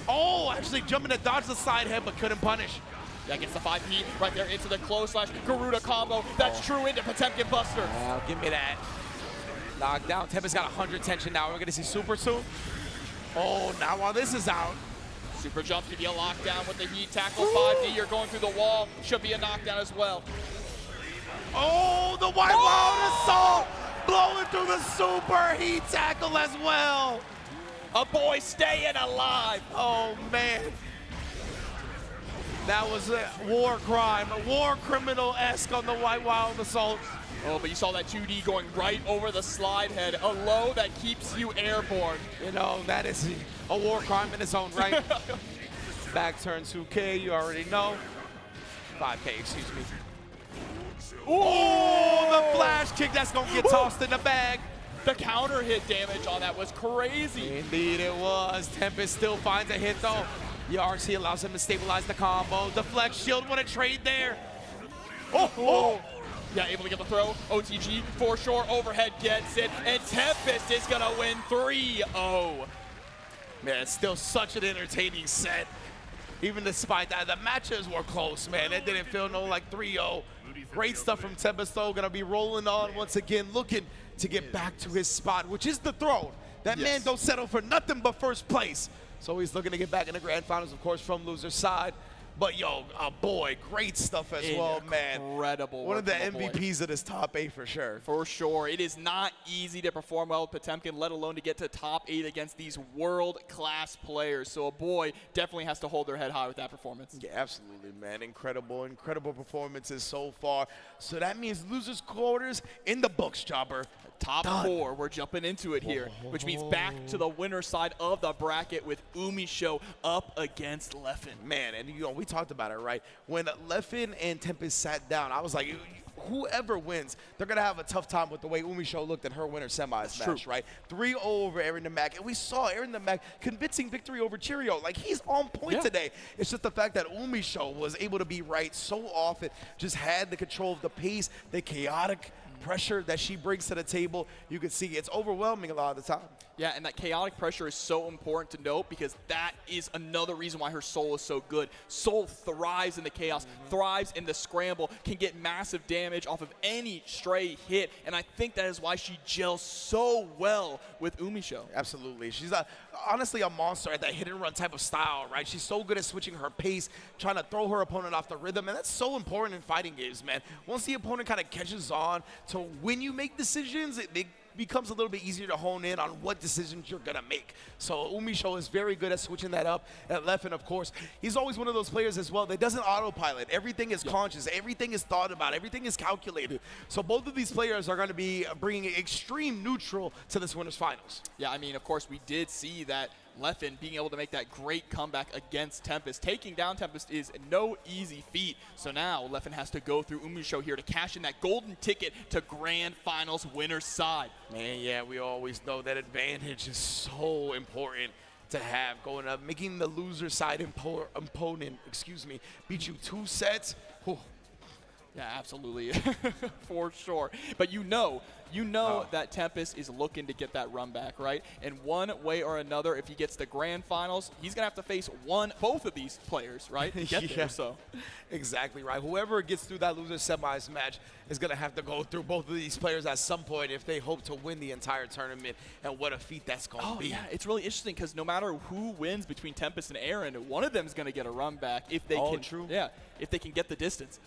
Oh, actually jumping to dodge the side head, but couldn't punish. That gets the 5P right there into the close slash Garuda combo. That's true into Potemkin Buster. Oh, give me that. Knockdown. Tempest got 100 tension now. We're going to see super soon. Oh, now while this is out. Super jump to be a lockdown with the heat tackle. 5D, you're going through the wall. Should be a knockdown as well. Oh, the white wild assault. Blowing through the super heat tackle as well. Aboii staying alive. Oh, man. That was a war crime, a war criminal-esque on the white wild assault. Oh, but you saw that 2D going right over the slide head, a low that keeps you airborne. You know, that is a war crime in its own right. Back turn 2K, you already know. 5K, excuse me. Oh, the flash kick, that's gonna get tossed in the bag. The counter hit damage on that was crazy. Indeed it was. Tempest still finds a hit though. The RC allows him to stabilize the combo. Deflect shield, what a trade there. Oh. Yeah, able to get the throw. OTG for sure, overhead gets it, and Tempest is gonna win 3-0. Man, it's still such an entertaining set. even despite that, the matches were close, man. It didn't feel no like 3-0. Great stuff from Tempest, though. Gonna be rolling on once again, looking to get back to his spot, which is the throne. That man don't settle for nothing but first place. So he's looking to get back in the grand finals, of course, from loser's side. But yo, Aboii, great stuff as well, man. Incredible. One of the MVPs of this top 8 for sure. For sure. It is not easy to perform well with Potemkin, let alone to get to top 8 against these world-class players. So Aboii definitely has to hold their head high with that performance. Yeah, absolutely, man. Incredible performances so far. So that means losers quarters in the books, Jobber. Top 4, we're jumping into it here, which means back to the winner's side of the bracket with UMISHO up against Leffen. Man, and you know, we talked about it, right? When Leffen and Tempest sat down, I was like, whoever wins, they're going to have a tough time with the way UMISHO looked in her winner semis match, right? 3-0 over Aarondamac, and we saw Aarondamac convincing victory over Cheryo. Like, he's on point today. It's just the fact that UMISHO was able to be right so often, just had the control of the pace, the chaotic pressure that she brings to the table. You can see it's overwhelming a lot of the time. Yeah, and that chaotic pressure is so important to note because that is another reason why her Soul is so good. Soul thrives in the chaos, thrives in the scramble, can get massive damage off of any stray hit, and I think that is why she gels so well with UMISHO. Absolutely. She's honestly a monster at that hit and run type of style, right? She's so good at switching her pace, trying to throw her opponent off the rhythm, and that's so important in fighting games, man. Once the opponent kind of catches on to when you make decisions, it becomes a little bit easier to hone in on what decisions you're going to make. So UMISHO is very good at switching that up. And Leffen, of course, he's always one of those players as well that doesn't autopilot. Everything is conscious. Everything is thought about. Everything is calculated. So both of these players are going to be bringing extreme neutral to this winner's finals. Yeah, I mean, of course, we did see that Leffen being able to make that great comeback against Tempest. Taking down Tempest is no easy feat. So now Leffen has to go through UMISHO here to cash in that golden ticket to grand finals winner's side. Man, yeah, we always know that advantage is so important to have going up. Making the loser side opponent, beat you 2 sets. Whew. Yeah, absolutely, for sure. But you know that Tempest is looking to get that run back, right? And one way or another, if he gets the grand finals, he's gonna have to face both of these players, right? To get there, so. Exactly right. Whoever gets through that loser semis match is gonna have to go through both of these players at some point if they hope to win the entire tournament. And what a feat that's gonna be. Yeah, it's really interesting because no matter who wins between Tempest and Aaron, one of them is gonna get a run back if they can. True. Yeah, if they can get the distance.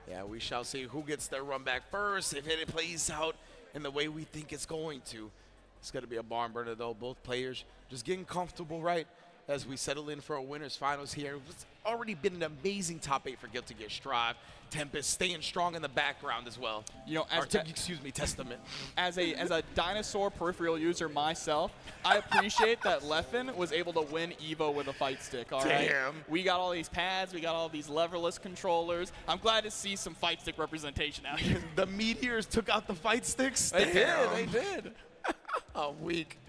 Yeah, we shall see who gets their run back first. If it plays out in the way we think it's going to, it's going to be a barn burner, though. Both players just getting comfortable, right, as we settle in for a winner's finals here. It's already been an amazing top 8 for Guilty Gear Strive. Tempest staying strong in the background as well. You know, Testament. As a dinosaur peripheral user myself, I appreciate that Leffen was able to win Evo with a fight stick. All right, we got all these pads, we got all these leverless controllers. I'm glad to see some fight stick representation out here. The Meteors took out the fight sticks. They did. I'm weak.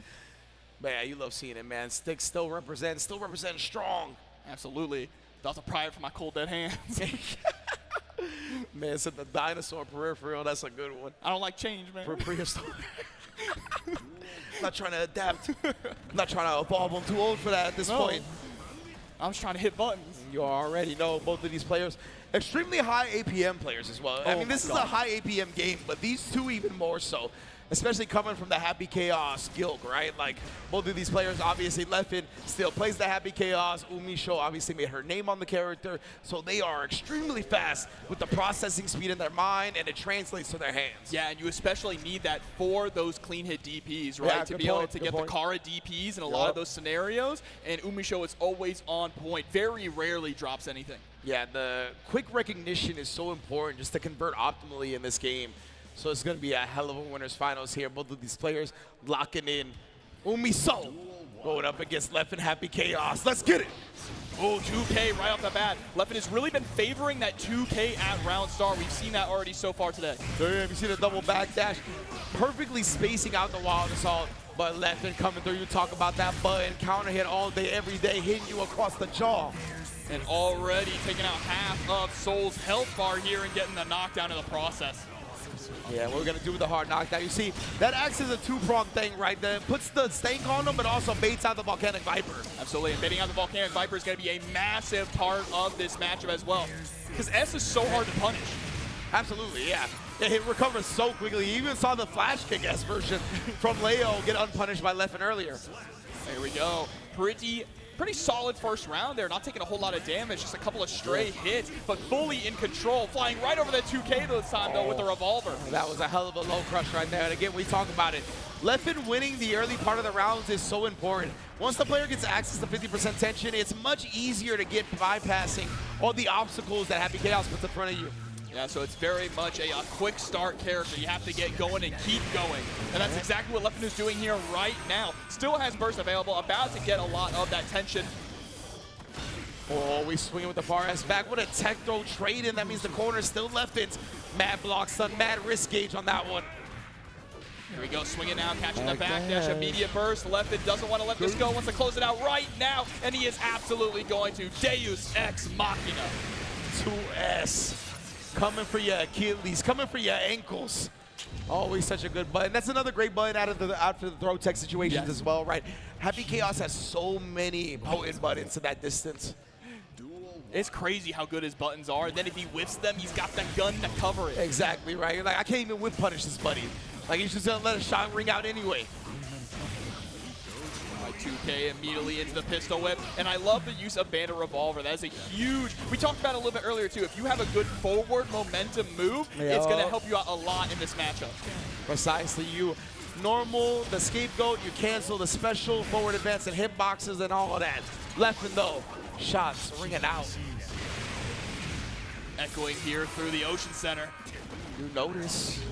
Man, you love seeing it, man. Sticks still represent strong. Absolutely. That was a pride for my cold dead hands. Man, said the dinosaur peripheral. That's a good one. I don't like change, man. Prehistoric. I'm not trying to adapt. I'm not trying to evolve. I'm too old for that at this point. I'm just trying to hit buttons. You already know both of these players. Extremely high APM players as well. I mean, this is a high APM game, but these two even more so. Especially coming from the Happy Chaos guild, right? Like, both of these players, obviously, Leffen still plays the Happy Chaos. UMISHO obviously made her name on the character. So they are extremely fast with the processing speed in their mind, and it translates to their hands. Yeah, and you especially need that for those clean hit DPs, right? Yeah, to be able to get the Kara DPs in a lot of those scenarios. And UMISHO is always on point. Very rarely drops anything. Yeah, the quick recognition is so important just to convert optimally in this game. So it's going to be a hell of a winner's finals here. Both of these players locking in. UMISHO going up against Leffen Happy Chaos. Let's get it. Oh, 2K right off the bat. Leffen has really been favoring that 2K at round star. We've seen that already so far today. Damn, you see the double backdash. Perfectly spacing out the wild assault. But Leffen coming through. You talk about that button. Counter hit all day, every day, hitting you across the jaw. And already taking out half of Soul's health bar here and getting the knockdown in the process. Yeah, what we're going to do with the hard knockdown. You see, that acts as a two-pronged thing, right? That puts the stank on them, but also baits out the Volcanic Viper. Absolutely, and baiting out the Volcanic Viper is going to be a massive part of this matchup as well. Because S is so hard to punish. Absolutely, yeah. It recovers so quickly. You even saw the flash kick S version from Leo get unpunished by Leffen earlier. There we go. Pretty solid first round there. Not taking a whole lot of damage, just a couple of stray hits, but fully in control. Flying right over that 2K this time, though, with the revolver. That was a hell of a low crush right there. And again, we talk about it. Leffen winning the early part of the rounds is so important. Once the player gets access to 50% tension, it's much easier to get bypassing all the obstacles that Happy Chaos puts in front of you. Yeah, so it's very much a quick start character. You have to get going and keep going. And that's exactly what Leffen is doing here right now. Still has burst available, about to get a lot of that tension. Oh, we swinging with the far ass back. What a tech throw trade in. That means the corner is still Leffen's. Mad block stun, mad risk gauge on that one. Here we go, swinging now, catching the backdash, immediate burst. Leffen doesn't want to let this go, wants to close it out right now, and he is absolutely going to. Deus Ex Machina. 2S. Coming for your Achilles, coming for your ankles. Always such a good button. That's another great button out of the throw tech situations as well, right? Happy Chaos has so many potent buttons to that distance. It's crazy how good his buttons are. And then if he whiffs them, he's got the gun to cover it. Exactly, right? You're like, I can't even whip punish this buddy. Like, he's just gonna let a shot ring out anyway. 2K immediately into the pistol whip, and I love the use of Bandit Revolver. That is a huge, we talked about it a little bit earlier too, if you have a good forward momentum move, it's going to help you out a lot in this matchup. Precisely, you normal the scapegoat, you cancel the special forward advance and hitboxes and all of that. Leffen though, shots ringing out. Echoing here through the Ocean Center. You notice.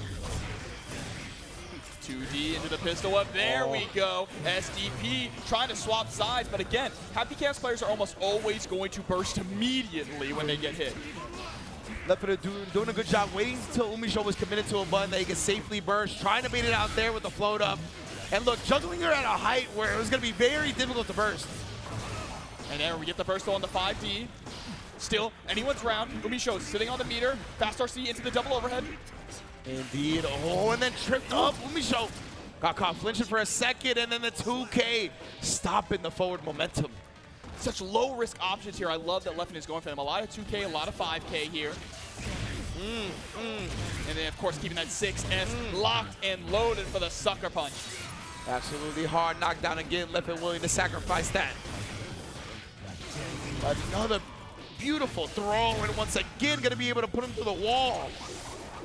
2D into the pistol whip. There we go. SDP trying to swap sides, but again, Happy Chaos players are almost always going to burst immediately when they get hit. Leffen doing a good job waiting until UMISHO was committed to a button that he could safely burst, trying to beat it out there with the float up. And look, juggling her at a height where it was going to be very difficult to burst. And there we get the burst on the 5D. Still, anyone's round. UMISHO sitting on the meter. Fast RC into the double overhead. Indeed. Oh, and then tripped up. UMISHO got caught flinching for a second, and then the 2K stopping the forward momentum. Such low-risk options here. I love that Leffen is going for them. A lot of 2K, a lot of 5K here. And then, of course, keeping that 6S locked and loaded for the sucker punch. Absolutely hard knockdown again. Leffen willing to sacrifice that. Another beautiful throw, and once again, going to be able to put him through the wall.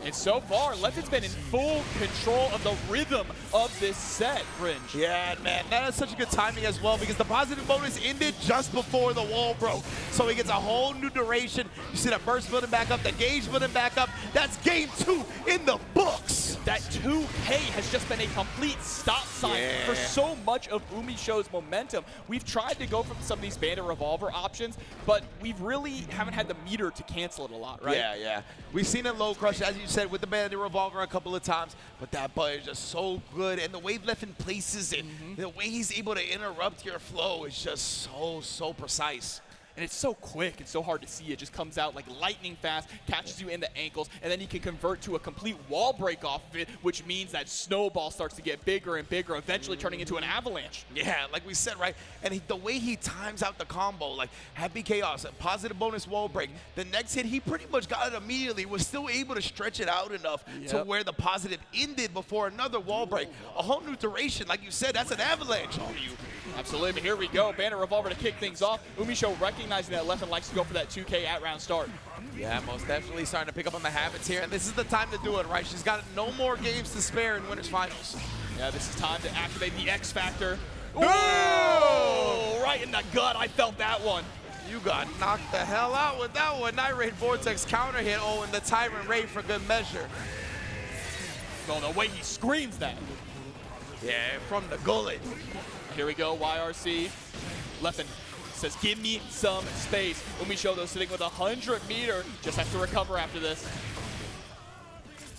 And so far, Leffen's been in full control of the rhythm of this set, Ringe. Yeah, man, that is such a good timing as well because the positive bonus ended just before the wall broke. So he gets a whole new duration. You see that burst building back up, the gauge building back up. That's game 2 in the books. That 2K has just been a complete stop sign for so much of UMISHO's momentum. We've tried to go from some of these Bandit Revolver options, but we really haven't had the meter to cancel it a lot, right? Yeah. We've seen it low crush, as you said, with the Bandit Revolver a couple of times, but that button is just so good, and the way Leffen places it, the way he's able to interrupt your flow is just so precise. And it's so quick and so hard to see. It just comes out like lightning fast, catches you in the ankles, and then you can convert to a complete wall break off of it, which means that snowball starts to get bigger and bigger, eventually turning into an avalanche. Yeah, like we said, right? And the way he times out the combo, like Happy Chaos, a positive bonus wall break. The next hit, he pretty much got it immediately, was still able to stretch it out enough to where the positive ended before another wall break. A whole new duration, like you said, that's an avalanche on you. Absolutely, but here we go. Bandit Revolver to kick things off. UMISHO recognizing that Leffen likes to go for that 2K at round start. Yeah, most definitely starting to pick up on the habits here, and this is the time to do it, right? She's got no more games to spare in winners finals. Yeah, this is time to activate the X Factor. No! Oh, right in the gut. I felt that one. You got knocked the hell out with that one. Night Raid Vortex counter hit. Oh, and the Tyrant Raid for good measure. Oh, the way he screams that. Yeah, from the gullet. Here we go, YRC. Leffen says, give me some space. UMISHO, though, sitting with 100 meter. Just has to recover after this.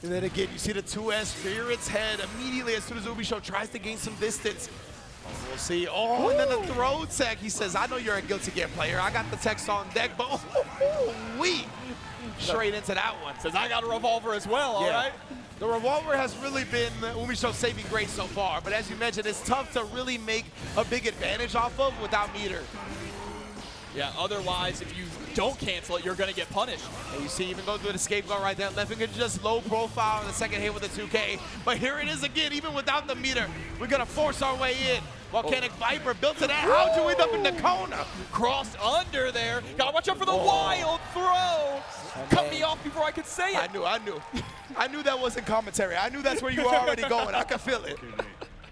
And then again, you see the 2S rear its head immediately as soon as UMISHO tries to gain some distance. We'll see. Oh, and then the throw tech. He says, I know you're a Guilty Gear player. I got the text on deck, but straight into that one. Says, I got a revolver as well, all right? The revolver has really been UMISHO's saving grace so far, but as you mentioned, it's tough to really make a big advantage off of without meter. Yeah, otherwise, if you don't cancel it, you're going to get punished. And you see, even go through the scapegoat right there. Leffen could just low profile in the second hit with the 2K. But here it is again, even without the meter. We're going to force our way in. Volcanic Viper built to that. How'd you end up in the corner? Crossed under there. Got to watch out for the wild throw. Cut me off before I could say it. I knew. I knew that wasn't commentary. I knew that's where you were already going. I could feel it.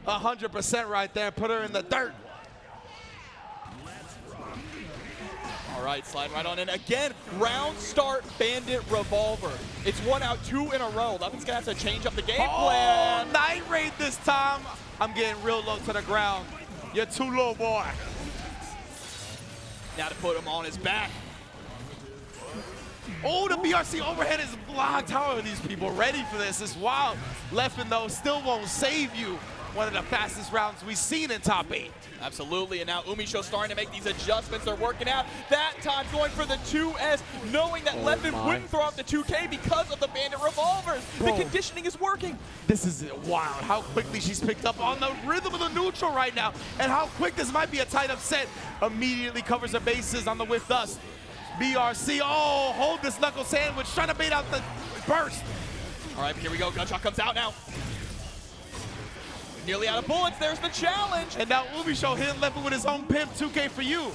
100% right there. Put her in the dirt. All right, slide right on in. Again, round start Bandit Revolver. It's 1 out, 2 in a row. Leffen's going to have to change up the game plan. Night raid this time. I'm getting real low to the ground. You're too low, boy. Now to put him on his back. Oh, the BRC overhead is blocked. How are these people ready for this? It's wild. Leffen, though, still won't save you. One of the fastest rounds we've seen in top 8. Absolutely, and now UMISHO starting to make these adjustments. They're working out. That time going for the 2S, knowing that Leffen wouldn't throw out the 2K because of the Bandit Revolvers. The conditioning is working. This is wild, how quickly she's picked up on the rhythm of the neutral right now, and how quick this might be a tight upset. Immediately covers her bases on the Whiff Dust. BRC, oh, hold this knuckle sandwich, trying to bait out the burst. All right, here we go. Gunshot comes out now. Nearly out of bullets. There's the challenge. And now UMISHO hitting Leffen with his own pimp 2K for you.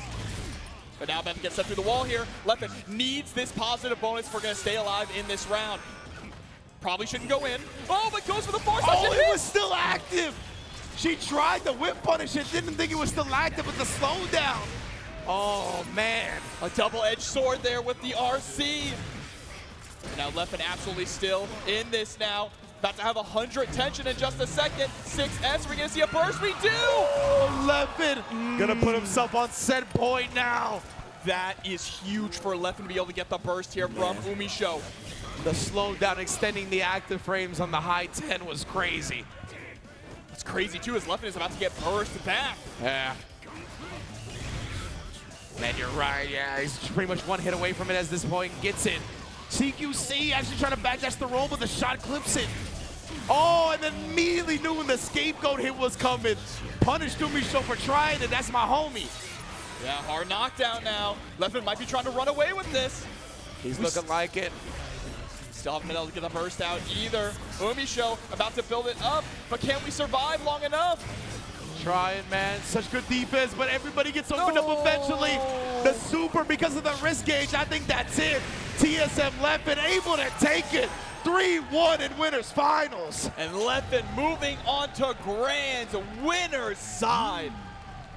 But now Leffen gets set through the wall here. Leffen needs this positive bonus if we're going to stay alive in this round. Probably shouldn't go in. Oh, but goes for the force. Oh, it was still active. She tried to whip punish it, didn't think it was still active with the slowdown. Oh, man. A double-edged sword there with the RC. And now Leffen absolutely still in this now. About to have 100 tension in just a second. 6S, we're gonna see a burst. We do! Oh, Leffen gonna put himself on set point now. That is huge for Leffen to be able to get the burst here from UMISHO. The slowdown extending the active frames on the high 10 was crazy. What's crazy too is Leffen is about to get burst back. Yeah. Man, you're right, yeah. He's pretty much one hit away from it at this point. Gets it. CQC actually trying to backdash the roll, but the shot clips it. Oh, and then immediately knew when the scapegoat hit was coming. Punished UMISHO for trying it. That's my homie. Yeah, hard knockdown now. Leffen might be trying to run away with this. He's looking like it. Still haven't been able to get the burst out either. UMISHO about to build it up, but can we survive long enough? Trying, man. Such good defense, but everybody gets opened up eventually. The super, because of the wrist gauge, I think that's it. TSM Leffen able to take it. 3-1 in winners finals. And Leffen moving on to Grand's winner's side.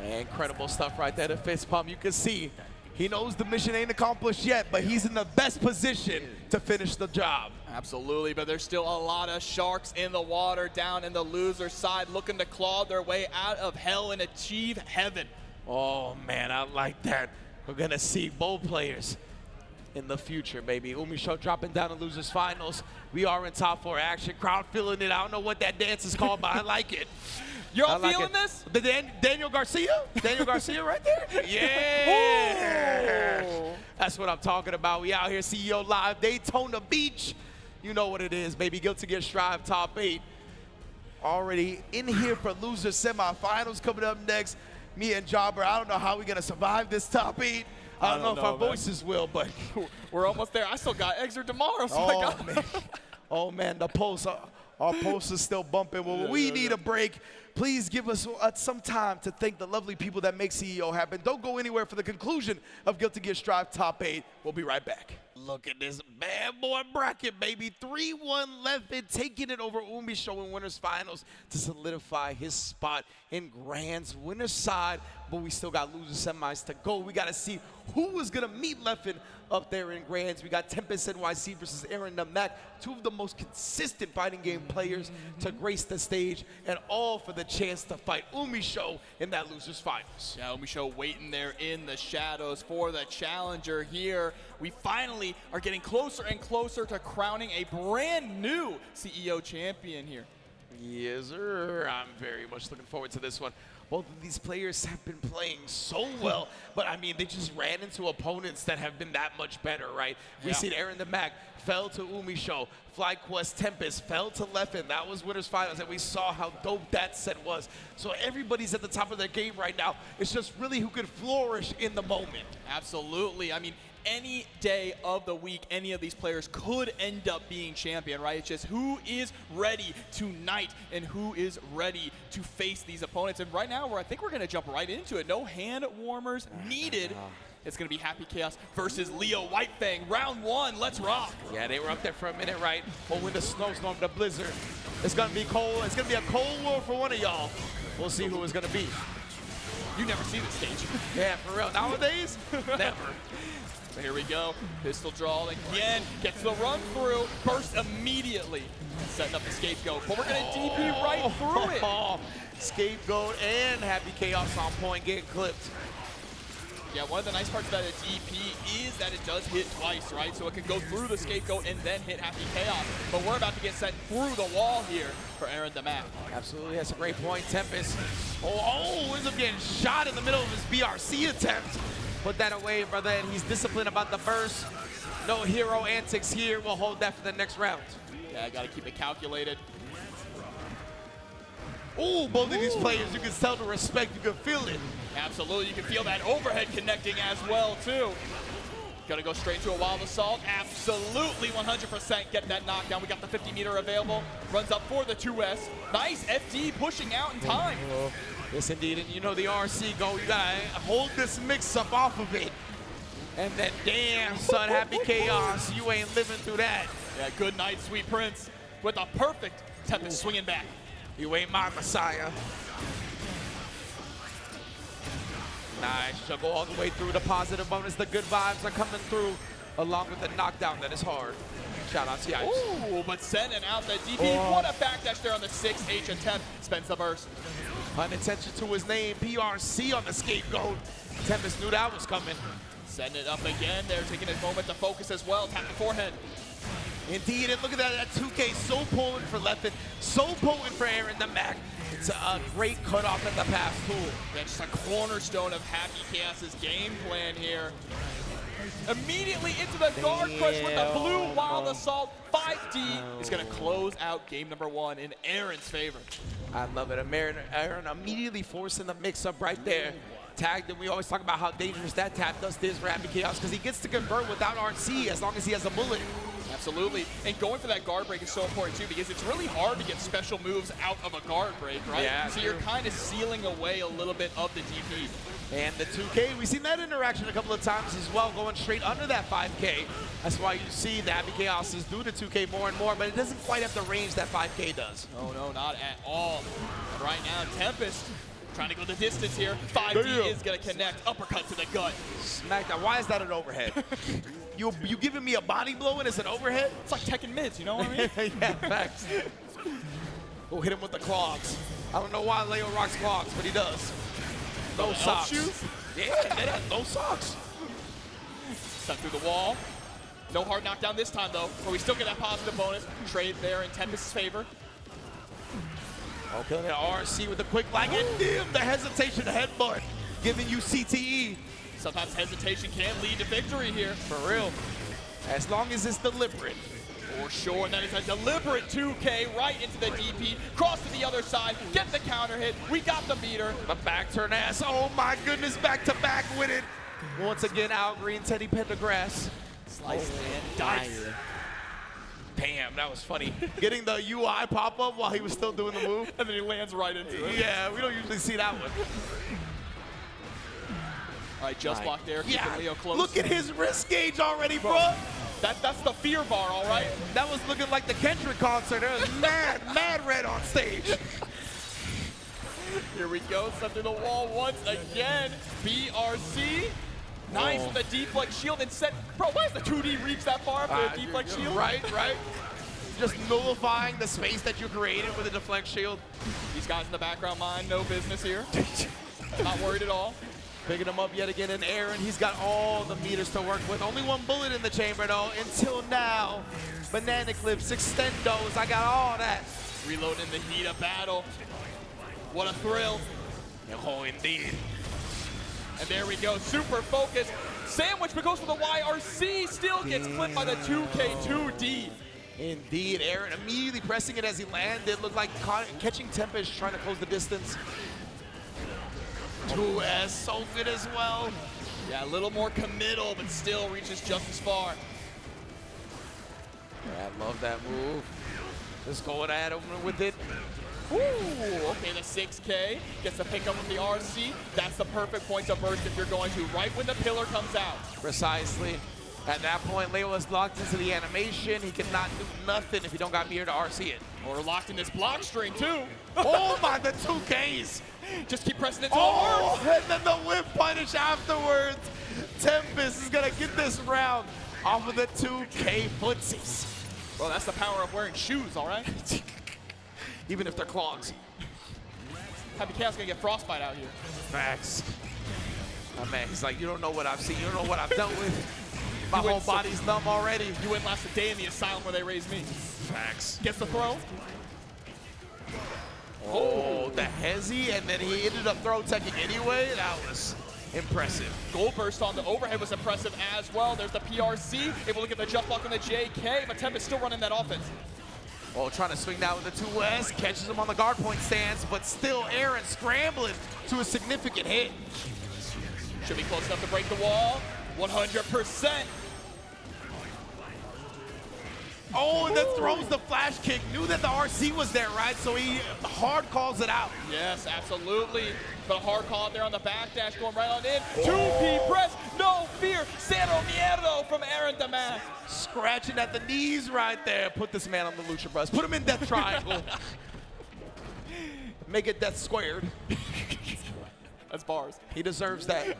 Incredible stuff right there, the fist pump. You can see he knows the mission ain't accomplished yet, but he's in the best position to finish the job. Absolutely, but there's still a lot of sharks in the water down in the loser side looking to claw their way out of hell and achieve heaven. Oh, man, I like that. We're going to see both players in the future, baby. UMISHO dropping down to losers finals. We are in top 4 action. Crowd feeling it. I don't know what that dance is called, but I like it. You're all feeling this? The Daniel Garcia? Daniel Garcia right there? Yeah! Ooh. That's what I'm talking about. We out here, CEO Live, Daytona Beach. You know what it is, baby. Guilty Gear Strive top 8. Already in here for loser semifinals coming up next. Me and Jobber, I don't know how we're going to survive this top 8. I don't know if our voices will, but we're almost there. I still got extra tomorrow, so oh, man, the pulse, our pulse is still bumping. Well, we need a break. Please give us some time to thank the lovely people that make CEO happen. Don't go anywhere for the conclusion of Guilty Gear Strive Top 8. We'll be right back. Look at this bad boy bracket, baby. 3-1 Leffen taking it over UMISHO in winners finals to solidify his spot in Grand's winners side. But we still got loser semis to go. We got to see who is going to meet Leffen up there in Grands. We got TempestNYC versus Aarondamac, 2 of the most consistent fighting game players to grace the stage, and all for the chance to fight UMISHO in that losers finals. Yeah, UMISHO waiting there in the shadows for the challenger here. We finally are getting closer and closer to crowning a brand new CEO champion here. Yes, sir. I'm very much looking forward to this one. Both of these players have been playing so well, but I mean, they just ran into opponents that have been that much better, right? Yeah. We seen Aarondamac fell to UMISHO, FlyQuest Tempest fell to Leffen. That was winners finals, and we saw how dope that set was. So everybody's at the top of their game right now. It's just really who could flourish in the moment. Absolutely. I mean, any day of the week, any of these players could end up being champion, right? It's just who is ready tonight and who is ready to face these opponents. And right now, I think we're going to jump right into it. No hand warmers needed. It's going to be Happy Chaos versus Leo Whitefang. Round one, let's rock. Yeah, they were up there for a minute, right? But with the snowstorm, the blizzard, it's going to be cold. It's going to be a cold war for one of y'all. We'll see who it's going to be. You never see this stage. Yeah, for real. Nowadays, never. So here we go. Pistol draw again. Gets the run through. Burst immediately. Setting up the scapegoat. But we're going to DP right through it. Scapegoat and Happy Chaos on point getting clipped. Yeah, one of the nice parts about a DP is that it does hit twice, right? So it can go through the scapegoat and then hit Happy Chaos. But we're about to get sent through the wall here for Aarondamac. Absolutely, that's a great point. Tempest. Ends up getting shot in the middle of his BRC attempt. Put that away, brother, and he's disciplined about the burst. No hero antics here. We'll hold that for the next round. Yeah, I got to keep it calculated. Ooh, both of these players, you can tell the respect. You can feel it. Absolutely, you can feel that overhead connecting as well, too. Gonna go straight to a wild assault. Absolutely 100% get that knockdown. We got the 50-meter available. Runs up for the 2S. Nice FD pushing out in time. Yes, indeed. And you know the RC go, you gotta hold this mix-up off of it. And then, damn, son, Happy Chaos, you ain't living through that. Yeah, good night, Sweet Prince. With a perfect Tempest swinging back. You ain't my Messiah. Nice. She'll go all the way through the positive bonus. The good vibes are coming through, along with the knockdown that is hard. Shout out to Yipes. Ooh, but sending out the DP. What a backdash there on the 6H attempt. Spends the burst. Unintention to his name. PRC on the scapegoat. Tempest knew that was coming. Setting it up again. They're taking his moment to focus as well. Tap the forehead. Indeed, and look at that 2K, so potent for Leffen, so potent for Aarondamac. It's a great cutoff at the pass tool. That's just a cornerstone of Happy Chaos's game plan here. Immediately into the guard crush with the blue wild assault. 5D is going to close out game number one in Aaron's favor. I love it. Aaron immediately forcing the mix-up right there. Tagged, and we always talk about how dangerous that tap does this for Happy Chaos because he gets to convert without RC as long as he has a bullet. Absolutely, and going for that guard break is so important too because it's really hard to get special moves out of a guard break, right? Yeah, so you're kind of sealing away a little bit of the DP. And the 2K, we've seen that interaction a couple of times as well, going straight under that 5K. That's why you see the Happy Chaos is do the 2K more and more, but it doesn't quite have the range that 5K does. No, not at all. And right now, Tempest trying to go the distance here. 5D is going to connect. Uppercut to the gut. Smack that. Why is that an overhead? you giving me a body blow and it's an overhead? It's like Tekken mids, you know what I mean? Yeah, facts. We'll hit him with the clogs. I don't know why Leo rocks clogs, but he does. No socks. Shoes? Yeah, no socks. Sent through the wall. No hard knockdown this time, though, but we still get that positive bonus. Trade there in Tempest's favor. Okay, the RC with the quick lag, and damn, the hesitation headbutt, giving you CTE. Sometimes hesitation can lead to victory here. For real. As long as it's deliberate. For sure, and that is a deliberate 2K right into the DP. Cross to the other side, get the counter hit. We got the meter. The back turn ass, oh my goodness, back to back with it. Once again, Al Green, Teddy Pendergrass. Slice and dice. Damn, that was funny. Getting the UI pop-up while he was still doing the move. And then he lands right into it. Yeah, we don't usually see that one. All right, just block there, keeping Leo close. Look at his wrist gauge already, bro. That's the fear bar, all right? That was looking like the Kendrick concert. There was mad red on stage. Here we go, set through the wall once again. BRC. Nice with the deflect shield and set. Bro, why does the 2D reach that far after a deflect shield? Right. Just nullifying the space that you created with a deflect shield. These guys in the background mind no business here. Not worried at all. Picking him up yet again, and Aaron, he's got all the meters to work with. Only one bullet in the chamber, though, until now. Banana clips, extendos, I got all that. Reload in the heat of battle. What a thrill. Oh, indeed. And there we go, super focused. Sandwich, but goes for the YRC, still gets clipped by the 2K2D. Indeed, Aaron immediately pressing it as he landed. Looked like catching Tempest, trying to close the distance. 2S, so good as well. Yeah, a little more committal, but still reaches just as far. Yeah, I love that move. Just going at him with it. Ooh, okay, the 6K gets the pickup with the RC. That's the perfect point of burst if you're going to, right when the pillar comes out. Precisely. At that point, Leo is locked into the animation. He cannot do nothing if he don't got Mir to RC it. Or locked in this block string, too. Oh my, the 2Ks. Just keep pressing it until it works. And then the whip punish afterwards. Tempest is gonna get this round off of the 2K footsies. Well, that's the power of wearing shoes, all right? Even if they're clogs. Happy Chaos gonna get frostbite out here. Facts. My man, he's like, you don't know what I've seen, you don't know what I've dealt with. My whole body's numb already. You wouldn't last a day in the asylum where they raised me. Facts. Gets the throw. Oh, the hezzy, and then he ended up throw teching anyway. That was impressive. Gold burst on the overhead was impressive as well. There's the PRC, able to get the jump block on the JK, but Tempest still running that offense. Oh, trying to swing down with the 2S, catches him on the guard point stance, but still Aaron scrambling to a significant hit. Should be close enough to break the wall. 100%. Oh, and then throws the flash kick. Knew that the RC was there, right? So he hard calls it out. Yes, absolutely. But a hard call out there on the backdash, going right on in. 2P press, no fear. Cero Mierdo from Aarondamac. Scratching at the knees right there. Put this man on the Lucha bus. Put him in death triangle. Make it death squared. That's bars. He deserves that.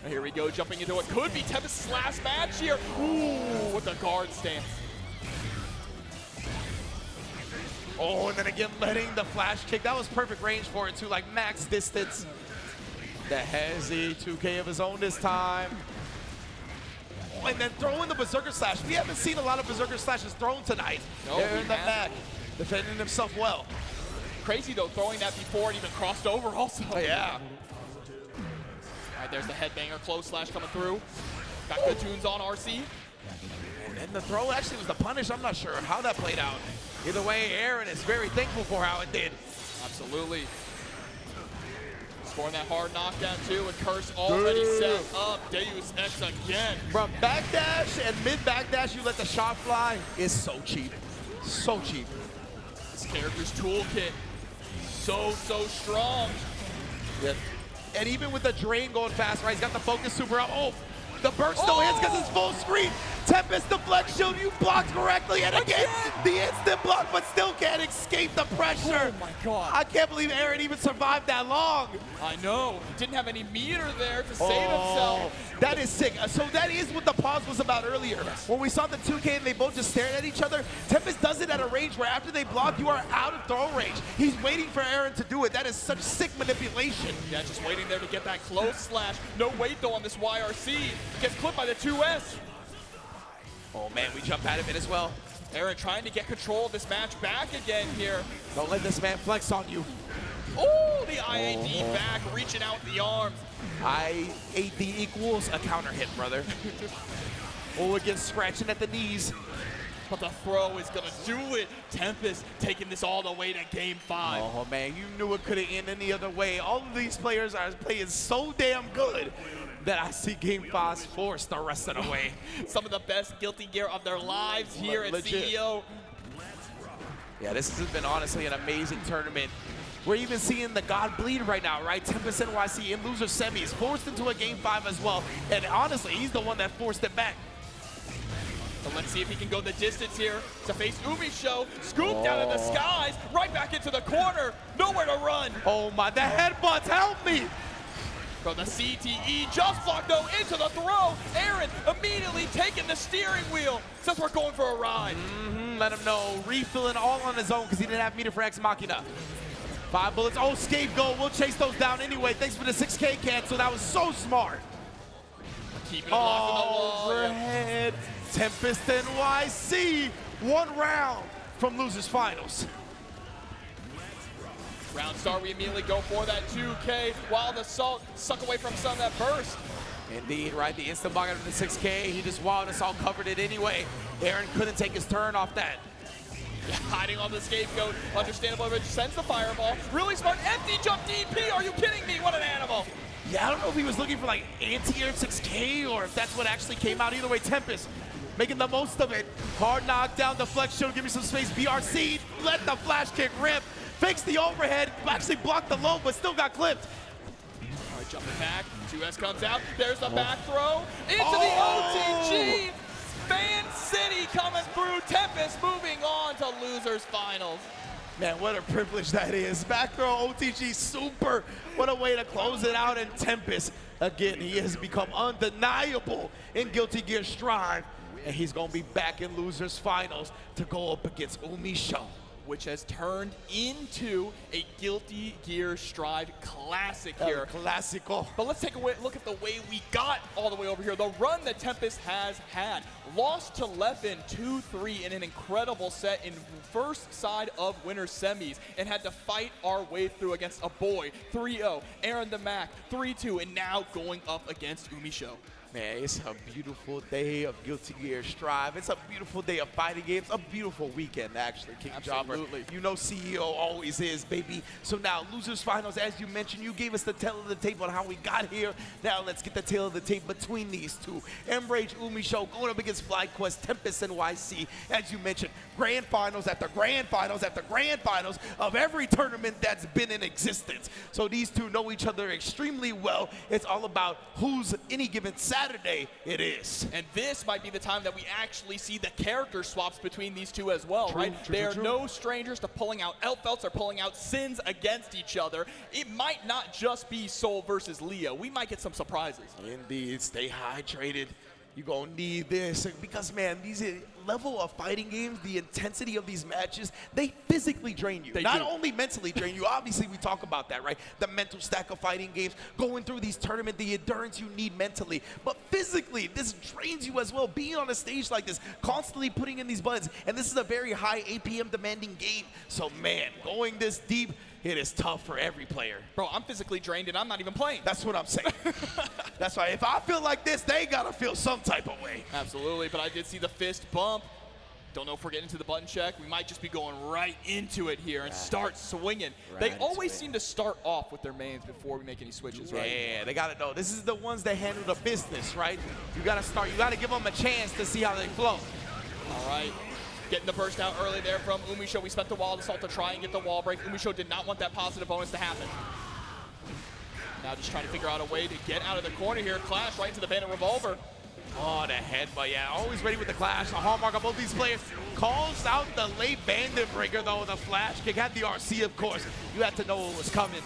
And here we go, jumping into what could be Tempest's last match here. Ooh, with the guard stance. Oh, and then again, letting the flash kick. That was perfect range for it, too, like max distance. The hezzy, 2K of his own this time. Oh, and then throwing the Berserker Slash. We haven't seen a lot of Berserker Slashes thrown tonight. No, they're in the back, defending himself well. Crazy, though, throwing that before it even crossed over also. Oh, yeah. All right, there's the headbanger close slash coming through. Got good tunes on RC. And the throw actually was the punish. I'm not sure how that played out. Either way, Aaron is very thankful for how it did. Absolutely. Scoring that hard knockdown too, with Curse already set up. Deus Ex again. From backdash and mid backdash, you let the shot fly. It's so cheap. So cheap. This character's toolkit, so strong. Yeah. And even with the drain going fast, right? He's got the focus super out. Oh, the burst still hits because it's full screen. Tempest deflect shield, you blocked correctly, and again, the instant block, but still can't escape the pressure. Oh my God. I can't believe Aaron even survived that long. I know, didn't have any meter there to save himself. That is sick. So that is what the pause was about earlier. Yes. When we saw the 2K and they both just stared at each other, Tempest does it at a range where after they block, you are out of throw range. He's waiting for Aaron to do it. That is such sick manipulation. Yeah, just waiting there to get that close slash. No weight though on this YRC. Gets clipped by the 2S. Oh man, we jump out of it as well. Aaron trying to get control of this match back again here. Don't let this man flex on you. Oh, the IAD back, reaching out the arms. IAD equals a counter hit, brother. Oh, again, scratching at the knees. But the throw is gonna do it. Tempest taking this all the way to game 5. Oh man, you knew it couldn't end any other way. All of these players are playing so damn good that I see game 5's forced the rest of the way. Some of the best Guilty Gear of their lives here at Legit. CEO. Yeah, this has been honestly an amazing tournament. We're even seeing the God bleed right now, right? TempestNYC in loser semis, forced into a game 5 as well. And honestly, he's the one that forced it back. So let's see if he can go the distance here to face UMISHO. Scooped out of the skies, right back into the corner. Nowhere to run. Oh my, the headbutts, help me! From the CTE, just blocked though into the throw. Aaron immediately taking the steering wheel. Says we're going for a ride. Let him know, refilling all on his own because he didn't have meter for Ex Machina. 5 bullets, oh, scapegoat, we'll chase those down anyway. Thanks for the 6K cancel, that was so smart. Keeping it locked on the wall. Overhead, TempestNYC, 1 round. from Losers Finals. Round start, we immediately go for that 2K while the Salt suck away from some of that burst. Indeed, right? The instant block after the 6K, he just wild us all covered it anyway. Aaron couldn't take his turn off that. Yeah, hiding on the scapegoat, understandable, but sends the fireball. Really smart, empty jump DP, are you kidding me? What an animal. Yeah, I don't know if he was looking for like anti-air 6K or if that's what actually came out. Either way, Tempest making the most of it. Hard knockdown, deflection, give me some space. BRC, let the flash kick rip. Fakes the overhead, actually blocked the low, but still got clipped. All right, jumping back, 2S comes out. There's the back throw into the OTG. Fan City coming through. Tempest moving on to Losers Finals. Man, what a privilege that is. Back throw, OTG, super. What a way to close it out. And Tempest, again, he has become undeniable in Guilty Gear Strive. And he's going to be back in Losers Finals to go up against UMISHO, which has turned into a Guilty Gear Strive classic here. Classical. But let's take a look at the way we got all the way over here. The run that Tempest has had. Lost to Leffen 2-3 in an incredible set in first side of winners semis and had to fight our way through against Aboii 3-0, Aarondamac 3-2, and now going up against UMISHO. Man, it's a beautiful day of Guilty Gear Strive. It's a beautiful day of fighting games. A beautiful weekend, actually, King Jobber. You know CEO always is, baby. So now, Losers Finals, as you mentioned, you gave us the tail of the tape on how we got here. Now let's get the tail of the tape between these two. Embrage UMISHO going up against FlyQuest, TempestNYC. As you mentioned, grand finals after grand finals after grand finals of every tournament that's been in existence. So these two know each other extremely well. It's all about who's any given Saturday it is. And this might be the time that we actually see the character swaps between these two as well, right? They are no strangers to pulling out Elfelts or pulling out Sins against each other. It might not just be Soul versus Leo. We might get some surprises. Indeed, stay hydrated. You're going to need this because, man, these level of fighting games, the intensity of these matches, they physically drain you. Not only mentally drain you. Obviously, we talk about that, right? The mental stack of fighting games, going through these tournaments, the endurance you need mentally. But physically, this drains you as well. Being on a stage like this, constantly putting in these buttons, and this is a very high APM demanding game. So, man, going this deep, it is tough for every player. Bro, I'm physically drained and I'm not even playing. That's what I'm saying. That's why if I feel like this, they gotta feel some type of way. Absolutely, but I did see the fist bump. Don't know if we're getting to the button check. We might just be going right into it here and start swinging. They always seem to start off with their mains before we make any switches, right? Yeah, they gotta know. This is the ones that handle the business, right? You gotta start, you gotta give them a chance to see how they flow. All right. Getting the burst out early there from UMISHO. We spent the wall assault to try and get the wall break. UMISHO did not want that positive bonus to happen. Now just trying to figure out a way to get out of the corner here. Clash right into the Bandit Revolver. Oh, the headbutt, yeah. Always ready with the clash. The hallmark of both these players. Calls out the late Bandit breaker, though, with a flash kick. Had the RC, of course. You had to know what was coming.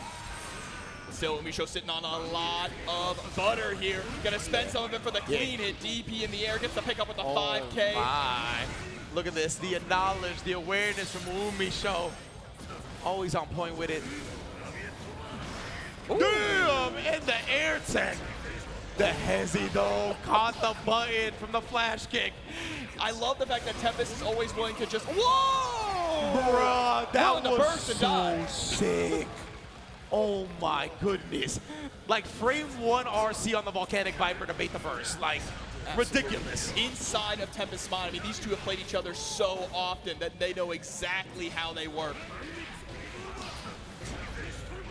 Still, UMISHO sitting on a lot of butter here. Gonna spend some of it for the clean hit. DP in the air. Gets the pick up with the 5K. My. Look at this, the knowledge, the awareness from UMISHO. Always on point with it. Ooh. Damn, and the air tech. The Hezi though, caught the button from the flash kick. I love the fact that Tempest is always willing to just, whoa! Bruh, that was burst so sick. Oh my goodness. Like frame 1 RC on the Volcanic Viper to bait the burst. Like, ridiculous. Inside of Tempest's mind, I mean, these two have played each other so often that they know exactly how they work.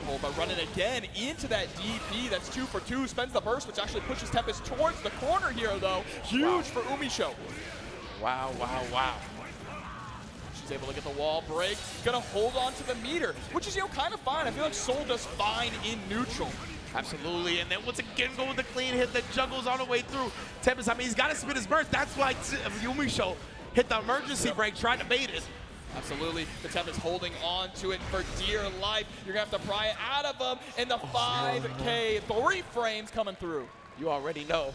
Oh, but running again into that DP. That's 2 for 2. Spends the burst, which actually pushes Tempest towards the corner here, though. Huge for UMISHO. Wow, wow, wow. She's able to get the wall break. Gonna hold on to the meter, which is, kind of fine. I feel like Soul does fine in neutral. Absolutely, and then once again go with the clean hit that juggles all the way through. Tempest, I mean, he's got to spin his burst. That's why UMISHO hit the emergency break, trying to bait it. Absolutely, the Tempest holding on to it for dear life. You're gonna have to pry it out of him, and the 5K, 3 frames coming through. You already know.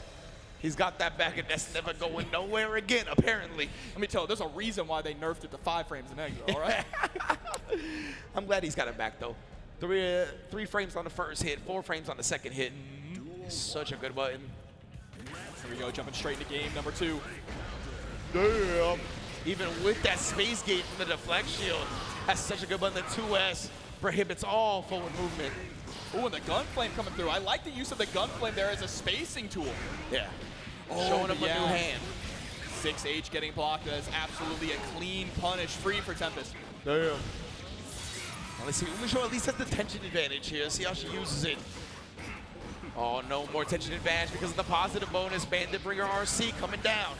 He's got that back, and that's never going nowhere again, apparently. Let me tell you, there's a reason why they nerfed it to 5 frames a negative, all right? I'm glad he's got it back, though. 3 frames on the first hit, 4 frames on the second hit. Such a good button. Here we go, jumping straight into game number 2. Damn. even with that space gate from the deflect shield. That's such a good one. The 2S prohibits all forward movement. Ooh, and the gunflame coming through. I like the use of the gunflame there as a spacing tool. Yeah. Oh, Showing him a new hand. 6H getting blocked. That is absolutely a clean punish, free for Tempest. Damn. Now let's see, UMISHO at least has the tension advantage here. See how she uses it. Oh, no more tension advantage because of the positive bonus. Bandit Bringer RC coming down.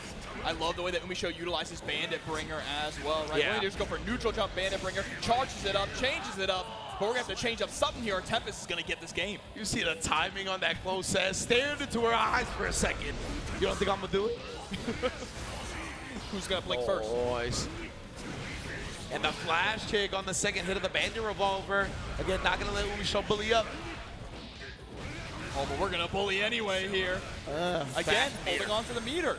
I love the way that UMISHO utilizes Bandit Bringer as well, right? Yeah. We're gonna just go for neutral jump Bandit Bringer, charges it up, changes it up, but we're gonna have to change up something here or Tempest is gonna get this game. You see the timing on that close set. Stared into her eyes for a second. You don't think I'm gonna do it? Who's gonna blink first? Boys. And the flash kick on the second hit of the Bandit Revolver. Again, not gonna let UMISHO bully up. Oh, but we're gonna bully anyway here. Again, holding on to the meter.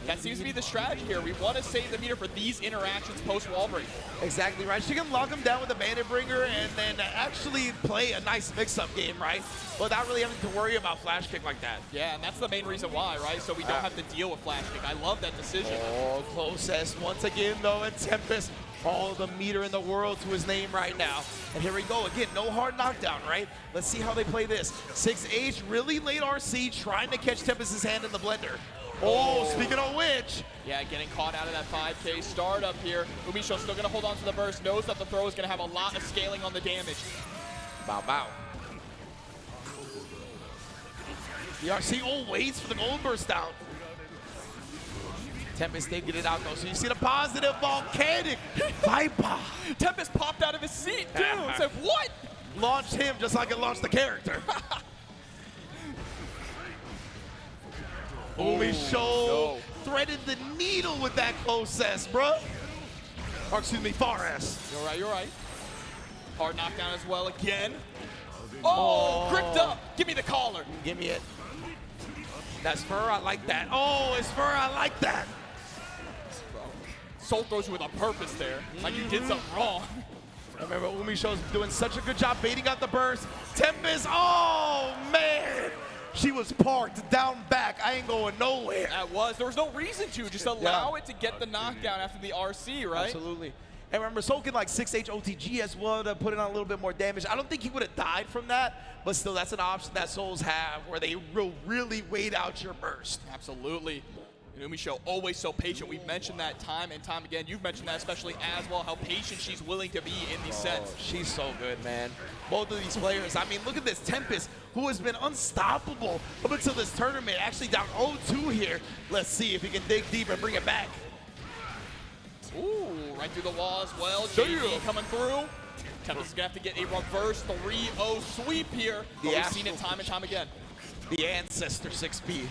That seems to be the strategy here. We want to save the meter for these interactions post-wall break. Exactly right. She can lock him down with a Bandit Bringer and then actually play a nice mix-up game, right? Without really having to worry about flash kick like that. Yeah, and that's the main reason why, right? So we don't have to deal with flash kick. I love that decision. Oh, closest once again, though, and Tempest. All the meter in the world to his name right now. And here we go. Again, no hard knockdown, right? Let's see how they play this. 6H, really late RC, trying to catch Tempest's hand in the blender. Oh, speaking of which. Yeah, getting caught out of that 5K startup here. UMISHO still going to hold on to the burst. Knows that the throw is going to have a lot of scaling on the damage. Bow, bow. The RC waits for the gold burst down. Tempest did get it out though, so you see the positive volcanic Viper. Tempest popped out of his seat, dude. Said, what? Launched him just like it launched the character. UMISHO threaded the needle with that close S, bruh. Or excuse me, far S. You're right, you're right. Hard knockdown as well again. Oh, gripped up. Give me the collar. Give me it. That's fur, I like that. Oh, it's fur, I like that. Soul throws you with a purpose there, like you did something wrong. Remember, UMISHO's doing such a good job baiting out the burst. Tempest, oh man! She was parked down back. I ain't going nowhere. That was. There was no reason to. Just allow it to get the knockdown after the RC, right? Absolutely. And remember, Soul can like 6H OTG as well to put in on a little bit more damage. I don't think he would have died from that, but still, that's an option that Souls have where they will really wait out your burst. Absolutely. UMISHO always so patient. We've mentioned that time and time again. You've mentioned that especially as well, how patient she's willing to be in these sets. She's so good, man. Both of these players. I mean, look at this Tempest, who has been unstoppable up until this tournament. Actually down 0-2 here. Let's see if he can dig deep and bring it back. Ooh, right through the wall as well. JD coming through. Tempest is going to have to get a reverse 3-0 sweep here. But we've seen it time and time again. The Ancestor 6P.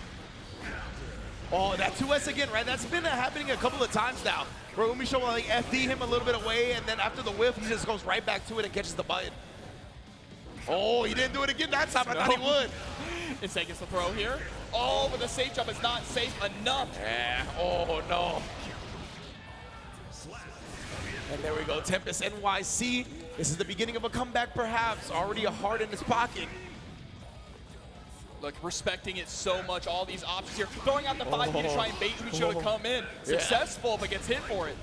Oh, that 2S again, right? That's been happening a couple of times now. Where UMISHO will like FD him a little bit away, and then after the whiff, he just goes right back to it and catches the button. Oh, he didn't do it again that time. I thought he would. Instead gets the throw here. Oh, but the safe jump is not safe enough. Yeah, oh no. And there we go, Tempest NYC. This is the beginning of a comeback perhaps. Already a heart in his pocket. Look, respecting it so much, all these options here. Throwing out the 5K to try and bait UMISHO to come in. Successful, but gets hit for it.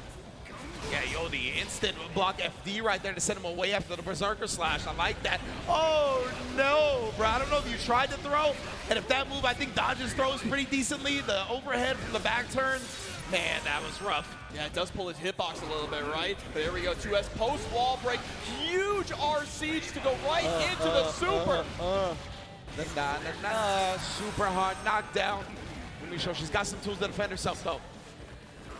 Yeah, yo, the instant block FD right there to send him away after the Berserker Slash. I like that. Oh, no, bro. I don't know if you tried to throw, and if that move, I think dodges throws pretty decently. The overhead from the back turn, man, that was rough. Yeah, it does pull his hitbox a little bit, right? But there we go, 2S post-wall break. Huge RC just to go right into the super. Super hard knockdown. UMISHO, she's got some tools to defend herself, though.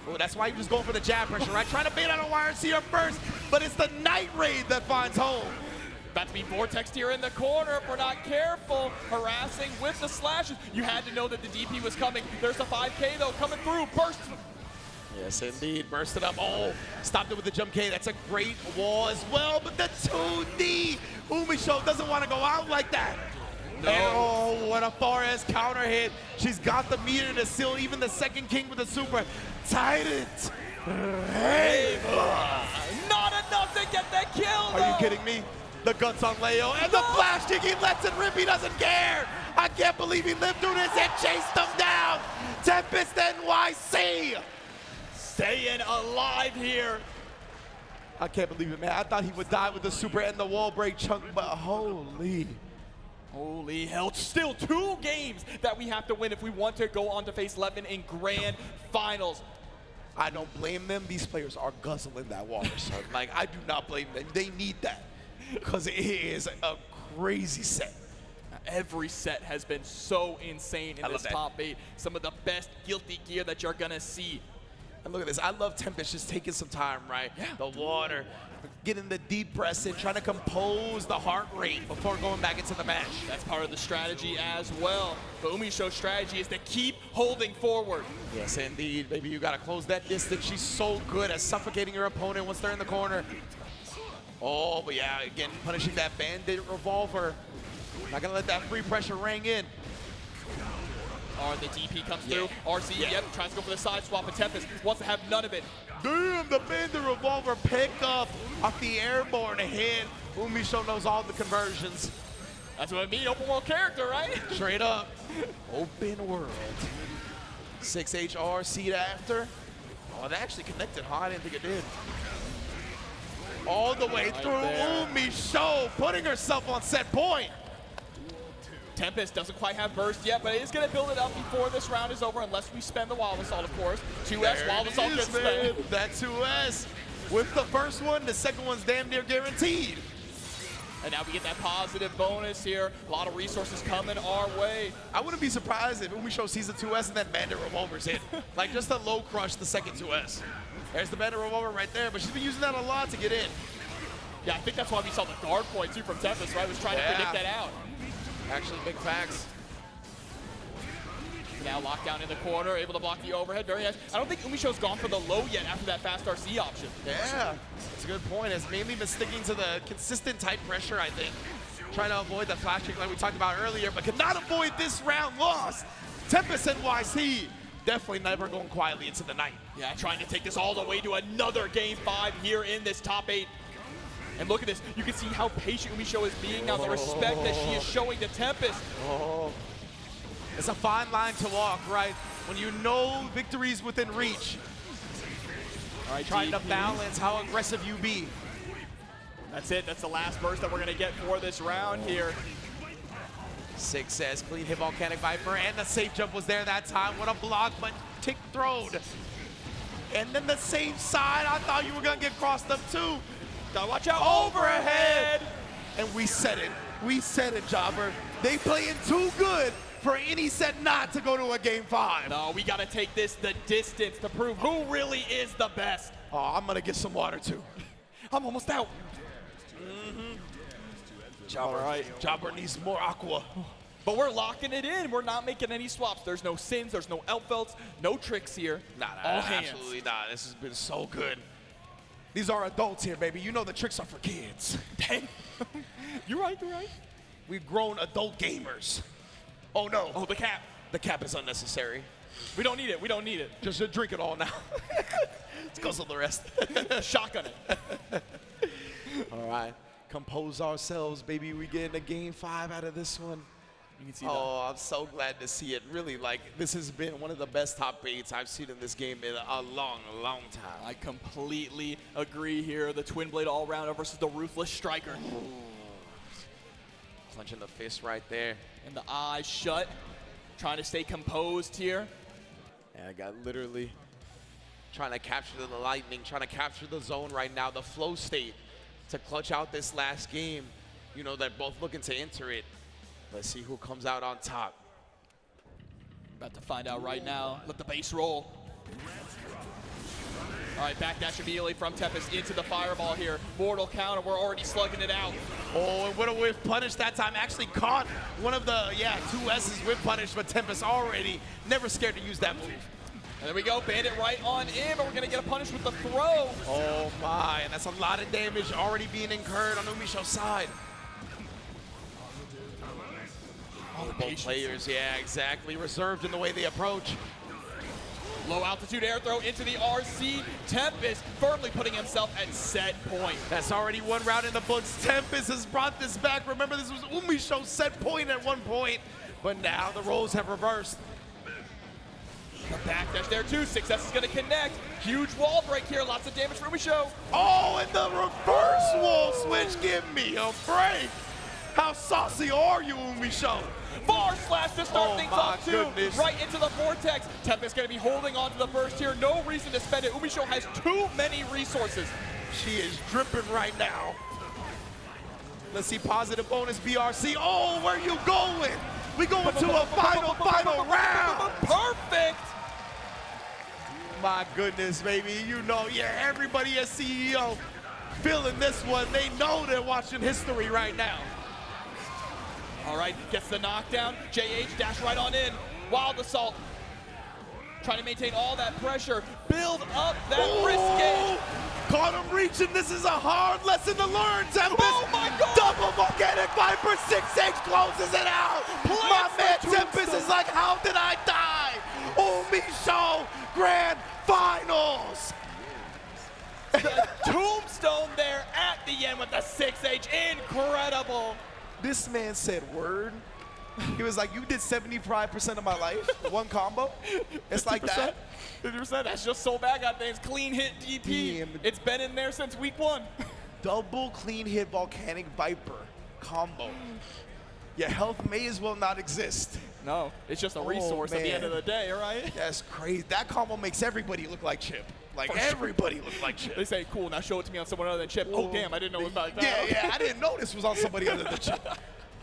Oh, that's why he was going for the jab pressure, right? Trying to bait out a YRC first, but it's the Night Raid that finds home. About to be vortexed here in the corner if we're not careful. Harassing with the slashes. You had to know that the DP was coming. There's the 5K, though, coming through. Burst. Yes, indeed. Bursted up. Oh, stopped it with the jump K. That's a great wall as well, but the 2D. UMISHO doesn't want to go out like that. No. And oh, what a far-ass counter hit. She's got the meter to seal even the second king with the super. Tident. Hey. Not enough to get that kill, though. Are you kidding me? The guts on Leo and the flash kick. He lets it rip. He doesn't care. I can't believe he lived through this and chased him down. TempestNYC. staying alive here. I can't believe it, man. I thought he would die with the super and the wall break chunk, but holy. Holy hell, still 2 games that we have to win if we want to go on to face Leffen in grand finals. I don't blame them. These players are guzzling that water, son. Like, I do not blame them. They need that because it is a crazy set. Every set has been so insane in this top 8. Some of the best guilty gear that you're gonna see. And look at this. I love Tempest just taking some time, right? Yeah. The water, getting the deep breaths in, trying to compose the heart rate before going back into the match. That's part of the strategy as well. The UMISHO strategy is to keep holding forward. Yes, indeed. Baby, you got to close that distance. She's so good at suffocating your opponent once they're in the corner. Oh, but yeah, again, punishing that bandit revolver. Not going to let that free pressure ring in. The DP comes through. RC, yep, tries to go for the side swap, but Tempest wants to have none of it. Damn, the bandit revolver pick up off the airborne hit. UMISHO knows all the conversions. That's what I mean, open world character, right? Straight up. Open world. 6HR, seed after. Oh, that actually connected, huh? I didn't think it did. All the way through UMISHO, putting herself on set point. Tempest doesn't quite have burst yet, but it is going to build it up before this round is over, unless we spend the Wild Assault, of course. 2S, Wild Assault gets spent. That 2S. With the first one, the second one's damn near guaranteed. And now we get that positive bonus here. A lot of resources coming our way. I wouldn't be surprised if UMISHO sees the 2S and then Bandit Revolver's hit. Like just a low crush the second 2S. There's the Bandit Revolver right there, but she's been using that a lot to get in. Yeah, I think that's why we saw the guard point too from Tempest, right? Was trying to predict that out. Actually, big facts. Now locked down in the corner, able to block the overhead. Very nice. I don't think UMISHO's gone for the low yet after that fast RC option. Yeah, that's a good point. It's mainly been sticking to the consistent tight pressure, I think. Trying to avoid the flash kick like we talked about earlier, but could not avoid this round loss. TempestNYC definitely never going quietly into the night. Yeah, trying to take this all the way to another Game 5 here in this top 8. And look at this. You can see how patient UMISHO is being now, the respect that she is showing to Tempest. It's a fine line to walk, right? When you know victory's within reach. All right, trying to balance how aggressive you be. That's it. That's the last burst that we're going to get for this round here. 6 says clean hit Volcanic Viper, and the safe jump was there that time. What a block, but tick throwed. And then the safe side, I thought you were going to get crossed up too. Gotta watch out. Overhead. And we said it. We said it, Jobber. They playing too good for any set not to go to a Game 5. No, we got to take this the distance to prove who really is the best. Oh, I'm going to get some water, too. I'm almost out. Jobber, Jobber needs more aqua. But we're locking it in. We're not making any swaps. There's no sins. There's no elf belts. No tricks here. Nah, absolutely not. This has been so good. These are adults here, baby. You know the tricks are for kids. Dang. You're right, you're right. We've grown adult gamers. Oh, no. Oh, the cap. The cap is unnecessary. We don't need it. We don't need it. Just drink it all now. Let's go some the rest. Shotgun it. All right. Compose ourselves, baby. We getting a Game 5 out of this one. You can see that. Oh, I'm so glad to see it. Really, like, this has been one of the best top 8s I've seen in this game in a long, long time. I completely agree here. The Twin Blade all-rounder versus the Ruthless Striker. Ooh. Clenching the fist right there. And the eyes shut. Trying to stay composed here. And I got literally trying to capture the lightning, trying to capture the zone right now, the flow state to clutch out this last game. You know, they're both looking to enter it. Let's see who comes out on top. About to find out right now. Let the base roll. All right, backdash immediately from Tempest into the fireball here. Mortal counter, we're already slugging it out. Oh, and what a whiff punish that time. Actually caught one of the, 2S's whiff punish, but Tempest already never scared to use that move. And there we go, Bandit right on in, but we're gonna get a punish with the throw. Oh my, and that's a lot of damage already being incurred on UMISHO's side. Both players, yeah, exactly. Reserved in the way they approach. Low altitude air throw into the RC. Tempest firmly putting himself at set point. That's already one round in the books. Tempest has brought this back. Remember, this was UMISHO's set point at one point, but now the roles have reversed. The backdash there too. Success is going to connect. Huge wall break here. Lots of damage for UMISHO. Oh, and the reverse wall switch. Give me a break. How saucy are you, UMISHO? Bar slash to start things off too. Goodness. Right into the vortex. Tempest going to be holding on to the first here. No reason to spend it. UMISHO has too many resources. She is dripping right now. Let's see positive bonus BRC. Oh, where you going? We going to a final round. Perfect. My goodness, baby. You know, yeah, everybody at CEO feeling this one. They know they're watching history right now. All right, gets the knockdown. JH dash right on in. Wild Assault. Trying to maintain all that pressure. Build up that wrist gauge. Caught him reaching. This is a hard lesson to learn, Tempest. Oh my God. Double volcanic Viper 6H closes it out. My man Tempest is like, how did I die? UMISHO Grand Finals. The tombstone there at the end with the 6H. Incredible. This man said word. He was like, you did 75% of my life, one combo? It's like that. 50%, that's just so bad, got things. Clean hit DP. Damn. It's been in there since week 1. Double clean hit volcanic Viper combo. Your health may as well not exist. No, it's just a resource at the end of the day, right? That's crazy. That combo makes everybody look like Chip. Like For sure. everybody look like Chip. They say, cool, now show it to me on someone other than Chip. Oh, damn, I didn't know it was about that. Yeah, I didn't know this was on somebody other than Chip.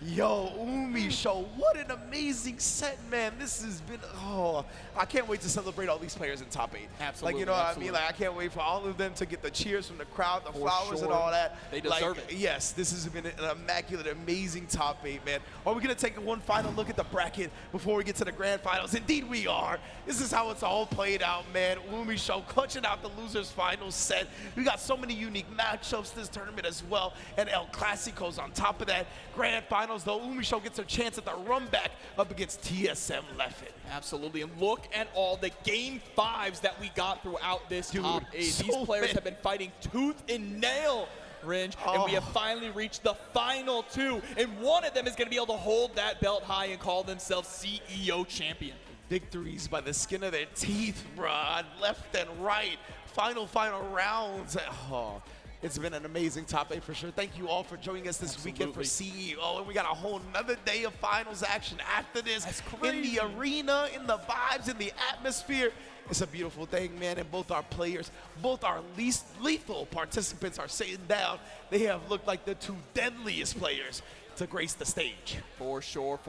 Yo, UMISHO, what an amazing set, man. This has been, oh, I can't wait to celebrate all these players in top 8. Absolutely. Like, you know absolutely. what I mean? Like, I can't wait for all of them to get the cheers from the crowd, the For flowers sure. and all that. They deserve like, it. Yes, this has been an immaculate, amazing top 8, man. Are we going to take one final look at the bracket before we get to the grand finals? Indeed we are. This is how it's all played out, man. UMISHO clutching out the losers final set. We got so many unique matchups this tournament as well. And El Clasico's on top of that. Grand finals, though, UMISHO gets a chance at the run back up against TSM Leffen. Absolutely, and look at all the game 5s that we got throughout this top 8. so These players many. have been fighting tooth and nail, Ringe, and we have finally reached the final 2, and one of them is going to be able to hold that belt high and call themselves CEO champion. Victories by the skin of their teeth, bruh. Left and right. Final rounds. Oh, it's been an amazing top 8 for sure. Thank you all for joining us this weekend for CEO. And we got a whole nother day of finals action after this. That's In crazy. the arena, in the vibes, in the atmosphere. It's a beautiful thing, man. And both our players, both our least lethal participants are sitting down. They have looked like the 2 deadliest players to grace the stage. For sure,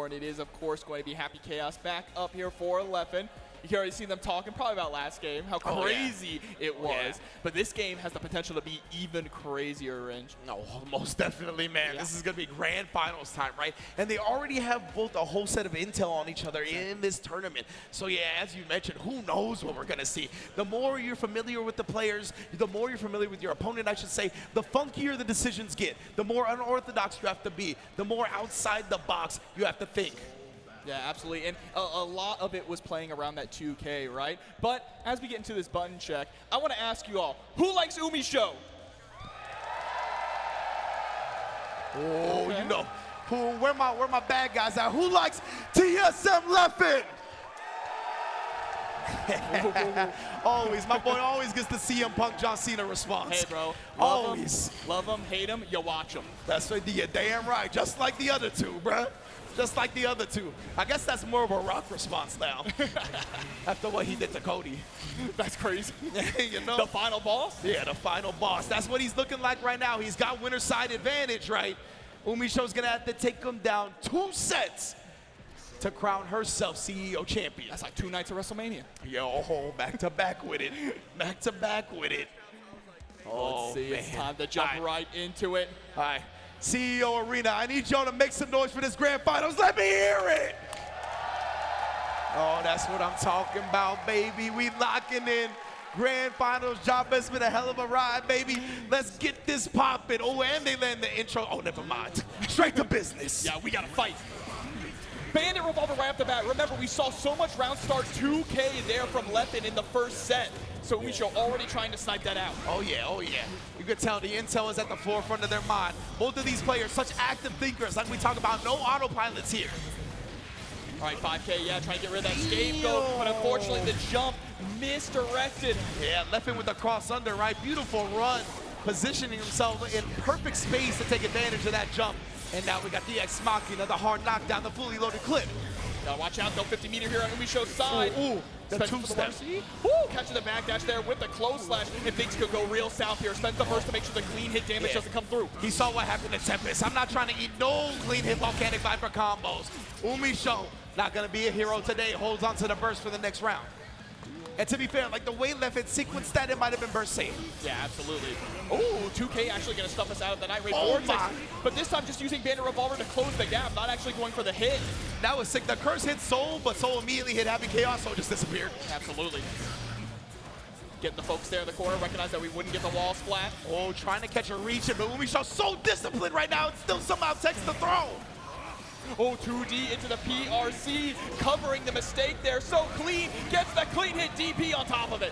and it is, of course, going to be Happy Chaos back up here for Leffen. You can already see them talking probably about last game, how crazy it was. Yeah. But this game has the potential to be even crazier, Ringe. No, most definitely, man. Yeah. This is going to be grand finals time, right? And they already have both a whole set of intel on each other in this tournament. So, yeah, as you mentioned, who knows what we're going to see. The more you're familiar with the players, the more you're familiar with your opponent, I should say, the funkier the decisions get, the more unorthodox you have to be, the more outside the box you have to think. Yeah, absolutely, and a lot of it was playing around that 2K, right? But as we get into this button check, I want to ask you all, who likes UMISHO? Oh, you know, where my bad guys at? Who likes TSM Leffen? Always, my boy always gets the CM Punk John Cena response. Hey, bro, Always. Love them, hate them, you watch them. That's right, you're damn right. Just like the other 2, bruh. Just like the other 2. I guess that's more of a Rock response now. After what he did to Cody. That's crazy. You know? The final boss? Yeah, the final boss. That's what he's looking like right now. He's got winner side advantage, right? UMISHO's gonna have to take him down 2 sets to crown herself CEO champion. That's like 2 nights of WrestleMania. Yo, back to back with it. Back to back with it. Let's see, it's time to jump right into it. All right, CEO Arena, I need y'all to make some noise for this grand finals. Let me hear it. Oh, that's what I'm talking about, baby. We locking in. Grand finals, job has been a hell of a ride, baby. Let's get this popping. Oh, and they land the intro. Oh, never mind. Straight to business. Yeah, we gotta fight. Bandit Revolver right off the bat. Remember, we saw so much round start 2K there from Leffen in the first set. So UMISHO already trying to snipe that out. Oh yeah. You could tell the intel is at the forefront of their mind. Both of these players, such active thinkers, like we talk about, no autopilots here. All right, 5K, yeah, trying to get rid of that scapegoat, but unfortunately the jump misdirected. Yeah, Leffen with the cross under, right? Beautiful run, positioning himself in perfect space to take advantage of that jump. And now we got the Ex Machina, the hard knockdown, the fully loaded clip. Gotta watch out though, 50-meter here on UMISHO's side. Ooh, the two-step. Woo, catching the backdash there with the close slash, and things could go real south here. Spends the burst to make sure the clean hit damage doesn't come through. He saw what happened to Tempest. I'm not trying to eat no clean hit volcanic viper combos. UMISHO, not gonna be a hero today, holds on to the burst for the next round. And to be fair, like the way Leffen sequenced that, it might have been burst safe. Yeah, absolutely. Oh, 2K actually gonna stuff us out of the night rate vortex. My. But this time just using Bandit Revolver to close the gap, not actually going for the hit. That was sick. The curse hit Soul, but Soul immediately hit Happy Chaos, Soul just disappeared. Absolutely. Getting the folks there in the corner, recognize that we wouldn't get the wall splat. Oh, trying to catch a reach, but UMISHO so disciplined right now, it still somehow takes the throw. Oh, 2D into the PRC, covering the mistake there. So clean, gets the clean hit DP on top of it.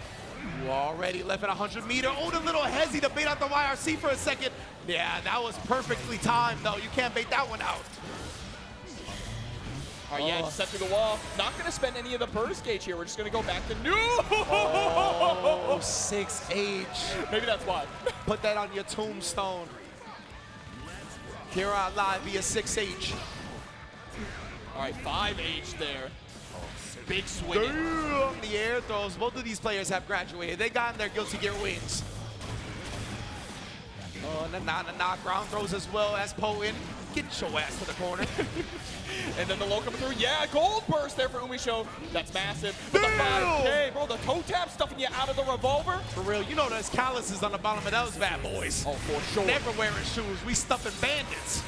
You already left at 100 meter. Oh, the little hezzy to bait out the YRC for a second. Yeah, that was perfectly timed, though. You can't bait that one out. All right, yeah, just set through the wall. Not going to spend any of the burst gauge here. We're just going to go back to new. Oh, 6H. Maybe that's why. Put that on your tombstone. Here on live via 6H. All right, 5H there. Big swing. Damn, the air throws. Both of these players have graduated. They got in their Guilty Gear wings. Oh, na ground throws as well as Poten. Get your ass to the corner. And then the low coming through. Yeah, gold burst there for UMISHO. That's massive. But the 5K, bro, the toe tap stuffing you out of the revolver. For real, you know there's calluses on the bottom of those bad boys. Oh, for sure. Never wearing shoes. We stuffing bandits.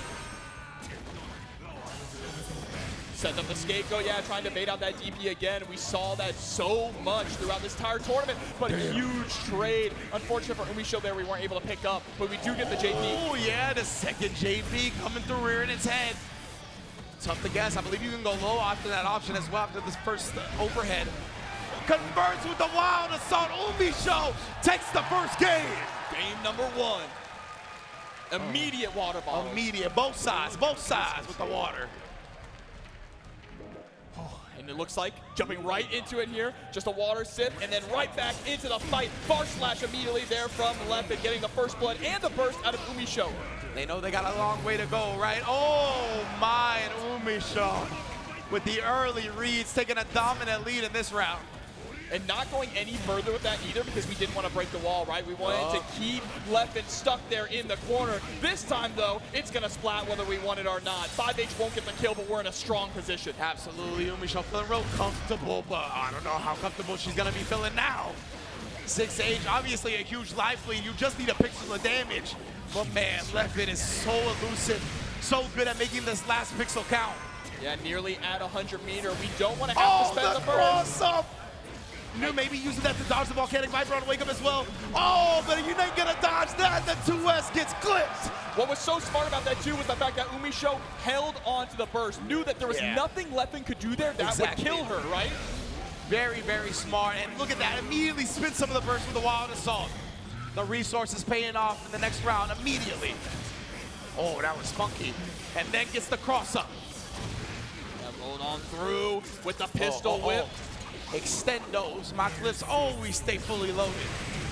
Set up the scapegoat, yeah, trying to bait out that DP again. We saw that so much throughout this entire tournament, but a huge trade. Unfortunate for UMISHO there, we weren't able to pick up, but we do get the JP. Oh yeah, the second JP coming through, rearing its head. Tough to guess. I believe you can go low after that option as well after this first overhead. Converts with the wild assault. UMISHO takes the first game. Game number 1. Immediate water bottle. Immediate, both sides with the water. And it looks like jumping right into it here, just a water sip, and then right back into the fight. Bar slash immediately there from Leffen, getting the first blood and the burst out of UMISHO. They know they got a long way to go, right? Oh my, and UMISHO with the early reads, taking a dominant lead in this round. And not going any further with that either because we didn't want to break the wall, right? We wanted to keep Leffen stuck there in the corner. This time, though, it's going to splat whether we want it or not. 5H won't get the kill, but we're in a strong position. Absolutely, UMISHO feeling real comfortable, but I don't know how comfortable she's going to be feeling now. 6H, obviously a huge life lead. You just need a pixel of damage. But man, Leffen is so elusive, so good at making this last pixel count. Yeah, nearly at 100 meter. We don't want to have to spend the burst. Cross up. You maybe using that to dodge the volcanic viper on wake up as well. Oh, but you ain't gonna dodge that. The 2S gets clipped. What was so smart about that too was the fact that UMISHO held on to the burst, knew that there was nothing Leffen could do there that would kill her, right? Very, very smart. And look at that, immediately spin some of the burst with the wild assault. The resources paying off in the next round immediately. Oh, that was funky. And then gets the cross up. Rolled on through with the pistol whip. Extendos. My clips always stay fully loaded.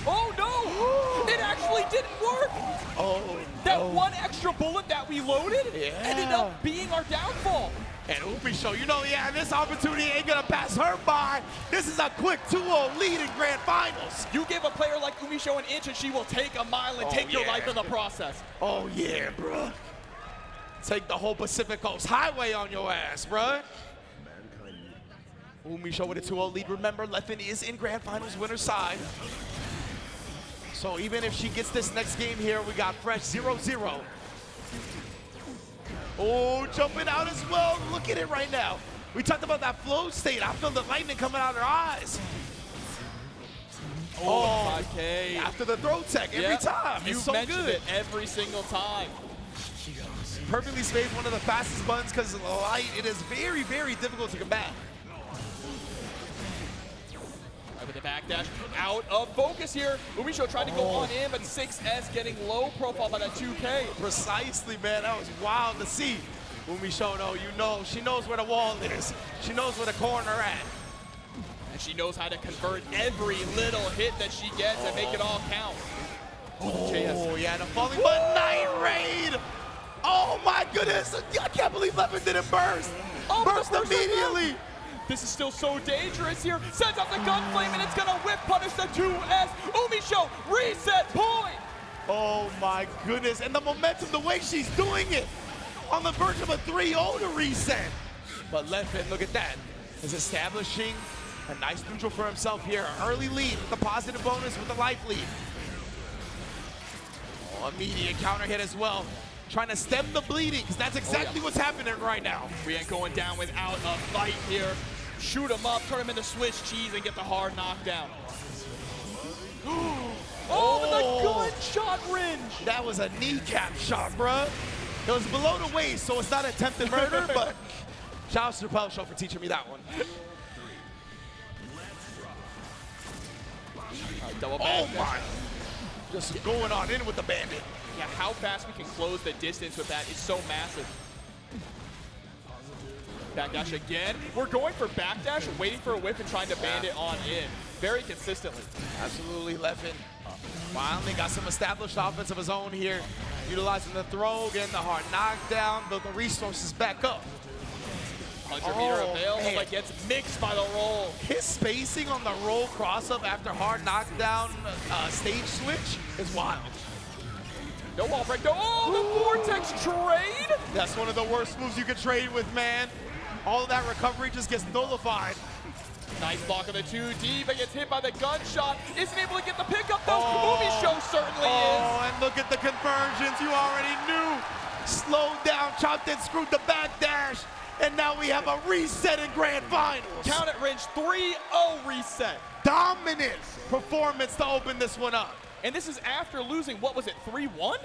Oh no! It actually didn't work! Oh, that one extra bullet that we loaded ended up being our downfall. And UMISHO, you know, this opportunity ain't gonna pass her by. This is a quick 2-0 lead in grand finals. You give a player like UMISHO an inch and she will take a mile and take your life in the process. Oh yeah, bruh. Take the whole Pacific Coast Highway on your ass, bruh. UMISHO with a 2-0 lead. Remember, Leffen is in grand finals winner's side. So even if she gets this next game here, we got fresh 0-0. Oh, jumping out as well. Look at it right now. We talked about that flow state. I feel the lightning coming out of her eyes. Oh, 5K. After the throw tech every time. You so mentioned good. it every single time. Perfectly spaced, one of the fastest buttons because of the light. It is very, very difficult to combat. With the backdash out of focus here. UMISHO trying to go on in, but 6S getting low profile by that 2K. Precisely, man. That was wild to see. UMISHO, though, you know, she knows where the wall is. She knows where the corner at. And she knows how to convert every little hit that she gets and make it all count. Oh, yeah, the falling butt night raid. Oh, my goodness. I can't believe Leffen didn't burst. Oh, burst immediately. This is still so dangerous here. Sends up the gun flame, and it's going to whip punish the 2S. UMISHO, reset point. Oh, my goodness. And the momentum, the way she's doing it. On the verge of a 3-0 to reset. But Leffen, look at that, is establishing a nice neutral for himself here. An early lead with a positive bonus with a life lead. Oh, immediate counter hit as well. Trying to stem the bleeding, because that's exactly what's happening right now. We ain't going down without a fight here. Shoot him up, turn him into Swiss cheese, and get the hard knockdown. Oh, the gunshot range. That was a kneecap shot, bruh. It was below the waist, so it's not attempted murder, but shout out to the Show for teaching me that one. Double Oh back. my. Just going on in with the bandit. Yeah, how fast we can close the distance with that is so massive. Backdash again. We're going for backdash, waiting for a whip and trying to band it on in. Very consistently. Absolutely, Leffen. Finally got some established offense of his own here. Utilizing the throw, getting the hard knockdown, build the resources back up. 100 meter available, man. but gets mixed by the roll. His spacing on the roll cross-up after hard knockdown stage switch is wild. No wall break, no, oh, the vortex trade! That's one of the worst moves you can trade with, man. All of that recovery just gets nullified. Nice block of the 2D, but gets hit by the gunshot. Isn't able to get the pickup though. UMISHO certainly is. Oh, and look at the conversions. You already knew. Slowed down, chopped and screwed the backdash. And now we have a reset in grand finals. Count it, Rinch, 3-0 reset. Dominant performance to open this one up. And this is after losing, what was it, 3-1?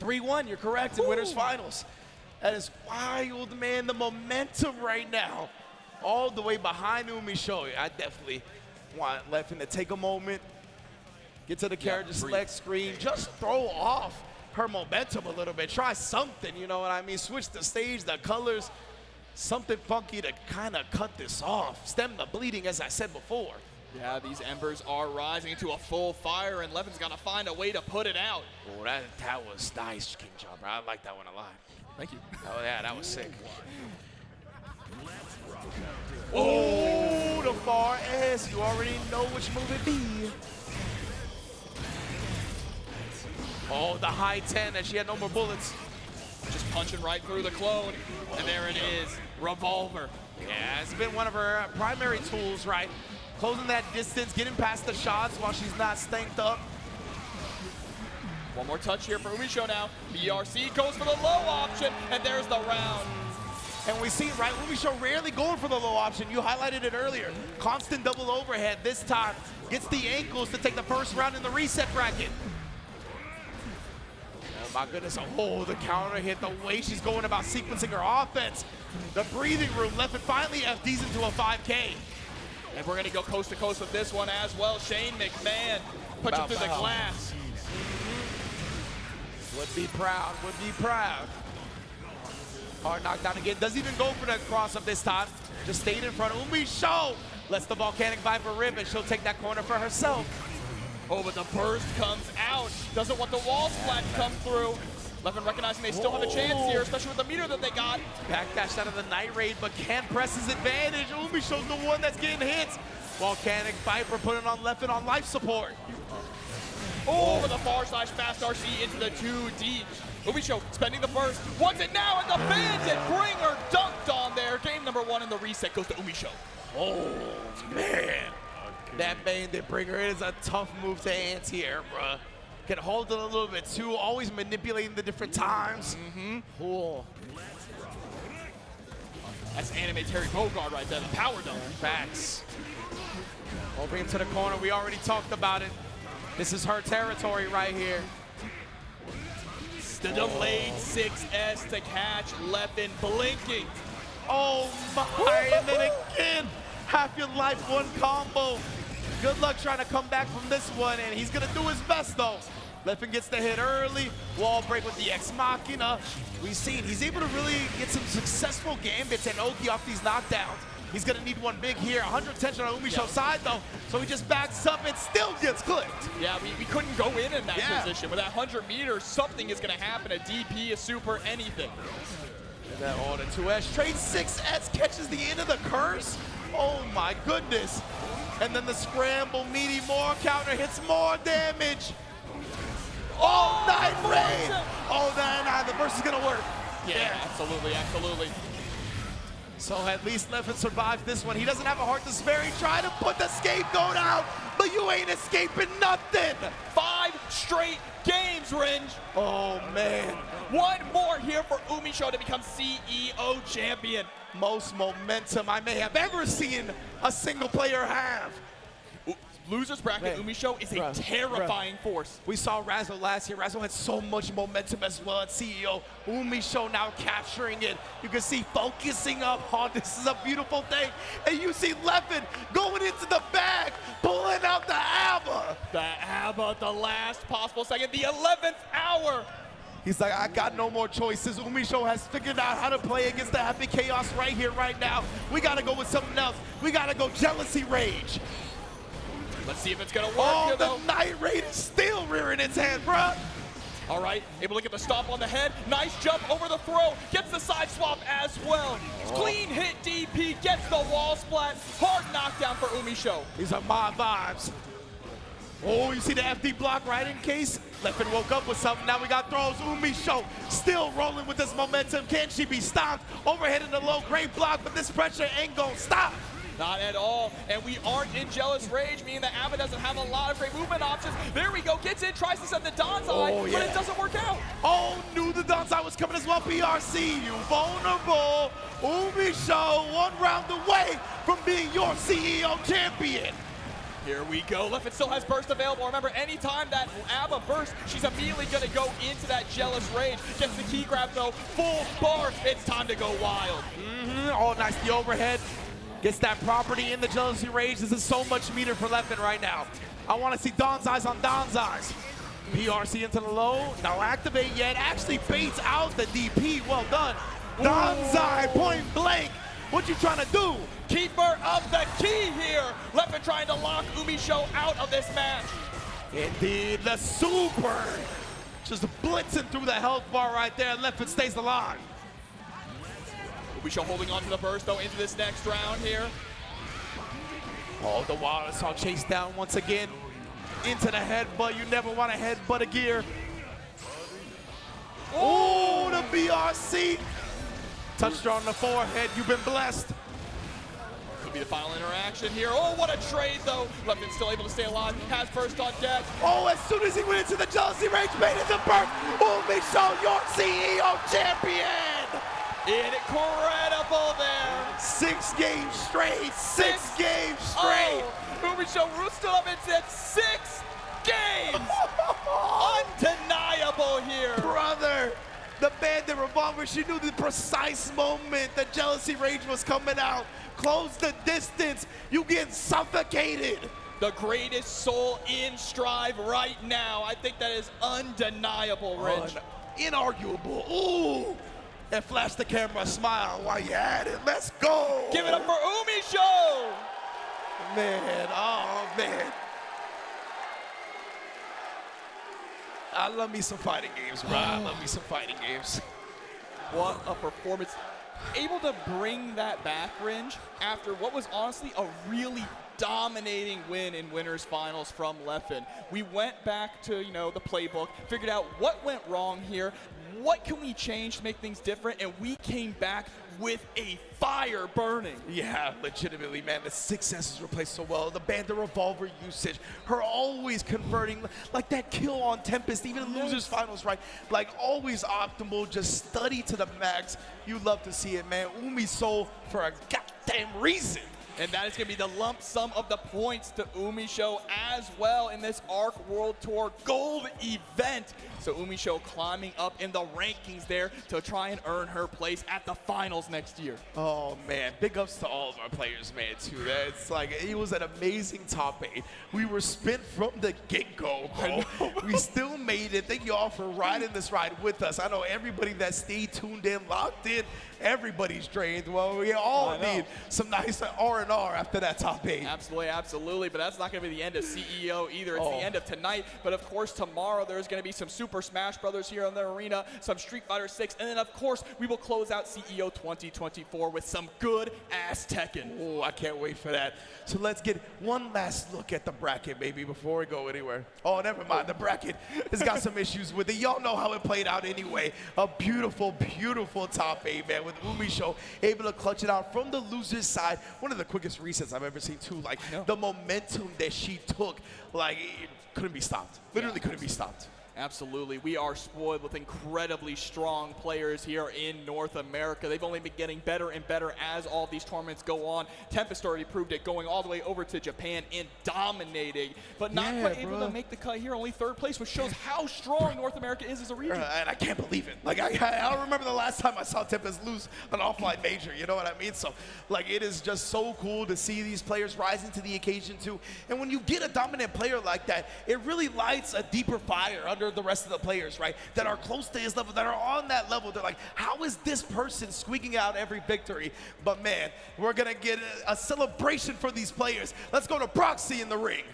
3-1, you're correct, in winners finals. That is wild, man. The momentum right now, all the way behind UMISHO. I definitely want Leffen to take a moment, get to the character select screen, just throw off her momentum a little bit. Try something, you know what I mean? Switch the stage, the colors, something funky to kind of cut this off. Stem the bleeding, as I said before. Yeah, these embers are rising into a full fire, and Leffen's got to find a way to put it out. Oh, that was nice, King John, bro. I like that one a lot. Thank you. Oh, yeah, that was sick. Oh, the far S. You already know which move it be. Oh, the high 10, and she had no more bullets. Just punching right through the clone, and there it is, revolver. Yeah, it's been one of her primary tools, right? Closing that distance, getting past the shots while she's not stanked up. One more touch here for UMISHO now. BRC goes for the low option, and there's the round. And we see, right, UMISHO rarely going for the low option. You highlighted it earlier. Constant double overhead. This time, gets the ankles to take the first round in the reset bracket. Oh my goodness, oh, the counter hit, the way she's going about sequencing her offense. The breathing room, Leffen finally FDs into a 5K. And we're gonna go coast to coast with this one as well. Shane McMahon punching through the glass. Would be proud, would be proud. Hard knockdown again, doesn't even go for the cross up this time. Just stayed in front of UMISHO. Lets the Volcanic Viper rip, and she'll take that corner for herself. Oh, but the burst comes out. Doesn't want the wall splat to come through. Leffen recognizing they still have a chance here, especially with the meter that they got. Backdash out of the night raid, but can't press his advantage. UMISHO's the one that's getting hits. Volcanic Viper putting on Leffen on life support. Over the far side, fast RC into the 2D. UMISHO spending the burst, wants it now, and the Bandit Bringer dunked on there. Game number 1 in the reset goes to UMISHO. Oh, man. That Bandit Bringer is a tough move to anti-air, bruh. Can hold it a little bit too, always manipulating the different times. Cool. That's anime Terry Bogard right there, the power dunk. Facts. We'll bring him to the corner. We already talked about it. This is her territory right here. The delayed 6S to catch Leffen blinking. Oh my, and then again, half your life, one combo. Good luck trying to come back from this one, and he's gonna do his best though. Leffen gets the hit early. Wall break with the Ex Machina. We've seen he's able to really get some successful gambits and Oki off these knockdowns. He's gonna need one big here. 100 tension on UMISHO's side though, so he just backs up and still gets clipped. Yeah, we couldn't go in that position. With that 100 meters, something is gonna happen. A DP, a super, anything. And that on a 2S. Trade 6S catches the end of the curse. Oh my goodness. And then the scramble, meaty more counter hits more damage. Oh, Night Raid! Oh, nah, the burst is gonna work. Yeah, absolutely, absolutely. So at least Leffen survived this one. He doesn't have a heart to spare. He tried to put the scapegoat out, but you ain't escaping nothing. 5 straight games, Ringe. Oh, man. One more here for UMISHO to become CEO champion. Most momentum I may have ever seen a single player have. Losers bracket, UMISHO is a terrifying force. We saw Razzle last year. Razzle had so much momentum as well at CEO. UMISHO now capturing it. You can see focusing up. Oh, this is a beautiful thing. And you see Leffen going into the bag, pulling out the ABBA. The ABBA at the last possible second, the 11th hour. He's like, I got no more choices. UMISHO has figured out how to play against the Happy Chaos right here, right now. We got to go with something else. We got to go Jealousy Rage. Let's see if it's going to work. Oh, the Night Raid is still rearing its hand, bruh. All right, able to get the stomp on the head. Nice jump over the throw. Gets the side swap as well. Clean hit DP, gets the wall splat. Hard knockdown for UMISHO. These are my vibes. Oh, you see the FD block right in case? Leffen woke up with something. Now we got throws. UMISHO still rolling with this momentum. Can she be stopped? Overhead in the low, great block, but this pressure ain't gonna stop. Not at all, and we aren't in Jealous Rage, meaning that ABBA doesn't have a lot of great movement options. There we go, gets in, tries to send the Danzai, but it doesn't work out. Oh, knew the Danzai was coming as well. PRC, you vulnerable. UMISHO, 1 round away from being your CEO champion. Here we go. Leffen still has burst available. Remember, anytime that ABBA bursts, she's immediately going to go into that Jealous Rage. Gets the key grab, though. Full bar. It's time to go wild. Oh, nice. The overhead. Gets that property in the Jealousy Rage. This is so much meter for Leffen right now. I want to see Danzai's on Danzai's. PRC into the low. No activate yet. Actually baits out the DP. Well done. Danzai, point blank. What you trying to do? Keeper of the key here. Leffen trying to lock UMISHO out of this match. Indeed, the super. Just blitzing through the health bar right there. Leffen stays alive. UMISHO holding on to the burst, though, into this next round here. Oh, the Water Saw chased down once again. Into the headbutt. You never want to headbutt a gear. Oh, the BRC. Touched her on the forehead. You've been blessed. Could be the final interaction here. Oh, what a trade, though. Leffen still able to stay alive. Has burst on deck. Oh, as soon as he went into the Jealousy Rage, made it to burst. UMISHO, your CEO champion. Incredible there. 6 games straight. 6 games straight. Oh, UMISHO roosted up and said 6 games. Undeniable here. Brother. The Bandit Revolver, she knew the precise moment the Jealousy Rage was coming out. Close the distance, you get suffocated. The greatest soul in Strive right now. I think that is undeniable, Rich. Inarguable, ooh. And flash the camera, smile while you at it, let's go. Give it up for UMISHO. Man, oh man. I love me some fighting games, bro. I love me some fighting games. What a performance. Able to bring that back, Ringe, after what was honestly a really dominating win in winners finals from Leffen. We went back to, the playbook, figured out what went wrong here, what can we change to make things different, and we came back with a fire burning. Yeah, legitimately, man. The 6S's were played so well. The Bandit Revolver usage, her always converting, like that kill on Tempest, even in losers finals, right? Like always optimal, just study to the max. You love to see it, man. UMISHO for a goddamn reason. And that is going to be the lump sum of the points to UMISHO as well in this ARC World Tour Gold event. So UMISHO climbing up in the rankings there to try and earn her place at the finals next year. Oh man, big ups to all of our players, man, too. It's like, it was an amazing top 8. We were spent from the get-go, bro. We still made it. Thank you all for riding this ride with us. I know everybody that stayed tuned in, locked in, everybody's drained. Well, we all need some nice R&R after that top 8. Absolutely, absolutely. But that's not going to be the end of CEO either. It's the end of tonight. But of course, tomorrow there's going to be some Super Smash Brothers here in the arena, some Street Fighter 6, and then of course we will close out CEO 2024 with some good-ass Tekken. Oh, I can't wait for that. So let's get one last look at the bracket, baby, before we go anywhere. Oh, never mind. The bracket has got some issues with it. Y'all know how it played out anyway. A beautiful, beautiful top 8, man, with UMISHO able to clutch it out from the loser's side. One of the quickest resets I've ever seen, too. Like, the momentum that she took, like, it couldn't be stopped. Literally couldn't be stopped. Absolutely. We are spoiled with incredibly strong players here in North America. They've only been getting better and better as all these tournaments go on. Tempest already proved it, going all the way over to Japan and dominating, but not quite able to make the cut here. Only 3rd place, which shows how strong North America is as a region. And I can't believe it. Like, I don't remember the last time I saw Tempest lose an offline major, you know what I mean? So, like, it is just so cool to see these players rising to the occasion, too. And when you get a dominant player like that, it really lights a deeper fire under the rest of the players, right, that are close to his level, that are on that level. They're like, how is this person squeaking out every victory? But man, we're gonna get a celebration for these players. Let's go to Proxy in the ring.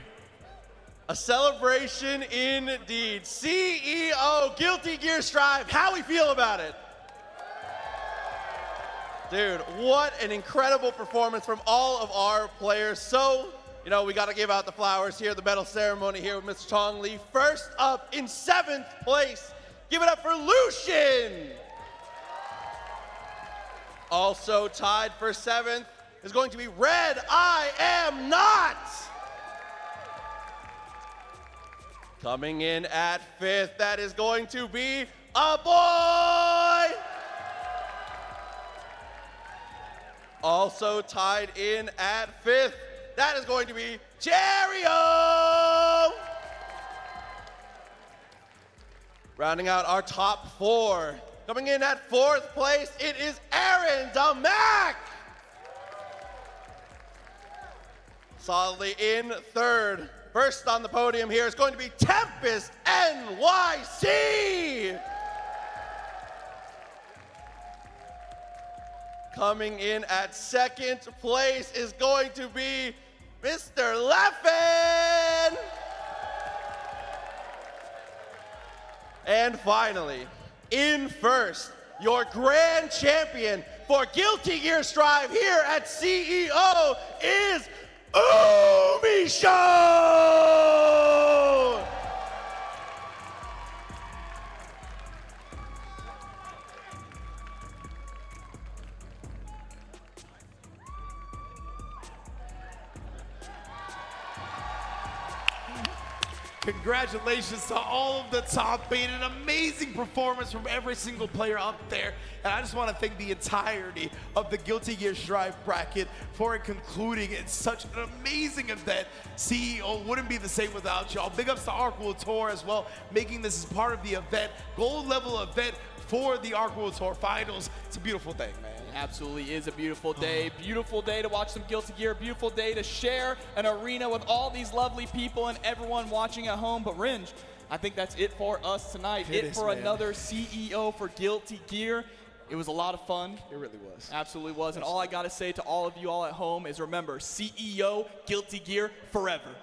A celebration indeed. CEO, Guilty Gear Strive, how we feel about it? Dude, what an incredible performance from all of our players. So, you know, we got to give out the flowers here, the medal ceremony here with Mr. Tong Lee. First up in 7th place, give it up for Lucien. Also tied for 7th is going to be RedIAmNot. Coming in at 5th, that is going to be Aboii. Also tied in at 5th, that is going to be Cheryo! Rounding out our top 4. Coming in at 4th place, it is Aarondamac! Solidly in 3rd. First on the podium here is going to be TempestNYC! Coming in at 2nd place is going to be Mr. Leffen! And finally, in 1st, your grand champion for Guilty Gear Strive here at CEO is UMISHO! Congratulations to all of the top 8. An amazing performance from every single player up there. And I just want to thank the entirety of the Guilty Gear Strive bracket for it concluding in such an amazing event. CEO wouldn't be the same without y'all. Big ups to Arc World Tour as well, making this as part of the event. Gold level event for the Arc World Tour Finals. It's a beautiful thing, man. Absolutely is a beautiful day. Beautiful day to watch some Guilty Gear. Beautiful day to share an arena with all these lovely people and everyone watching at home. But Ringe, I think that's it for us tonight. It for another CEO for Guilty Gear. It was a lot of fun. It really was. Absolutely was. And all I got to say to all of you all at home is remember, CEO, Guilty Gear forever.